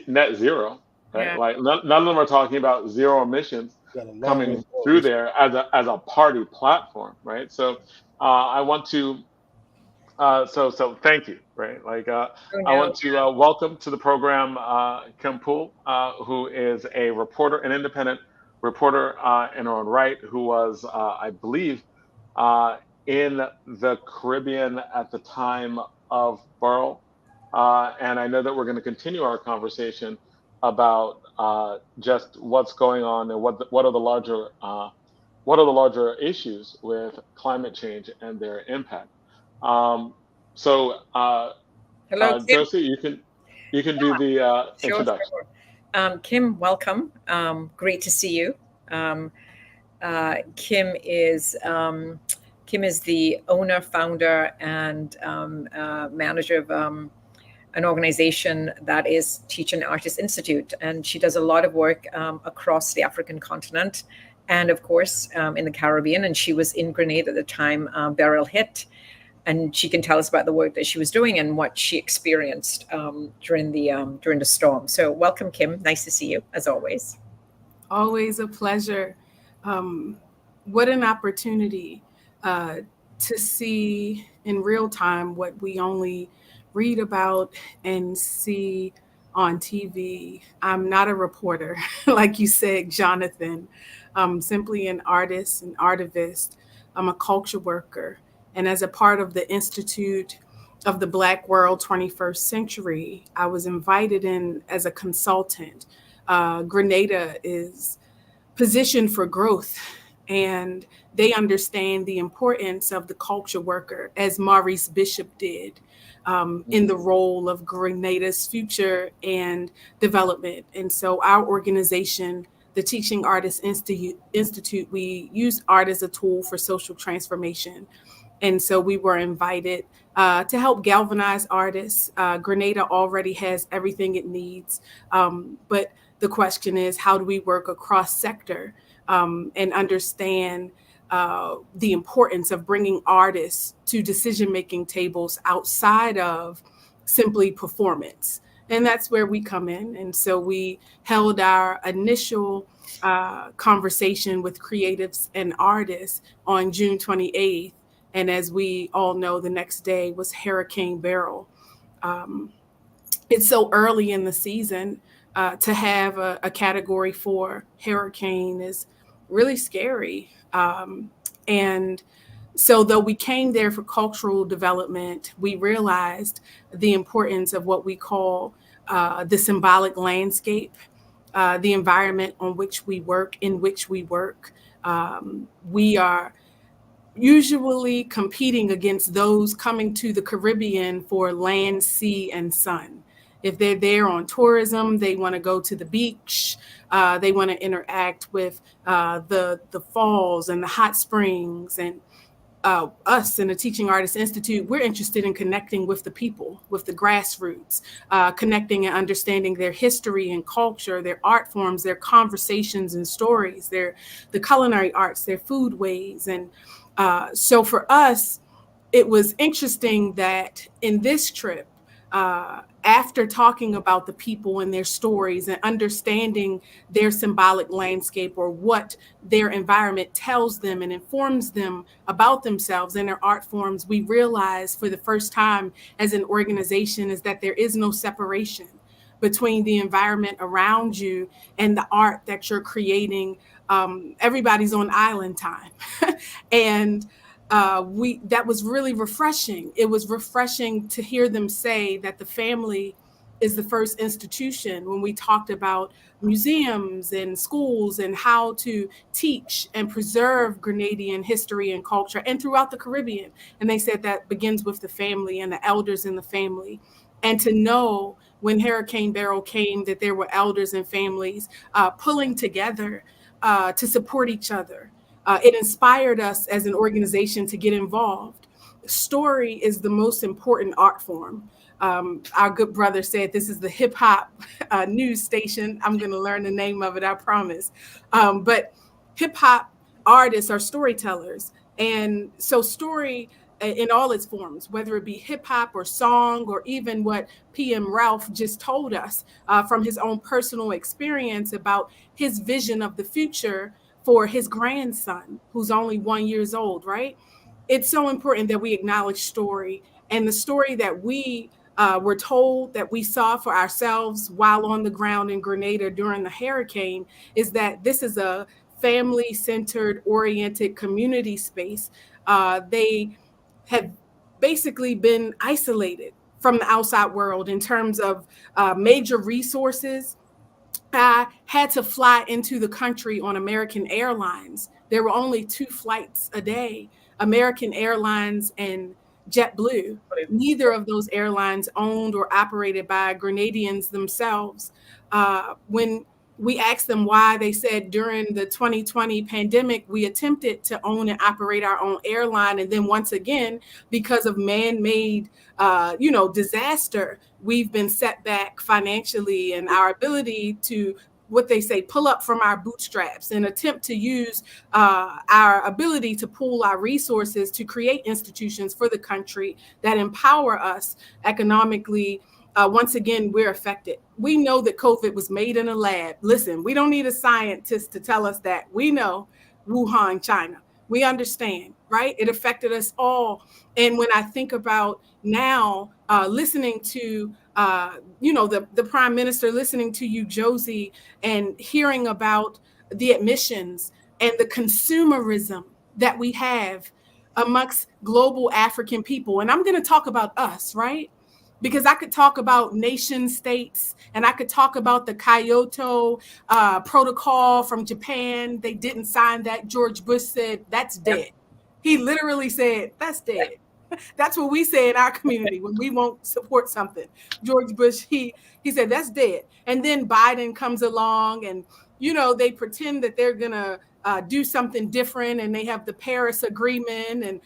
net zero, right? Yeah. Like none of them are talking about zero emissions Got a long way coming to go. through there as a party platform, right? So I want to so thank you, right? Like Oh, I no. want to welcome to the program Kim Poole, who is a reporter, an independent reporter in her own right, who was, I believe, uh, in the Caribbean at the time of Beryl, and I know that we're going to continue our conversation about just what's going on and what are the larger issues with climate change and their impact. Um, so, Hello, Kim. Josie, you can do the Sure, introduction. sure. Kim, welcome. Great to see you. Um, Kim is Kim is the owner, founder, and manager of an organization that is Teaching Artists Institute, and she does a lot of work across the African continent, and of course in the Caribbean. And she was in Grenada at the time Beryl hit, and she can tell us about the work that she was doing and what she experienced during the storm. So, welcome, Kim. Nice to see you, as always. Always a pleasure. What an opportunity to see in real time what we only read about and see on TV. I'm not a reporter, like you said, Jonathan. I'm simply an artist, an artivist. I'm a culture worker. And as a part of the Institute of the Black World 21st Century, I was invited in as a consultant. Grenada is positioned for growth, and they understand the importance of the culture worker, as Maurice Bishop did, in the role of Grenada's future and development. And so our organization, the Teaching Artists Institute, we use art as a tool for social transformation. And so we were invited to help galvanize artists. Grenada already has everything it needs. But the question is, how do we work across sector and understand the importance of bringing artists to decision-making tables outside of simply performance? And that's where we come in. And so we held our initial conversation with creatives and artists on June 28th. And as we all know, the next day was Hurricane Beryl. It's so early in the season to have a Category 4 hurricane is really scary. And so though we came there for cultural development, we realized the importance of what we call the symbolic landscape, the environment on which we work, in which we work. We are usually competing against those coming to the Caribbean for land, sea, and sun. If they're there on tourism, they want to go to the beach. They want to interact with the falls and the hot springs. And us in the Teaching Artists Institute, we're interested in connecting with the people, with the grassroots, connecting and understanding their history and culture, their art forms, their conversations and stories, the culinary arts, their food ways. And so for us, it was interesting that in this trip, after talking about the people and their stories and understanding their symbolic landscape or what their environment tells them and informs them about themselves and their art forms, we realized for the first time as an organization is that there is no separation between the environment around you and the art that you're creating. Everybody's on island time. And that was really refreshing. It was refreshing to hear them say that the family is the first institution when we talked about museums and schools and how to teach and preserve Grenadian history and culture and throughout the Caribbean. And they said that begins with the family and the elders in the family. And to know when Hurricane Beryl came that there were elders and families pulling together to support each other. It inspired us as an organization to get involved. Story is the most important art form. Our good brother said this is the hip hop news station. I'm going to learn the name of it, I promise. But hip hop artists are storytellers. And so story in all its forms, whether it be hip hop or song, or even what PM Ralph just told us from his own personal experience about his vision of the future for his grandson, who's only 1 year old, right? It's so important that we acknowledge story, and the story that we were told, that we saw for ourselves while on the ground in Grenada during the hurricane, is that this is a family-centered, oriented community space. They have basically been isolated from the outside world in terms of major resources. I had to fly into the country on American Airlines. There were only 2 flights a day, American Airlines and JetBlue. Neither of those airlines owned or operated by Grenadians themselves. When we asked them why, they said during the 2020 pandemic, we attempted to own and operate our own airline. And then once again, because of man-made, disaster, we've been set back financially and our ability to, what they say, pull up from our bootstraps and attempt to use our ability to pool our resources to create institutions for the country that empower us economically. Once again, we're affected. We know that COVID was made in a lab. Listen, we don't need a scientist to tell us that. We know Wuhan, China. We understand, right? It affected us all. And when I think about now listening to, the prime minister, listening to you, Josie, and hearing about the admissions and the consumerism that we have amongst global African people. And I'm going to talk about us, right? Because I could talk about nation states and I could talk about the Kyoto protocol from Japan. They didn't sign that. George Bush said, that's dead. He literally said, that's dead. That's what we say in our community when we won't support something. George Bush, he said, that's dead. And then Biden comes along and, they pretend that they're going to do something different, and they have the Paris Agreement, and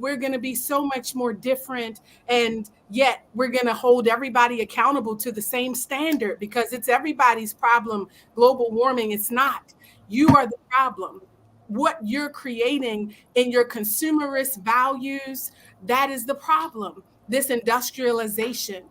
we're going to be so much more different, and yet we're going to hold everybody accountable to the same standard because it's everybody's problem. Global warming, it's not. You are the problem. What you're creating in your consumerist values, that is the problem. This industrialization,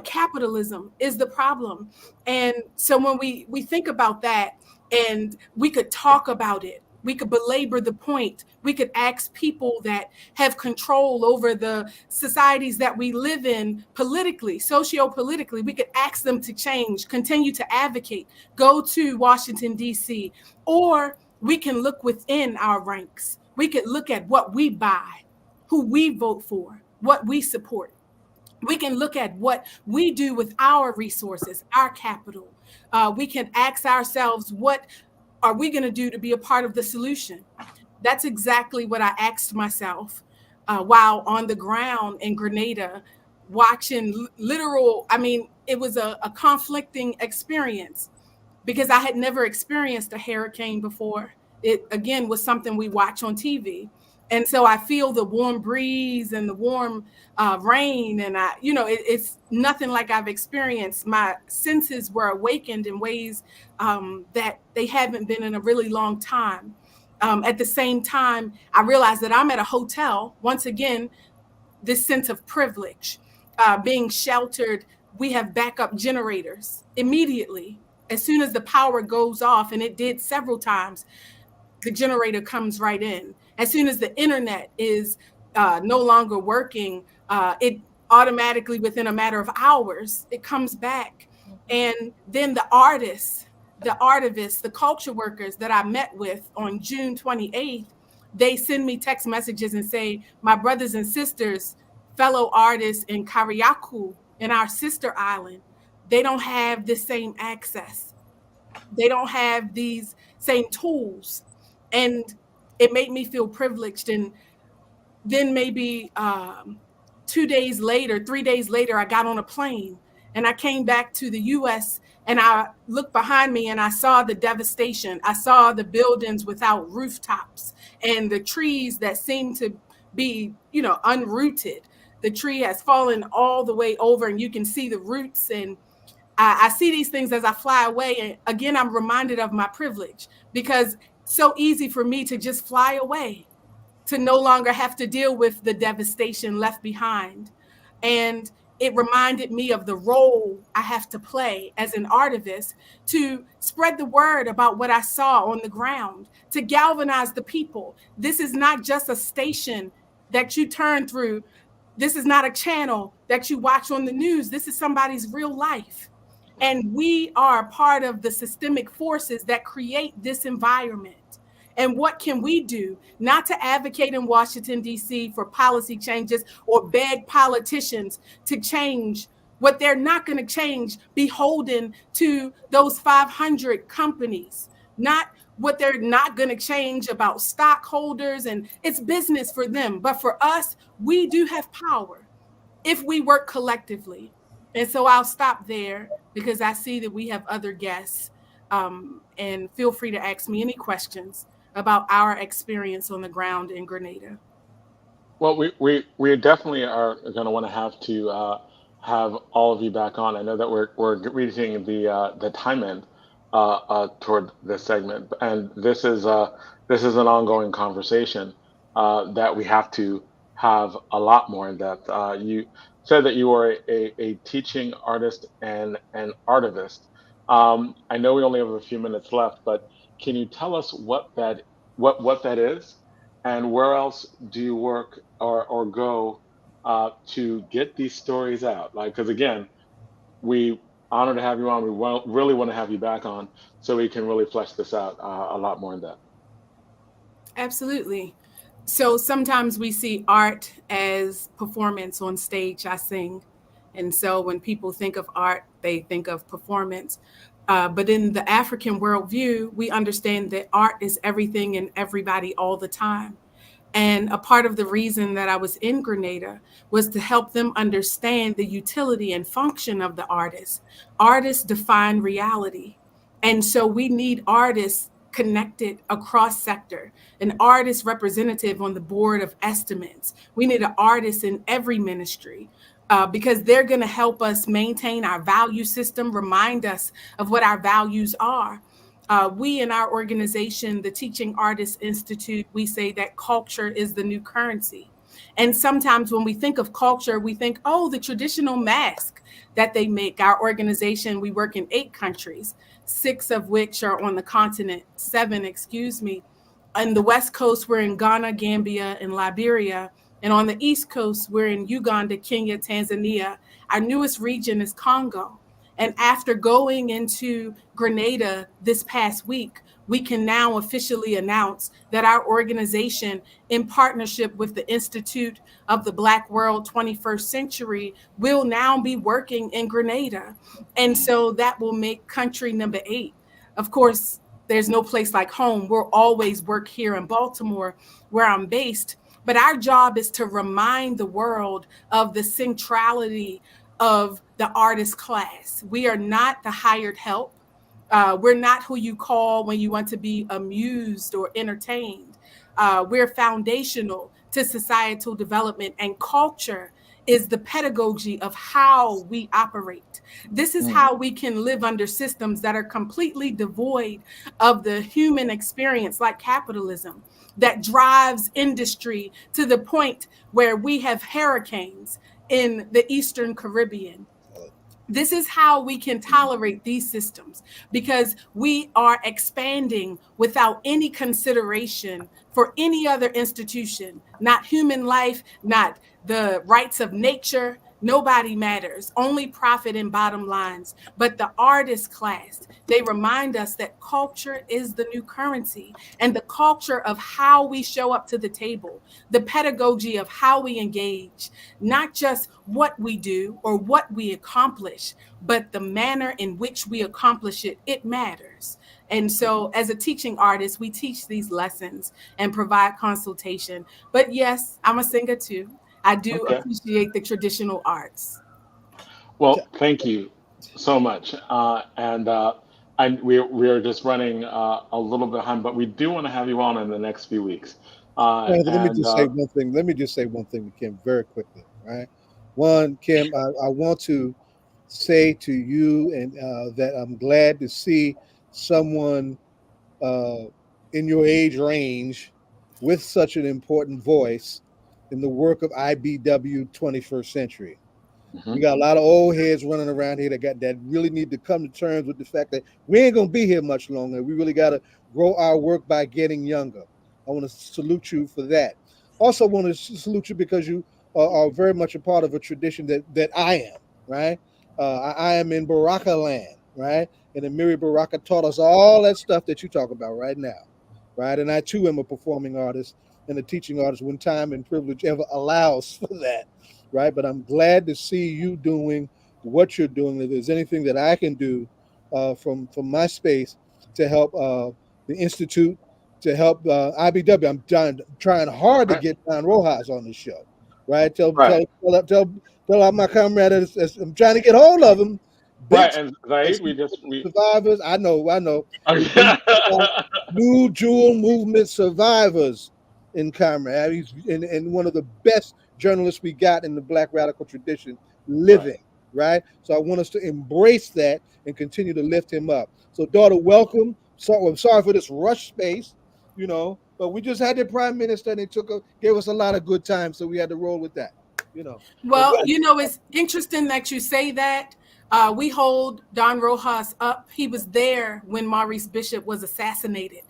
capitalism is the problem. And so when we think about that, and we could talk about it, we could belabor the point, we could ask people that have control over the societies that we live in politically, socio-politically, we could ask them to change, continue to advocate, go to Washington, D.C., or we can look within our ranks. We could look at what we buy, who we vote for, what we support. We can look at what we do with our resources, our capital. We can ask ourselves, what are we going to do to be a part of the solution? That's exactly what I asked myself while on the ground in Grenada, watching literal, I mean, it was a conflicting experience because I had never experienced a hurricane before. It, again, was something we watch on TV. And so I feel the warm breeze and the warm rain. And it's nothing like I've experienced. My senses were awakened in ways that they haven't been in a really long time. At the same time, I realized that I'm at a hotel. Once again, this sense of privilege, being sheltered. We have backup generators immediately. As soon as the power goes off, and it did several times, the generator comes right in. As soon as the internet is no longer working, it automatically, within a matter of hours, it comes back. And then the artists, the artivists, the culture workers that I met with on June 28th, they send me text messages and say, my brothers and sisters, fellow artists in Kariakou, in our sister island, they don't have the same access. They don't have these same tools. And it made me feel privileged. And then maybe 2 days later, 3 days later, I got on a plane and I came back to the US and I looked behind me and I saw the devastation. I saw the buildings without rooftops and the trees that seemed to be, unrooted. The tree has fallen all the way over and you can see the roots. And I see these things as I fly away. And again, I'm reminded of my privilege because it's so easy for me to just fly away, to no longer have to deal with the devastation left behind. And it reminded me of the role I have to play as an artivist to spread the word about what I saw on the ground, to galvanize the people. This is not just a station that you turn through. This is not a channel that you watch on the news. This is somebody's real life. And we are part of the systemic forces that create this environment. And what can we do? Not to advocate in Washington, D.C. for policy changes or beg politicians to change what they're not going to change, beholden to those 500 companies, not what they're not going to change about stockholders, and it's business for them. But for us, we do have power if we work collectively. And so I'll stop there because I see that we have other guests, and feel free to ask me any questions about our experience on the ground in Grenada. Well, we definitely are going to want to have all of you back on. I know that we're reaching the time end toward this segment, and this is an ongoing conversation that we have to have a lot more in depth. You said that you are a teaching artist and an artivist. I know we only have a few minutes left, but can you tell us what that is, and where else do you work or go to get these stories out? Like, because again, we honor to have you on. We really want to have you back on so we can really flesh this out a lot more in depth. Absolutely. So sometimes we see art as performance on stage. I sing. And so when people think of art, they think of performance. But in the African worldview, we understand that art is everything and everybody all the time. And a part of the reason that I was in Grenada was to help them understand the utility and function of the artist. Artists define reality. And so we need artists connected across sector, an artist representative on the board of estimates. We need an artist in every ministry. Because they're going to help us maintain our value system, remind us of what our values are. We in our organization, the Teaching Artists Institute, we say that culture is the new currency. And sometimes when we think of culture, we think, oh, the traditional mask that they make. Our organization, we work in 8 countries, 6 of which are on the continent, 7, excuse me. On the West Coast, we're in Ghana, Gambia, and Liberia. And on the East Coast, we're in Uganda, Kenya, Tanzania. Our newest region is Congo. And after going into Grenada this past week, we can now officially announce that our organization, in partnership with the Institute of the Black World 21st Century, will now be working in Grenada. And so that will make country number 8. Of course, there's no place like home. We'll always work here in Baltimore, where I'm based. But our job is to remind the world of the centrality of the artist class. We are not the hired help. We're not who you call when you want to be amused or entertained. We're foundational to societal development, and culture is the pedagogy of how we operate. This is how we can live under systems that are completely devoid of the human experience, like capitalism, that drives industry to the point where we have hurricanes in the Eastern Caribbean. This is how we can tolerate these systems, because we are expanding without any consideration for any other institution, not human life, not the rights of nature. Nobody matters, only profit and bottom lines. But the artist class, they remind us that culture is the new currency, and the culture of how we show up to the table, the pedagogy of how we engage, not just what we do or what we accomplish, but the manner in which we accomplish it, it matters. And so as a teaching artist, we teach these lessons and provide consultation. But yes, I'm a singer too. I do appreciate the traditional arts. Well, thank you so much. We're just running a little behind, but we do want to have you on in the next few weeks. Let me just say one thing. Let me just say one thing to Kim very quickly. Right. One, Kim, I want to say to you and that I'm glad to see someone in your age range with such an important voice in the work of IBW 21st Century. We got a lot of old heads running around here that really need to come to terms with the fact that we ain't gonna be here much longer. We really got to grow our work by getting younger. I want to salute you for that. Also, want to salute you because you are very much a part of a tradition that I am. Right, I am in Baraka land. Right, and Amiri Baraka taught us all that stuff that you talk about right now. Right, and I too am a performing artist and a teaching artist when time and privilege ever allows for that. Right, but I'm glad to see you doing what you're doing. If there's anything that I can do from my space to help the institute, to help IBW, I'm trying hard to get Don Rojas on the show. Right, tell my comrade as I'm trying to get hold of him. Right, and Zaid, we survivors. I know. New Jewel movement survivors in comrade. He's and one of the best journalists we got in the Black radical tradition living, right? So I want us to embrace that and continue to lift him up. So, daughter, welcome. So I'm sorry for this rush space, but we just had the prime minister and gave us a lot of good time, so we had to roll with that, Well, it's interesting that you say that. We hold Don Rojas up. He was there when Maurice Bishop was assassinated.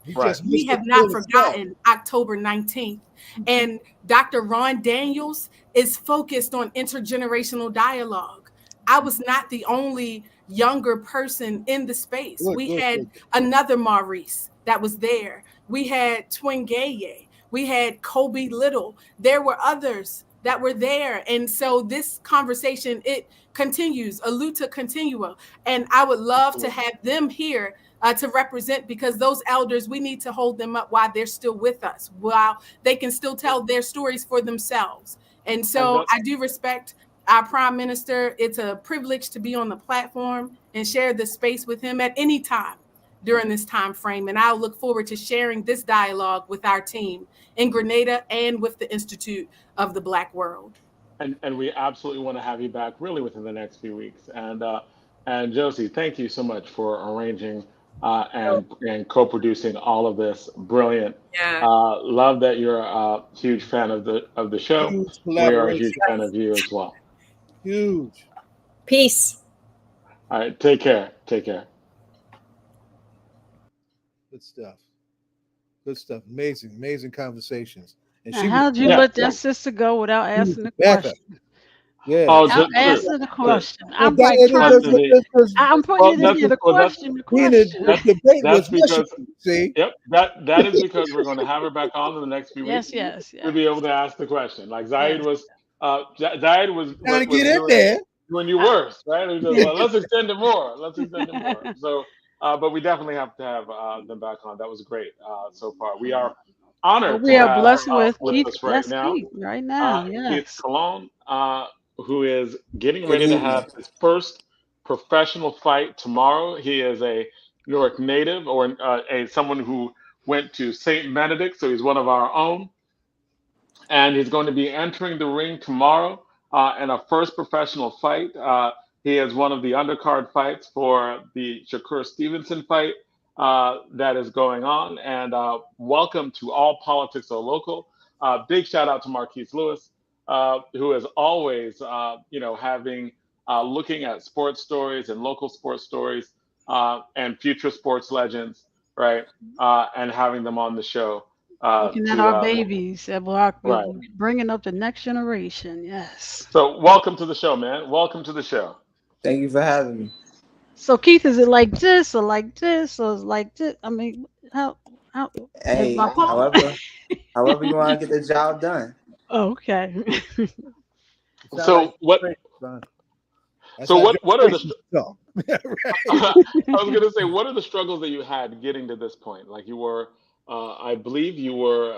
We have not forgotten October 19th. And Dr. Ron Daniels is focused on intergenerational dialogue. I was not the only younger person in the space. We had another Maurice that was there. We had Twingeye. We had Kobe Little. There were others that were there. And so this conversation, it continues, a luta continua. And I would love to have them here to represent, because those elders, we need to hold them up while they're still with us, while they can still tell their stories for themselves. And so I do respect our prime minister. It's a privilege to be on the platform and share this space with him at any time during this time frame. And I'll look forward to sharing this dialogue with our team in Grenada and with the Institute of the Black World. And we absolutely want to have you back really within the next few weeks. And Josie, thank you so much for arranging and co-producing all of this. Brilliant. Love that you're a huge fan of the show. We are a huge fan of you as well. Huge. Peace. All right. Take care. Take care. Good stuff. Amazing conversations. And how'd you let that sister go without asking the question? Yeah. Without asking the question. I'm like trying to. I'm putting it in here. The question. That's because. See. Yep. That is because we're going to have her back on in the next few weeks. Yes. To be able to ask the question, like Zaid was. Zaid was trying to get in there. Doing you worse, right? Let's extend it more. So, but we definitely have to have them back on. That was great so far. We are honored we to are have blessed with with Keith. us right That's now Keith right now. Keith Yes. Cologne, who is getting Good ready to have evening. his first professional fight tomorrow. He is a New York native, or someone who went to St. Benedict, so he's one of our own, and he's going to be entering the ring tomorrow in a first professional fight. He is one of the undercard fights for the Shakur Stevenson fight that is going on. And welcome to All Politics Are Local. Big shout out to Marquise Lewis, who is always, having looking at sports stories and local sports stories and future sports legends, right? And having them on the show Looking at to our babies that will be right. bringing up the next generation. Yes. So welcome to the show, man. Welcome to the show. Thank you for having me. So Keith, is it like this or like this or like this? I mean, how is Hey, my Paul? however you want to get the job done. Okay. Sound like So what? son. That's So how what are the? demonstrations go. I was going to say, what are the struggles that you had getting to this point? Like you were, I believe you were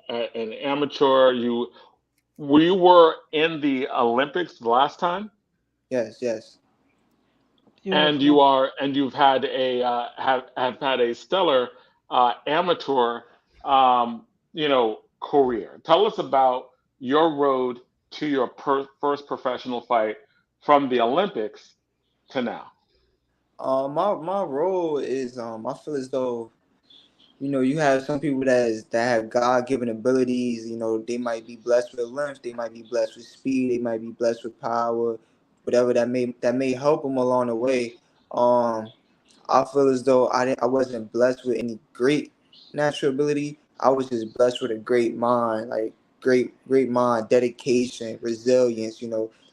an amateur. You were in the Olympics last time, Yes. and Beautiful. you've had a have had a stellar amateur, career. Tell us about your road to your first professional fight from the Olympics to now. My role is I feel as though you have some people that have God given abilities. They might be blessed with length, they might be blessed with speed, they might be blessed with power, whatever that may help them along the way. Um, I feel as though I wasn't blessed with any great natural ability. I was just blessed with a great mind, like great mind, dedication, resilience.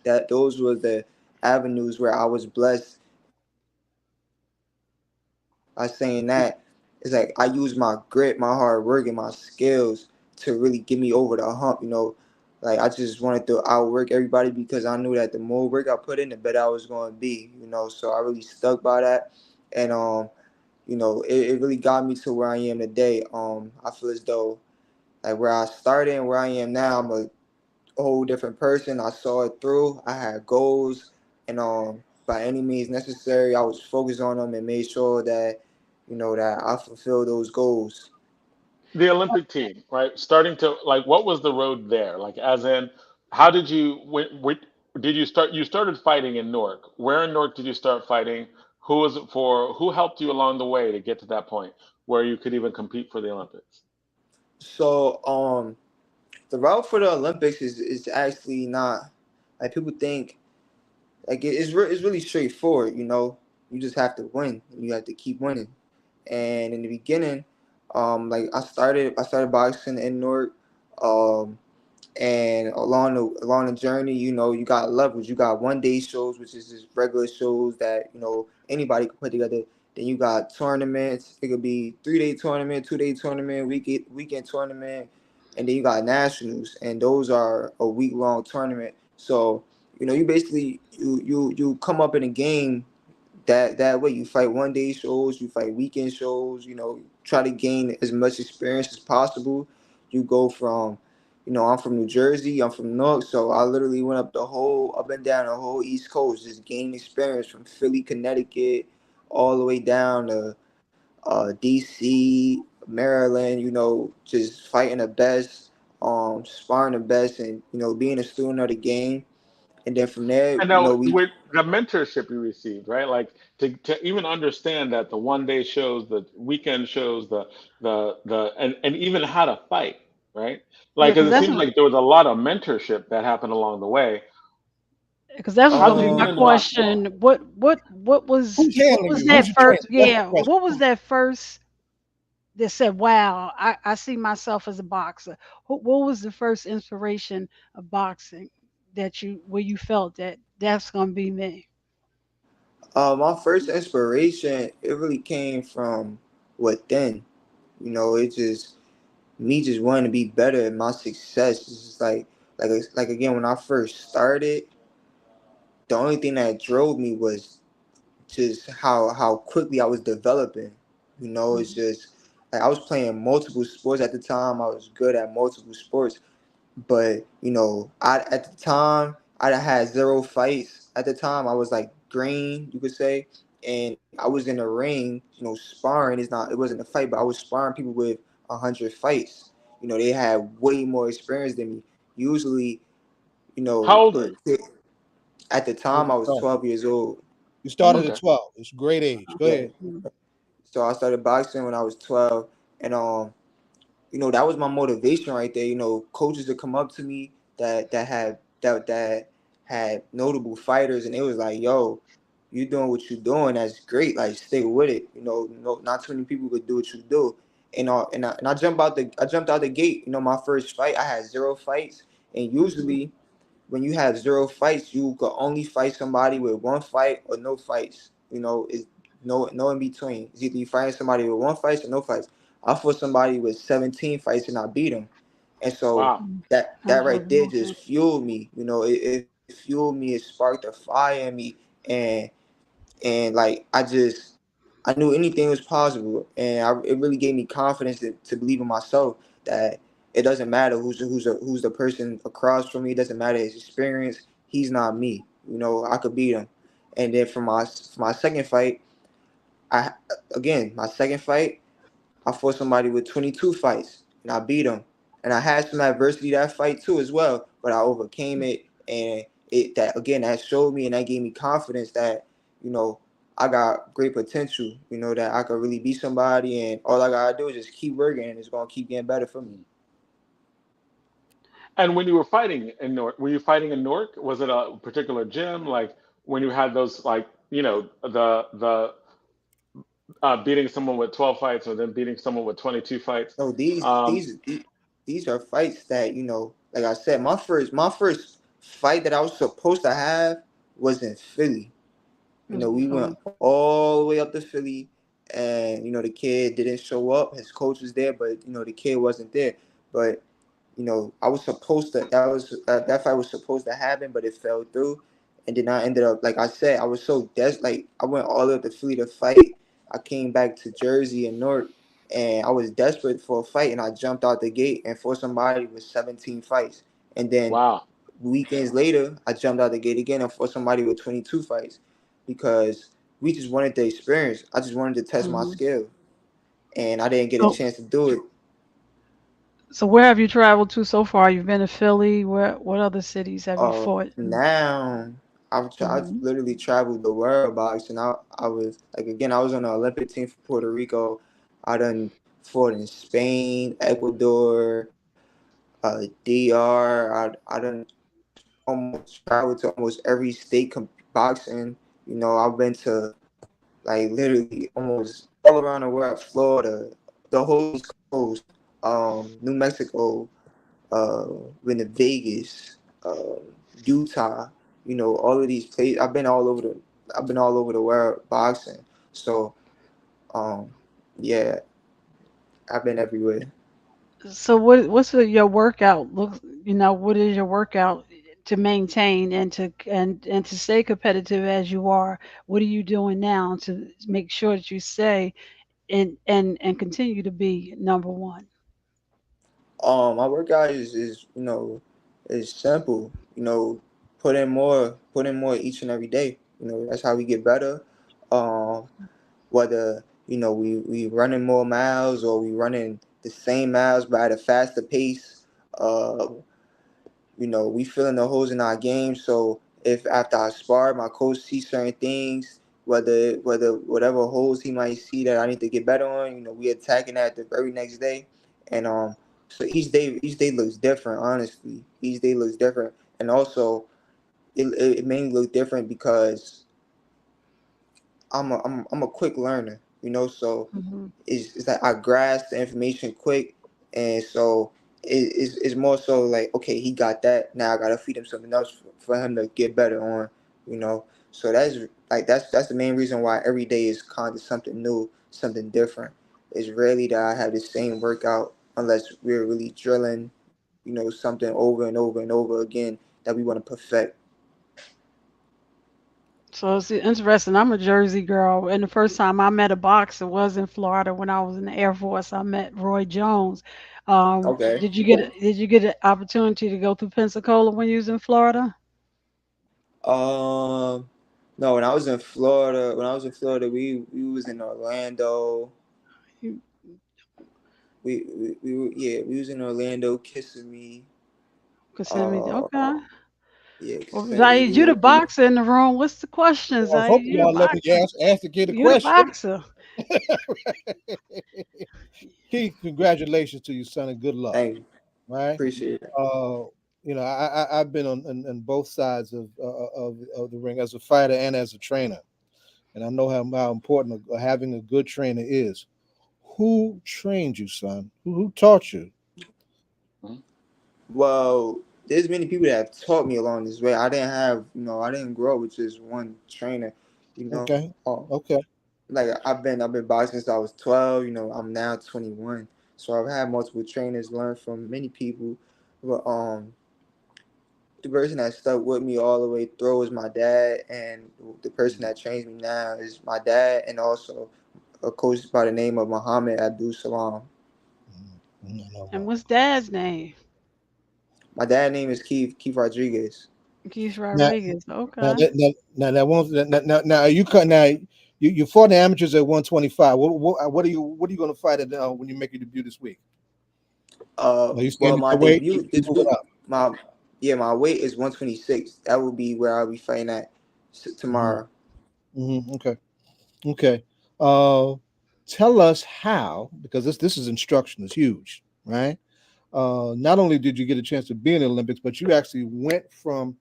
That those were the avenues where I was blessed. By saying that, it's like I use my grit, my hard work, and my skills to really get me over the hump. Like I just wanted to outwork everybody because I knew that the more work I put in, the better I was going to be. So I really stuck by that, and it really got me to where I am today. I feel as though like where I started and where I am now, I'm a whole different person. I saw it through. I had goals, and by any means necessary, I was focused on them and made sure that that I fulfilled those goals. The Olympic team, right? Starting to like, what was the road there? Like, as in, how did you? Did you start? You started fighting in Newark. Where in Newark did you start fighting? Who was it for? Who helped you along the way to get to that point where you could even compete for the Olympics? So the route for the Olympics is actually not like people think. Like it's really straightforward. You just have to win. You have to keep winning. And in the beginning, like I started boxing in Newark. Um, And along the journey, you got levels. You got 1 day shows, which is just regular shows that anybody can put together. Then you got tournaments. It could be 3 day tournament, 2 day tournament, weekend tournament, and then you got nationals, and those are a week-long tournament. So you basically you come up in a game that way. You fight 1 day shows, you fight weekend shows. Try to gain as much experience as possible. You go from I'm from New Jersey. I'm from Newark, so I literally went up and down the whole East Coast, just gaining experience from Philly, Connecticut, all the way down to DC, Maryland. Just fighting the best, sparring the best, and being a student of the game. And then from there, And now we with the mentorship you received, right? Like to even understand that the 1 day shows, the weekend shows, and even how to fight, right? Yeah, Like, because because it that's seems like there was a lot of mentorship that happened along the way. because that was How gonna did be you get my um into boxing? question. What Who's handling was you? that Who's your trainer? first? That's the Yeah, question. what was that first that said, "Wow, I see myself as a boxer." What was the first inspiration of boxing that where you felt that that's gonna be me? my first inspiration, it really came from within. It just me just wanting to be better at my success. It's just like again when I first started, the only thing that drove me was just how quickly I was developing. It's Mhm. just like I was playing multiple sports at the time. I was good at multiple sports, but I at the time I had zero fights. At the time, I was like green, you could say, and I was in the ring, sparring. It wasn't a fight, but I was sparring people with 100 fights. They had way more experience than me. Usually, How old are you? at the Age time of I was 12. 12 years old. You started at Okay. 12. It's a great age. Go Yeah, ahead. so I started boxing when I was 12, and that was my motivation right there. Coaches would come up to me that had notable fighters, and it was like, "Yo, you doing what you doing? That's great. Like, stick with it. No, not too many people could do what you do." And I jumped out the gate. My first fight, I had zero fights, and usually when you have zero fights, you could only fight somebody with one fight or no fights. It's no in between. It's either you fight somebody with one fight or no fights. I fought somebody with 17 fights and I beat him. And so Wow. that right there just fueled me. It fueled me. It sparked a fire in me, and like I knew anything was possible, and it really gave me confidence to believe in myself that it doesn't matter who's the person across from me. It doesn't matter his experience. He's not me. I could beat him. And then for my second fight, I my second fight, I fought somebody with 22 fights and I beat him. And I had some adversity that fight too as well, but I overcame it, and that showed me and that gave me confidence that you know I got great potential. That I could really be somebody, and all I gotta do is just keep working, and it's gonna keep getting better for me. And when you were fighting in Newark, were you fighting in Newark? Was it a particular gym? Like when you had those, like, the beating someone with 12 fights or then beating someone with 22 fights? So these Um, these these these are fights that like I said, my first fight that I was supposed to have was in Philly. We went all the way up to Philly, and the kid didn't show up. His coach was there, but the kid wasn't there. But I was supposed to. That fight was supposed to happen, but it fell through, and then I ended up, like I said, I was so like I went all the way up to Philly to fight. I came back to Jersey and Newark, and I was desperate for a fight, and I jumped out the gate and fought somebody with 17 fights, and then wow. weekends later, I jumped out the gate again and fought somebody with 22 fights because we just wanted the experience. I just wanted to test my skill, and I didn't get a So, chance to do it. so where have you traveled to so far? You've been to Philly. What other cities have you fought in? Now I've Hmm. literally traveled the world boxing. I was like, again, I was on the Olympic team for Puerto Rico. I done fought in Spain, Ecuador, DR. I done almost traveled to almost every state boxing. I've been to like literally almost all around the world: Florida, the whole East Coast, New Mexico, uh, been to Vegas, Utah. All of these places. I've been all over the world boxing. So, um, yeah, I've been everywhere. So your workout look? What is your workout to maintain and to stay competitive as you are? What are you doing now to make sure that you stay and continue to be number one? My workout is simple. Put in more each and every day. That's how we get better. Um, Whether we running more miles or we running the same miles but at a faster pace. Uh, we filling the holes in our game. So if after I spar, my coach sees certain things, whether whatever holes he might see that I need to get better on, we attacking that the very next day, and so each day looks different. Honestly, each day looks different, and also it mainly look different because I'm a quick learner, so Hmm. it's like I grasp the information quick, and so it's more so like, okay, he got that. Now I gotta feed him something else for him to get better on, you know. So that's the main reason why every day is kind of something new, something different. It's rarely that I have the same workout unless we're really drilling, something over and over and over again that we want to perfect. So it's interesting. I'm a Jersey girl, and the first time I met a boxer was in Florida when I was in the Air Force. I met Roy Jones. Okay. Did you get an opportunity to go through Pensacola when you was in Florida? Um, no, when I was in Florida, we was in Orlando. You, We was in Orlando, Kissimmee. Kissimmee. Uh, Okay. yeah, Well, Zaid, you the Kissimmee. boxer in the room. What's the question, Well, I hope Zaid? You the y'all let me boxer. ask the kid a You the question. boxer. Keith, congratulations to you, son, and good luck. Thank you. Right? Appreciate it. I've been on both sides of the ring as a fighter and as a trainer, and I know how important having a good trainer is. Who trained you, son? Who taught you? Well, there's many people that have taught me along this way. I didn't grow up with just one trainer. You know, Okay, okay. like I've been boxing since I was 12. I'm now 21, so I've had multiple trainers, learned from many people. But the person that stuck with me all the way through is my dad, and the person that trains me now is my dad, and also a coach by the name of Muhammad Abdul Salam. And what's Dad's name? My dad's name is Keith Rodriguez. Keith Now, Rodriguez. now, Okay. that won't. Now, you cut. Now, you fought the amateurs at 125. What are you going to fight at when you make your debut this week? Are you staying Well, at my your weight? debut You this moving week, up? my weight is 126. That will be where I'll be fighting at tomorrow. Okay. Okay. Tell us how, because this is instruction is huge, right? Not only did you get a chance to be in the Olympics, but you actually went from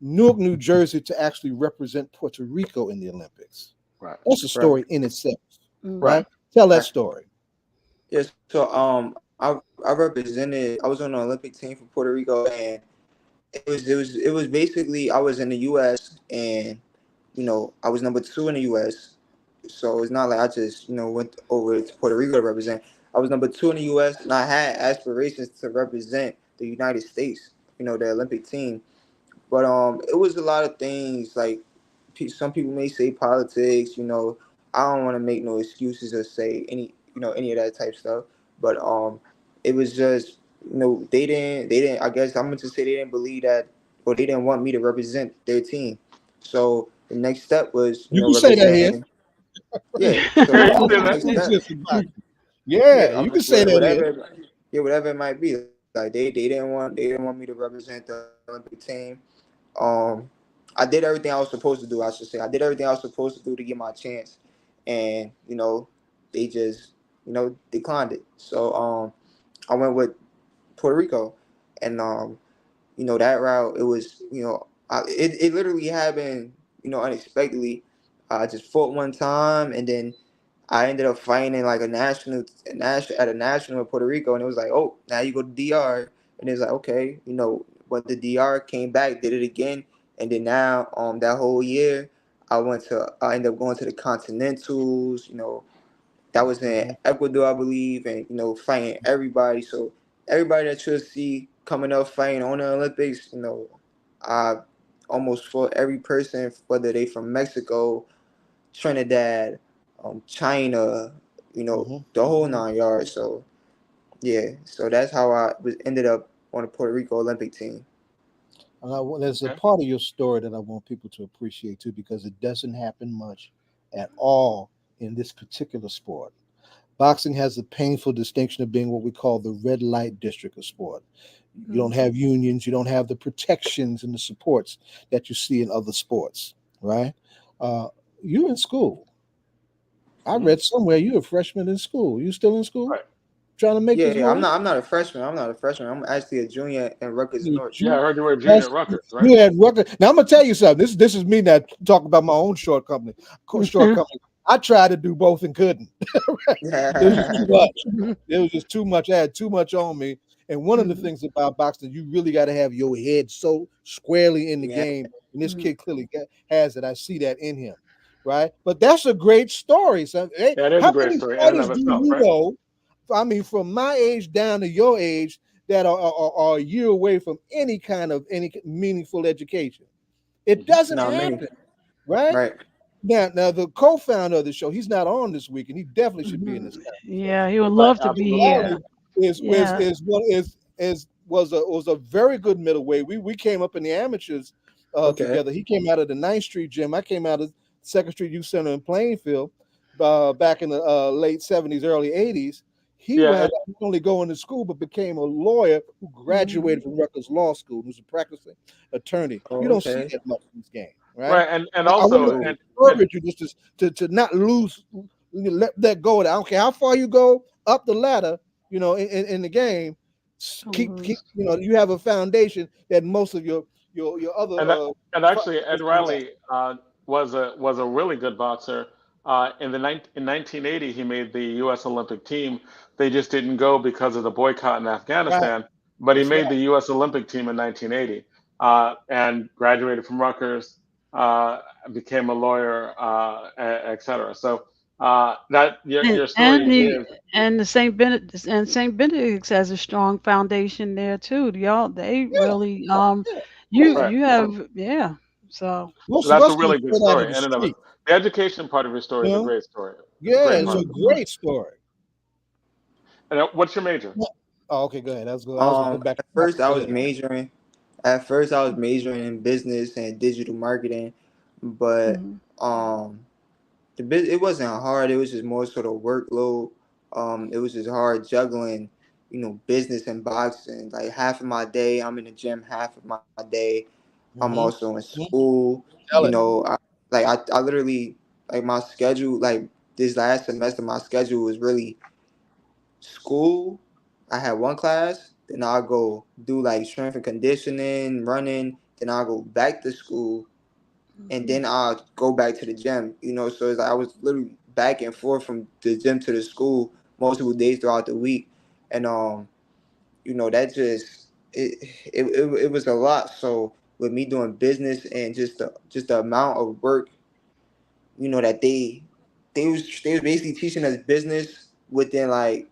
Newark, New Jersey, to actually represent Puerto Rico in the Olympics. Right. That's a story in itself, Mm. right? Tell that story. Yes. So I represented. I was on the Olympic team for Puerto Rico, and it was basically I was in the U.S. and I was number 2 in the U.S. So it's not like I just went over to Puerto Rico to represent. I was number 2 in the U.S. and I had aspirations to represent the United States. The Olympic team. But it was a lot of things like some people may say politics. I don't want to make no excuses or say any of that type stuff. But it was just they didn't. I guess I'm gonna just say they didn't believe that, or they didn't want me to represent their team. So the next step was You can say that here. representing. Yeah. Yeah, So you can the say that. next step. Yeah, Yeah, you can say that here. whatever it might be. Like they didn't want me to represent the Olympic team. Um, I did everything I was supposed to do. I should say I did everything I was supposed to do to get my chance, and they just declined it. So I went with Puerto Rico, and that route it was it literally happened unexpectedly. I just fought one time, and then I ended up fighting in like at a national in Puerto Rico, and it was like, oh, now you go to DR, and it's like, okay, but the DR came back, did it again, and then now that whole year, I ended up going to the Continentals, that was in Ecuador, I believe, and fighting everybody. So everybody that you'll see coming up fighting on the Olympics, I almost fought every person, whether they from Mexico, Trinidad, China, the whole 9 yards. So yeah, so that's how I ended up on the Puerto Rico Olympic team. There's a part of your story that I want people to appreciate too, because it doesn't happen much at all in this particular sport. Boxing has the painful distinction of being what we call the red light district of sport. You don't have unions, you don't have the protections and the supports that you see in other sports, right? You're in school. I read somewhere you're a freshman in school. You still in school? Right. Trying to make this Yeah, I'm way? not. I'm not a freshman. I'm actually a junior in Rutgers North. Yeah, I heard you were a junior at Rutgers, right? You had Rutgers. Now I'm gonna tell you something. This is me now talking about my own shortcoming. I tried to do both and couldn't. It was just too much. It was just too much. I had too much on me. And one of the things about boxing, you really got to have your head so squarely in the Yeah. game. And this kid clearly has it. I see that in him, right? But that's a great story. So, hey, That is how a great many story in and fighters of do itself, you right? know? I mean, from my age down to your age, that are a year away from any kind of any meaningful education. It doesn't Not many. happen. right? Right. Now the co-founder of the show, he's not on this week, and he definitely should be in this Yeah, conversation. he would Right, love to be absolutely. here. Yeah. Was a very good middleweight. We came up in the amateurs Okay. together. He came out of the 9th Street gym. I came out of Second Street Youth Center in Plainfield back in the late 70s, early 80s. He Yeah, wound up not only going to school but became a lawyer who graduated from Rutgers Law School. Who's a practicing attorney. Oh, You don't see okay. that much in this game, right? right, and I want also, to Cool. encourage you just to not lose, let that go. I don't care how far you go up the ladder, in the game. Keep you have a foundation that most of your other and and actually, Ed fighters don't have. Riley was a really good boxer. In 1980, he made the U.S. Olympic team. They just didn't go because of the boycott in Right, Afghanistan. But he that's right. made the U.S. Olympic team in 1980 and graduated from Rutgers, became a lawyer, etc. So that And your story is and the Saint Benedict's has a strong foundation there too. Y'all, they Yeah, really yeah. you right. you have yeah. So Most of That's a us came really good straight out of story the in and of it. street. The education part of your story You is a know, great story. It's a yeah, great it's part a of the story. great story. And what's your major? Yeah. Oh, okay, go ahead. I was gonna go back to At topic. first I Go was ahead. majoring. At first I was majoring in business and digital marketing, but mhm. um, it wasn't hard. It was just more sort of workload. It was just hard juggling, business and boxing. Like half of my day I'm in the gym, half of my day I'm Mm-hmm. also in school. Tell it. I literally like my schedule. Like this last semester, my schedule was really school. I had one class, then I'll go do like strength and conditioning, running, then I'll go back to school, and then I'll go back to the gym. So it's like I was literally back and forth from the gym to the school multiple days throughout the week, and that just it was a lot. So with me doing business and just the amount of work, that they was basically teaching us business within like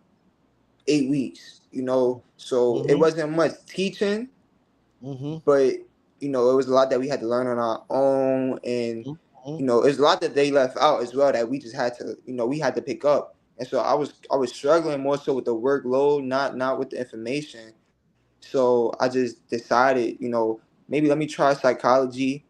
8 weeks. So it Mm-hmm. wasn't much teaching, Mm-hmm. but it was a lot that we had to learn on our own, and Mm-hmm. it's a lot that they left out as well that we just had to, we had to pick up. And so I was struggling more so with the workload, not with the information. So I just decided, maybe let me try psychology,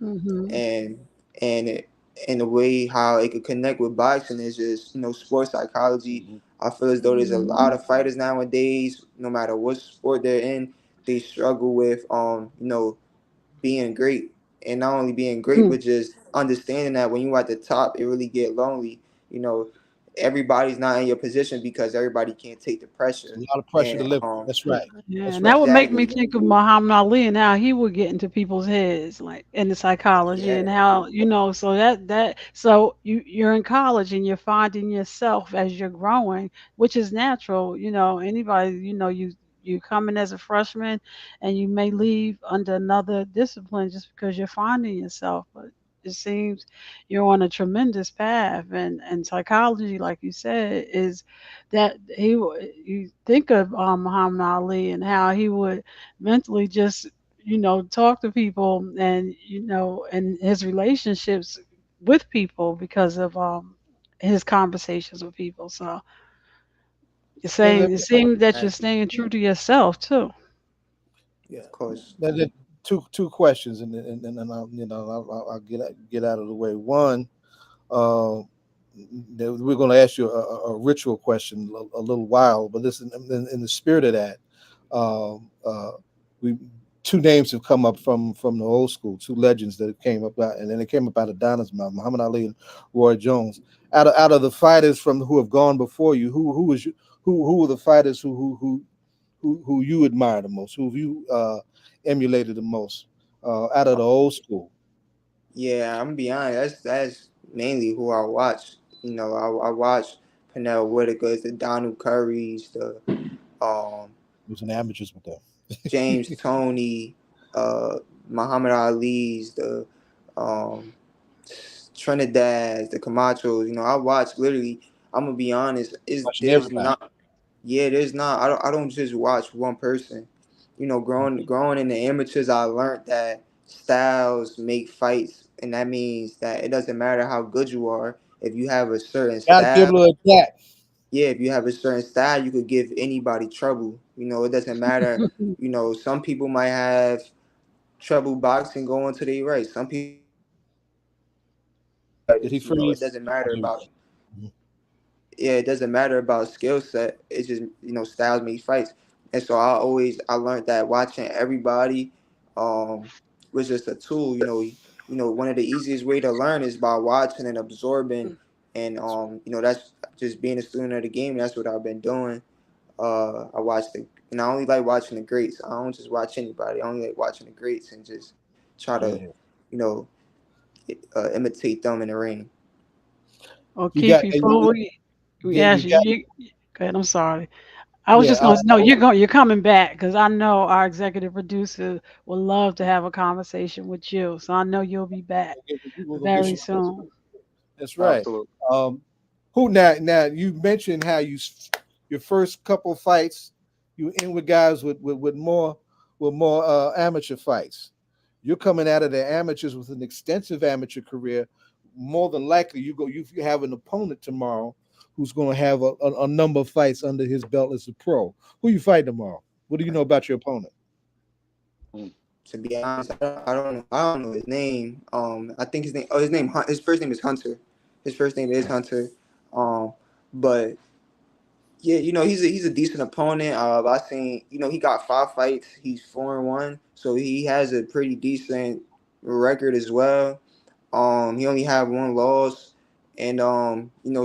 Mhm. and and it, and the way how it could connect with boxing is just, sports psychology. Mm-hmm. I feel as though there's a lot of fighters nowadays, no matter what sport they're in, they struggle with being great, and not only being great, Mm. but just understanding that when you at the top, it really get lonely. You know, everybody's not in your position because everybody can't take the It's a pressure, lot of pressure to and live with. That's right. Yeah, That's and right. that would make me exactly, think of Muhammad Ali and how he would get into people's heads, like in the psychology, yeah, and how so so you're in college and you're finding yourself as you're growing, which is natural. Anybody, you come in as a freshman and you may leave under another discipline just because you're finding yourself, but it seems you're on a tremendous path, and psychology, like you said, is that you think of Muhammad Ali and how he would mentally just talk to people, and and his relationships with people because of his conversations with people. So And it seems that you're exactly, staying true to yourself too. yeah, of course, that two questions, and then I'll get out of the way. One, uh, we're going to ask you a ritual question a little while, but this in the spirit of that, we two names have come up from the old school, two legends that came up out, and then it came up out of Donna's mouth, Muhammad Ali and Roy Jones. Out of the fighters who have gone before you, who was you, who were the fighters who you admire the most, who you emulated the most out of uh, the old school? yeah. I'm gonna be honest. That's mainly who I watch. I watch Pernell Whitaker's, the Donald Curry's, the um It was an amateurs with them. James Toney, uh, Muhammad Ali's, the um, Trinidad's, the Camachos. I watch literally. I'm gonna be honest. Is Watching there's everybody. not. Yeah, there's not. I don't just watch one person. Growing in the amateurs, I learned that styles make fights, and that means that it doesn't matter how good you are. If you have a certain Gotta be style, able to adapt. yeah, if you have a certain style, you could give anybody trouble. It doesn't matter. Some people might have trouble boxing going to their right. Some people, Did he it freeze? doesn't matter Mhm. about, yeah, it doesn't matter about skill set. It's just styles make fights, and so I learned that watching everybody, um, was just a tool. One of the easiest way to learn is by watching and absorbing, and that's just being a student of the game. That's what I've been doing. I watch and I only like watching the greats. I don't just watch anybody. I only like watching the greats and just try to, Yeah. you know, imitate them in the ring. Oh, You Keith, got before we yeah, you ask you, got go ahead. I'm sorry. I was yeah. just going to know you're coming back because I know our executive producer would love to have a conversation with you. So I know you'll be back We're gonna get very you. soon. That's right. Absolutely. Who now? You mentioned how your first couple fights you in with guys with more amateur fights. You're coming out of the amateurs with an extensive amateur career. More than likely, you have an opponent tomorrow who's going to have a number of fights under his belt as a pro. Who you fight tomorrow? What do you know about your opponent? Mm. To be honest, I don't know his name. I think his first name is Hunter. His first name is Hunter. But yeah, he's a decent opponent. I seen, he got 5 fights. He's 4-1, so he has a pretty decent record as well. He only had one loss, and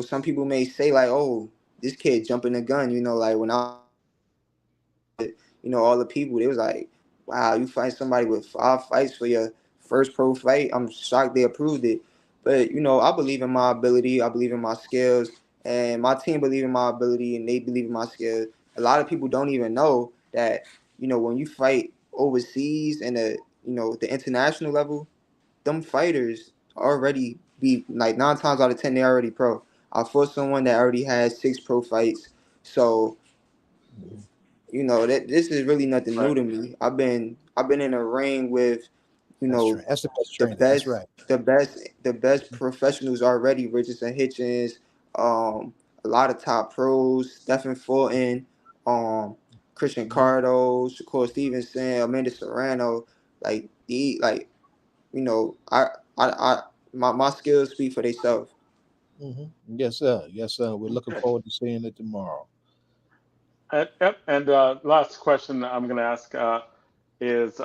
some people may say like, "Oh, this kid jumping the gun." Like when I all the people, they was like, wow, you fight somebody with 5 fights for your first pro fight. I'm shocked they approved it. But, I believe in my ability. I believe in my skills. And my team believe in my ability and they believe in my skills. A lot of people don't even know that, when you fight overseas and the international level, them fighters already be like 9 times out of 10, they already pro. I fought someone that already has 6 pro fights. So that this is really nothing new Right. to me. I've been in a ring with, you That's know, right. That's the best the training. That's best right. the best professionals already. Richardson Hitchens, um, a lot of top pros, Stephen Fulton, um, Christian Mhm. Cardo, Shakur Stevenson, Amanda Serrano. I my skills speak for themselves. Yes, sir. Yes, sir. We're looking Okay. forward to seeing it tomorrow. And last question I'm going to ask is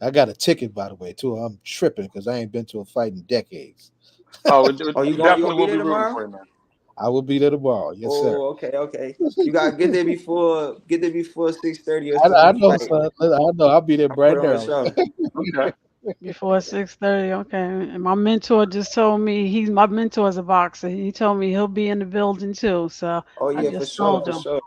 I got a ticket, by the way, too. I'm tripping because I ain't been to a fight in decades. oh, we Oh, you gonna definitely be will there be rooting tomorrow? for you, man. I will be there tomorrow. Yes, sir. Oh, okay, okay. You gotta get there before 6:30 or I 7 know, fight. son. I know. I'll be there I put bright and on a early. show. Okay. Before 6:30, okay. And my mentor just told me my mentor is a boxer. He told me he'll be in the building too. So Oh I yeah, for just sure, told for him. sure,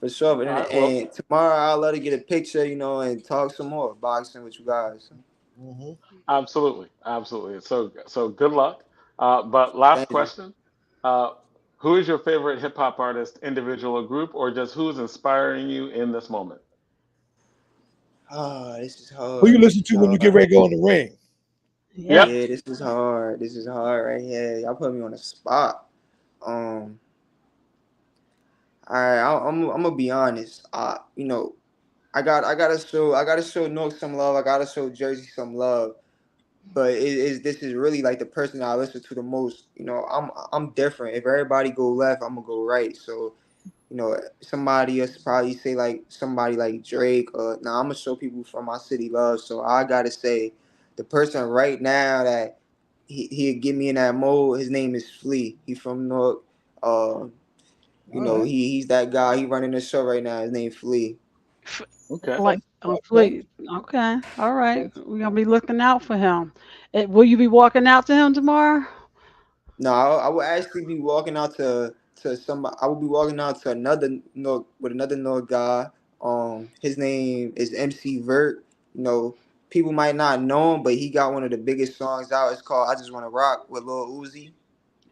for sure. All And, right. Well, and tomorrow I'll let her get a picture, and talk some more boxing with you guys. Hmm. absolutely. Absolutely. So good luck. But last Thank you. question. Uh, who is your favorite hip hop artist, individual or group, or just who's inspiring you in this moment? Ah, this is Who you hard. This listen is to when you get hard. ready to go in the ring? Yep. Yeah. Yeah, this is hard. This is hard right here. Y'all put me on the spot. Um, all right, I'm gonna be honest. I gotta show North some love. I gotta show Jersey some love. But this is really like the person I listen to the most. I'm different. If everybody go left, I'm gonna go right. So somebody else probably say like somebody like Drake. Nah, I'm gonna show people from my city love. So I gotta say, the person right now that he'd get me in that mode. His name is Flea. He from North. Uh, All right. he's that guy. He running the show right now. His name Flea. F- Okay. Like Okay. Okay. fleet. Okay. All right. We're gonna be looking out for him. Will you be walking out to him tomorrow? No, I would actually be walking out to somebody. I would be walking out to another North with another North guy. His name is MC Vert. You know, people might not know him, but he got one of the biggest songs out. It's called "I Just Want to Rock" with Lil Uzi.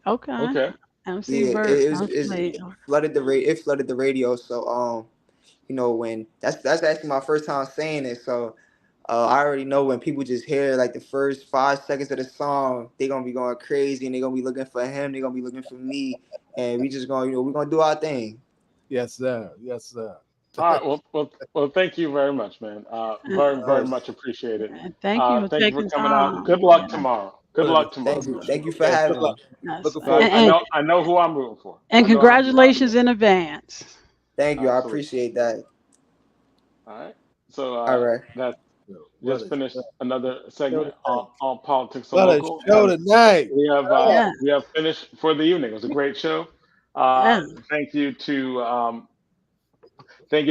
Okay. Okay. MC Yeah, Burt it was and Fleet. it flooded the radio. So when that's actually my first time saying it. So I already know when people just hear like the first 5 seconds of the song, they're gonna be going crazy and they're gonna be looking for him, they're gonna be looking for me, and we just gonna, we're gonna do our thing. Yes, sir. Yes, sir. All right. Well. Thank you very much, man. Uh, Very much appreciated. Thank you for Thank you for taking coming out. time. Good luck Yeah. tomorrow. Good luck tomorrow, Thank you. man. Thank you for Okay. Good having luck. me. Yes. Looking forward. I know who I'm rooting for. And I know how I'm rooting. congratulations in advance. Thank you. I Absolutely. appreciate that. All right. So All right. that's What just a finished another show segment tonight. on politics and What a local, show and tonight. Yeah. we have finished for the evening. It was a great show. Yeah. Thank you to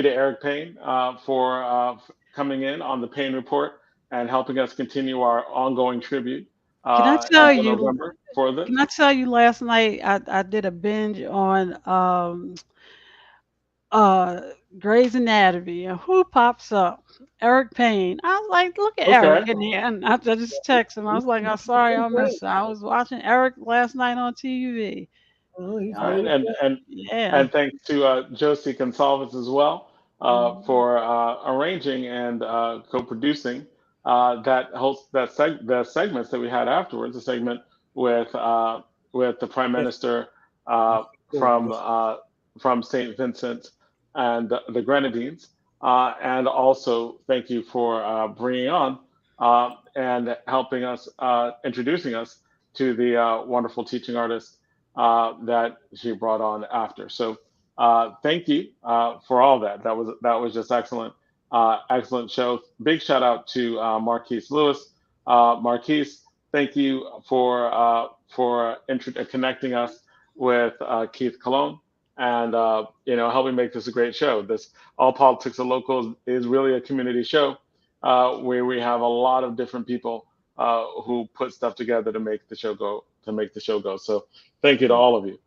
Eric Payne for coming in on the Payne Report and helping us continue our ongoing tribute Can I tell until you? November for this. Can I tell you? Last night I did a binge on uh Grey's Anatomy, and who pops up? Eric Payne. I was like, look at Okay. Eric in here, and I just text him. I was like, I'm sorry I missed it. I was watching Eric last night on TV. Oh, he's All right, really good. Yeah. and thanks to Josie Gonsalves as well Mhm. for arranging and co-producing the segments that we had afterwards. A segment with the Prime Yes, Minister yes, uh, sir. from Yes. uh, from Saint Vincent and the Grenadines, and also thank you for bringing on and helping us introducing us to the wonderful teaching artist that she brought on after. So thank you for all that. That was just excellent, excellent show. Big shout out to Marquise Lewis. Marquise, thank you for connecting us with Keith Cologne and helping make this a great show. This All Politics are Local is really a community show where we have a lot of different people who put stuff together to make the show go. So thank you to all of you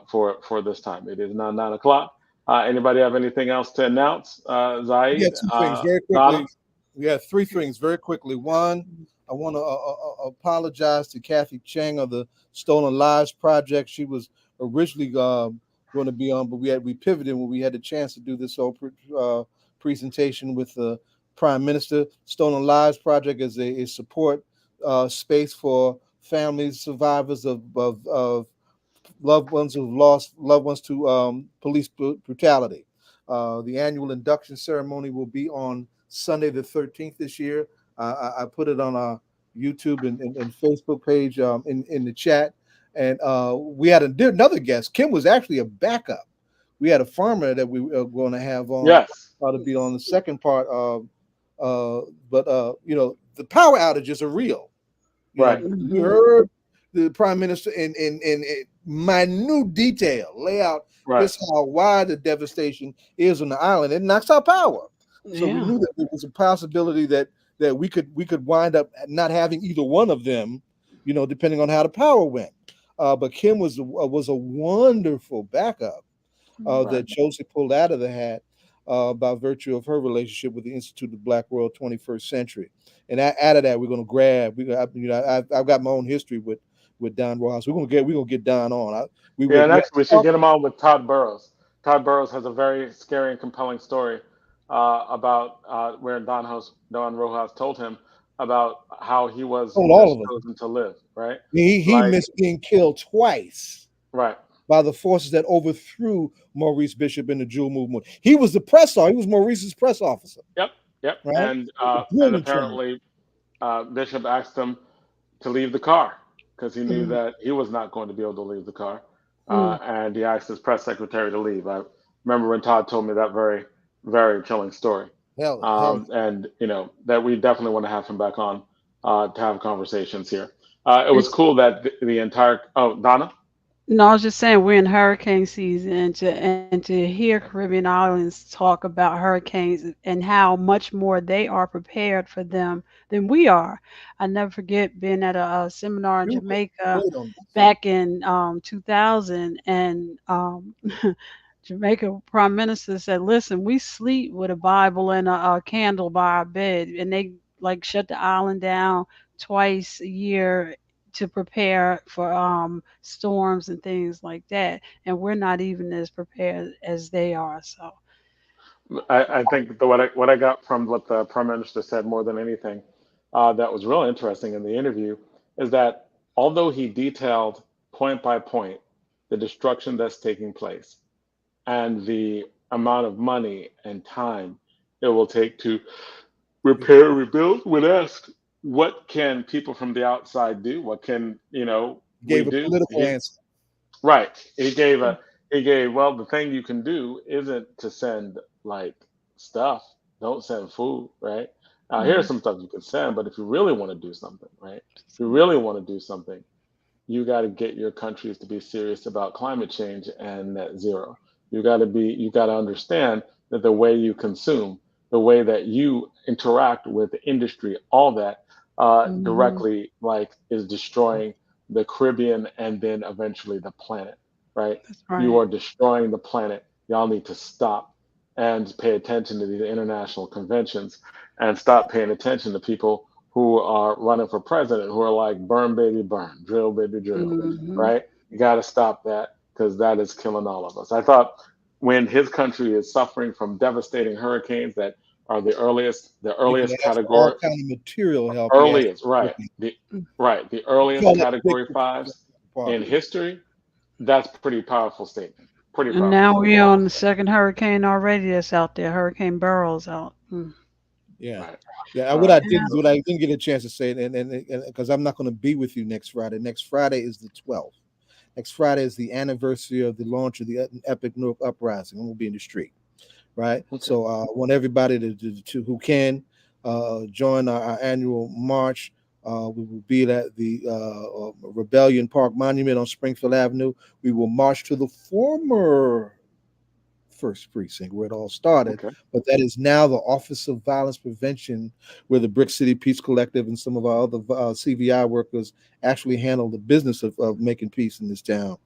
for this time. It is now 9 o'clock. Anybody have anything else to announce? We got Zaid, two things very Donna? quickly. We have three things very quickly. One, I want to apologize to Kathy Chang of the Stolen Lives Project. She was originally going to be on, but we pivoted when we had the chance to do this whole presentation with the Prime Minister. Stolen Lives Project is a support space for families, survivors of loved ones who've lost loved ones to police brutality. The annual induction ceremony will be on Sunday the 13th this year. I put it on our YouTube and Facebook page in the chat. And we had another guest. Kim was actually a backup. We had a farmer that we were going to have on Yes. to be on the second part. But the power outages are real. Right. You heard the Prime Minister in minute detail lay out Right. just how wide the devastation is on the island. It knocks out power. So we Yeah. knew that there was a possibility that we could wind up not having either one of them, depending on how the power went. But Kim was a wonderful backup Right. that Josie pulled out of the hat by virtue of her relationship with the Institute of Black World 21st Century. And out of that, we're going to grab. I've got my own history with Don Rojas. We're gonna get Don on. Next we should get him on with Todd Burrows. Todd Burrows has a very scary and compelling story about where Don Rojas told him about how he was told all just of us. chosen to live. Right. He missed being killed twice. Right. By the forces that overthrew Maurice Bishop in the Jewel movement. He was the press officer. He was Maurice's press officer. Yep. Right? And Brilliant apparently Bishop asked him to leave the car because he knew that he was not going to be able to leave the car. And he asked his press secretary to leave. I remember when Todd told me that very, very chilling story. Hell. And that we definitely want to have him back on to have conversations here. It was cool that the entire Donna. No, I was just saying we're in hurricane season, and to hear Caribbean islands talk about hurricanes and how much more they are prepared for them than we are. I never forget being at a seminar in Jamaica back in 2000, and Jamaica Prime Minister said, "Listen, we sleep with a Bible and a candle by our bed," and they like shut the island down twice a year to prepare for storms and things like that, and we're not even as prepared as they are. So I think what I got from what the Prime Minister said more than anything that was real interesting in the interview is that although he detailed point by point the destruction that's taking place and the amount of money and time it will take to repair, rebuild, when asked what can people from the outside do, what can we Gave a do? political answer. Right. Well, the thing you can do isn't to send like stuff. Don't send food, right? Here's some stuff you can send, but if you really want to do something, right? If you really want to do something, you got to get your countries to be serious about climate change and net zero. You got to understand that the way you consume, the way that you interact with the industry, all that directly is destroying the Caribbean and then eventually the planet, right? That's right. You are destroying the planet. Y'all need to stop and pay attention to these international conventions and stop paying attention to people who are running for president who are like burn baby burn, drill baby drill, right? You got to stop that because that is killing all of us. I thought when his country is suffering from devastating hurricanes that are the earliest category, all kind of material help. earliest, right? The earliest category 5s in history. That's pretty powerful statement. And now we're on the second hurricane already that's out there. Hurricane Beryl's out. Yeah. Right. Yeah, what I didn't get a chance to say, and because I'm not going to be with you next Friday. Next Friday is the 12th. Next Friday is the anniversary of the launch of the Epic Newark Uprising, and we'll be in the street, right? Okay. So I want everybody to who can join our annual march. We will be at the Rebellion Park Monument on Springfield Avenue. We will march to the former First Precinct where it all started, but that is now the Office of Violence Prevention, where the Brick City Peace Collective and some of our other CVI workers actually handle the business of making peace in this town.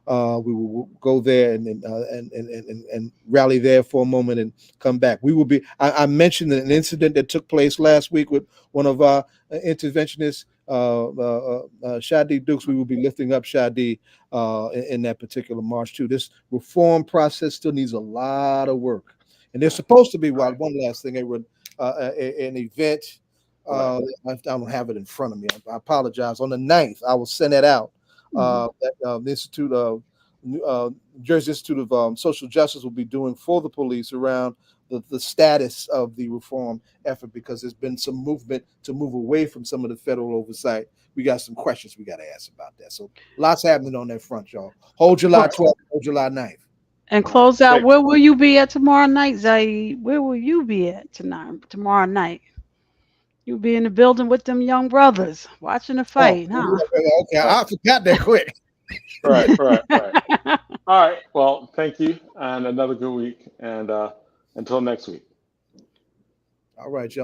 We will go there and rally there for a moment and come back. We will be. I mentioned an incident that took place last week with one of our interventionists, Shadi Dukes. We will be lifting up Shadi in that particular march too. This reform process still needs a lot of work, and there's supposed to be one last thing. An event. I don't have it in front of me. I apologize. On the 9th, I will send that out. The Institute of Jersey Institute of Social Justice will be doing for the police around the status of the reform effort, because there's been some movement to move away from some of the federal oversight. We got some questions we got to ask about that. So lots happening on that front, y'all. Hold July 12th, hold July 9th. And close out, where will you be at tomorrow night, Zaid? Where will you be at tomorrow night? You'll be in the building with them young brothers watching the fight, huh? Okay, I forgot that quick. Right. All right. Well, thank you, and another good week. And until next week. All right, y'all.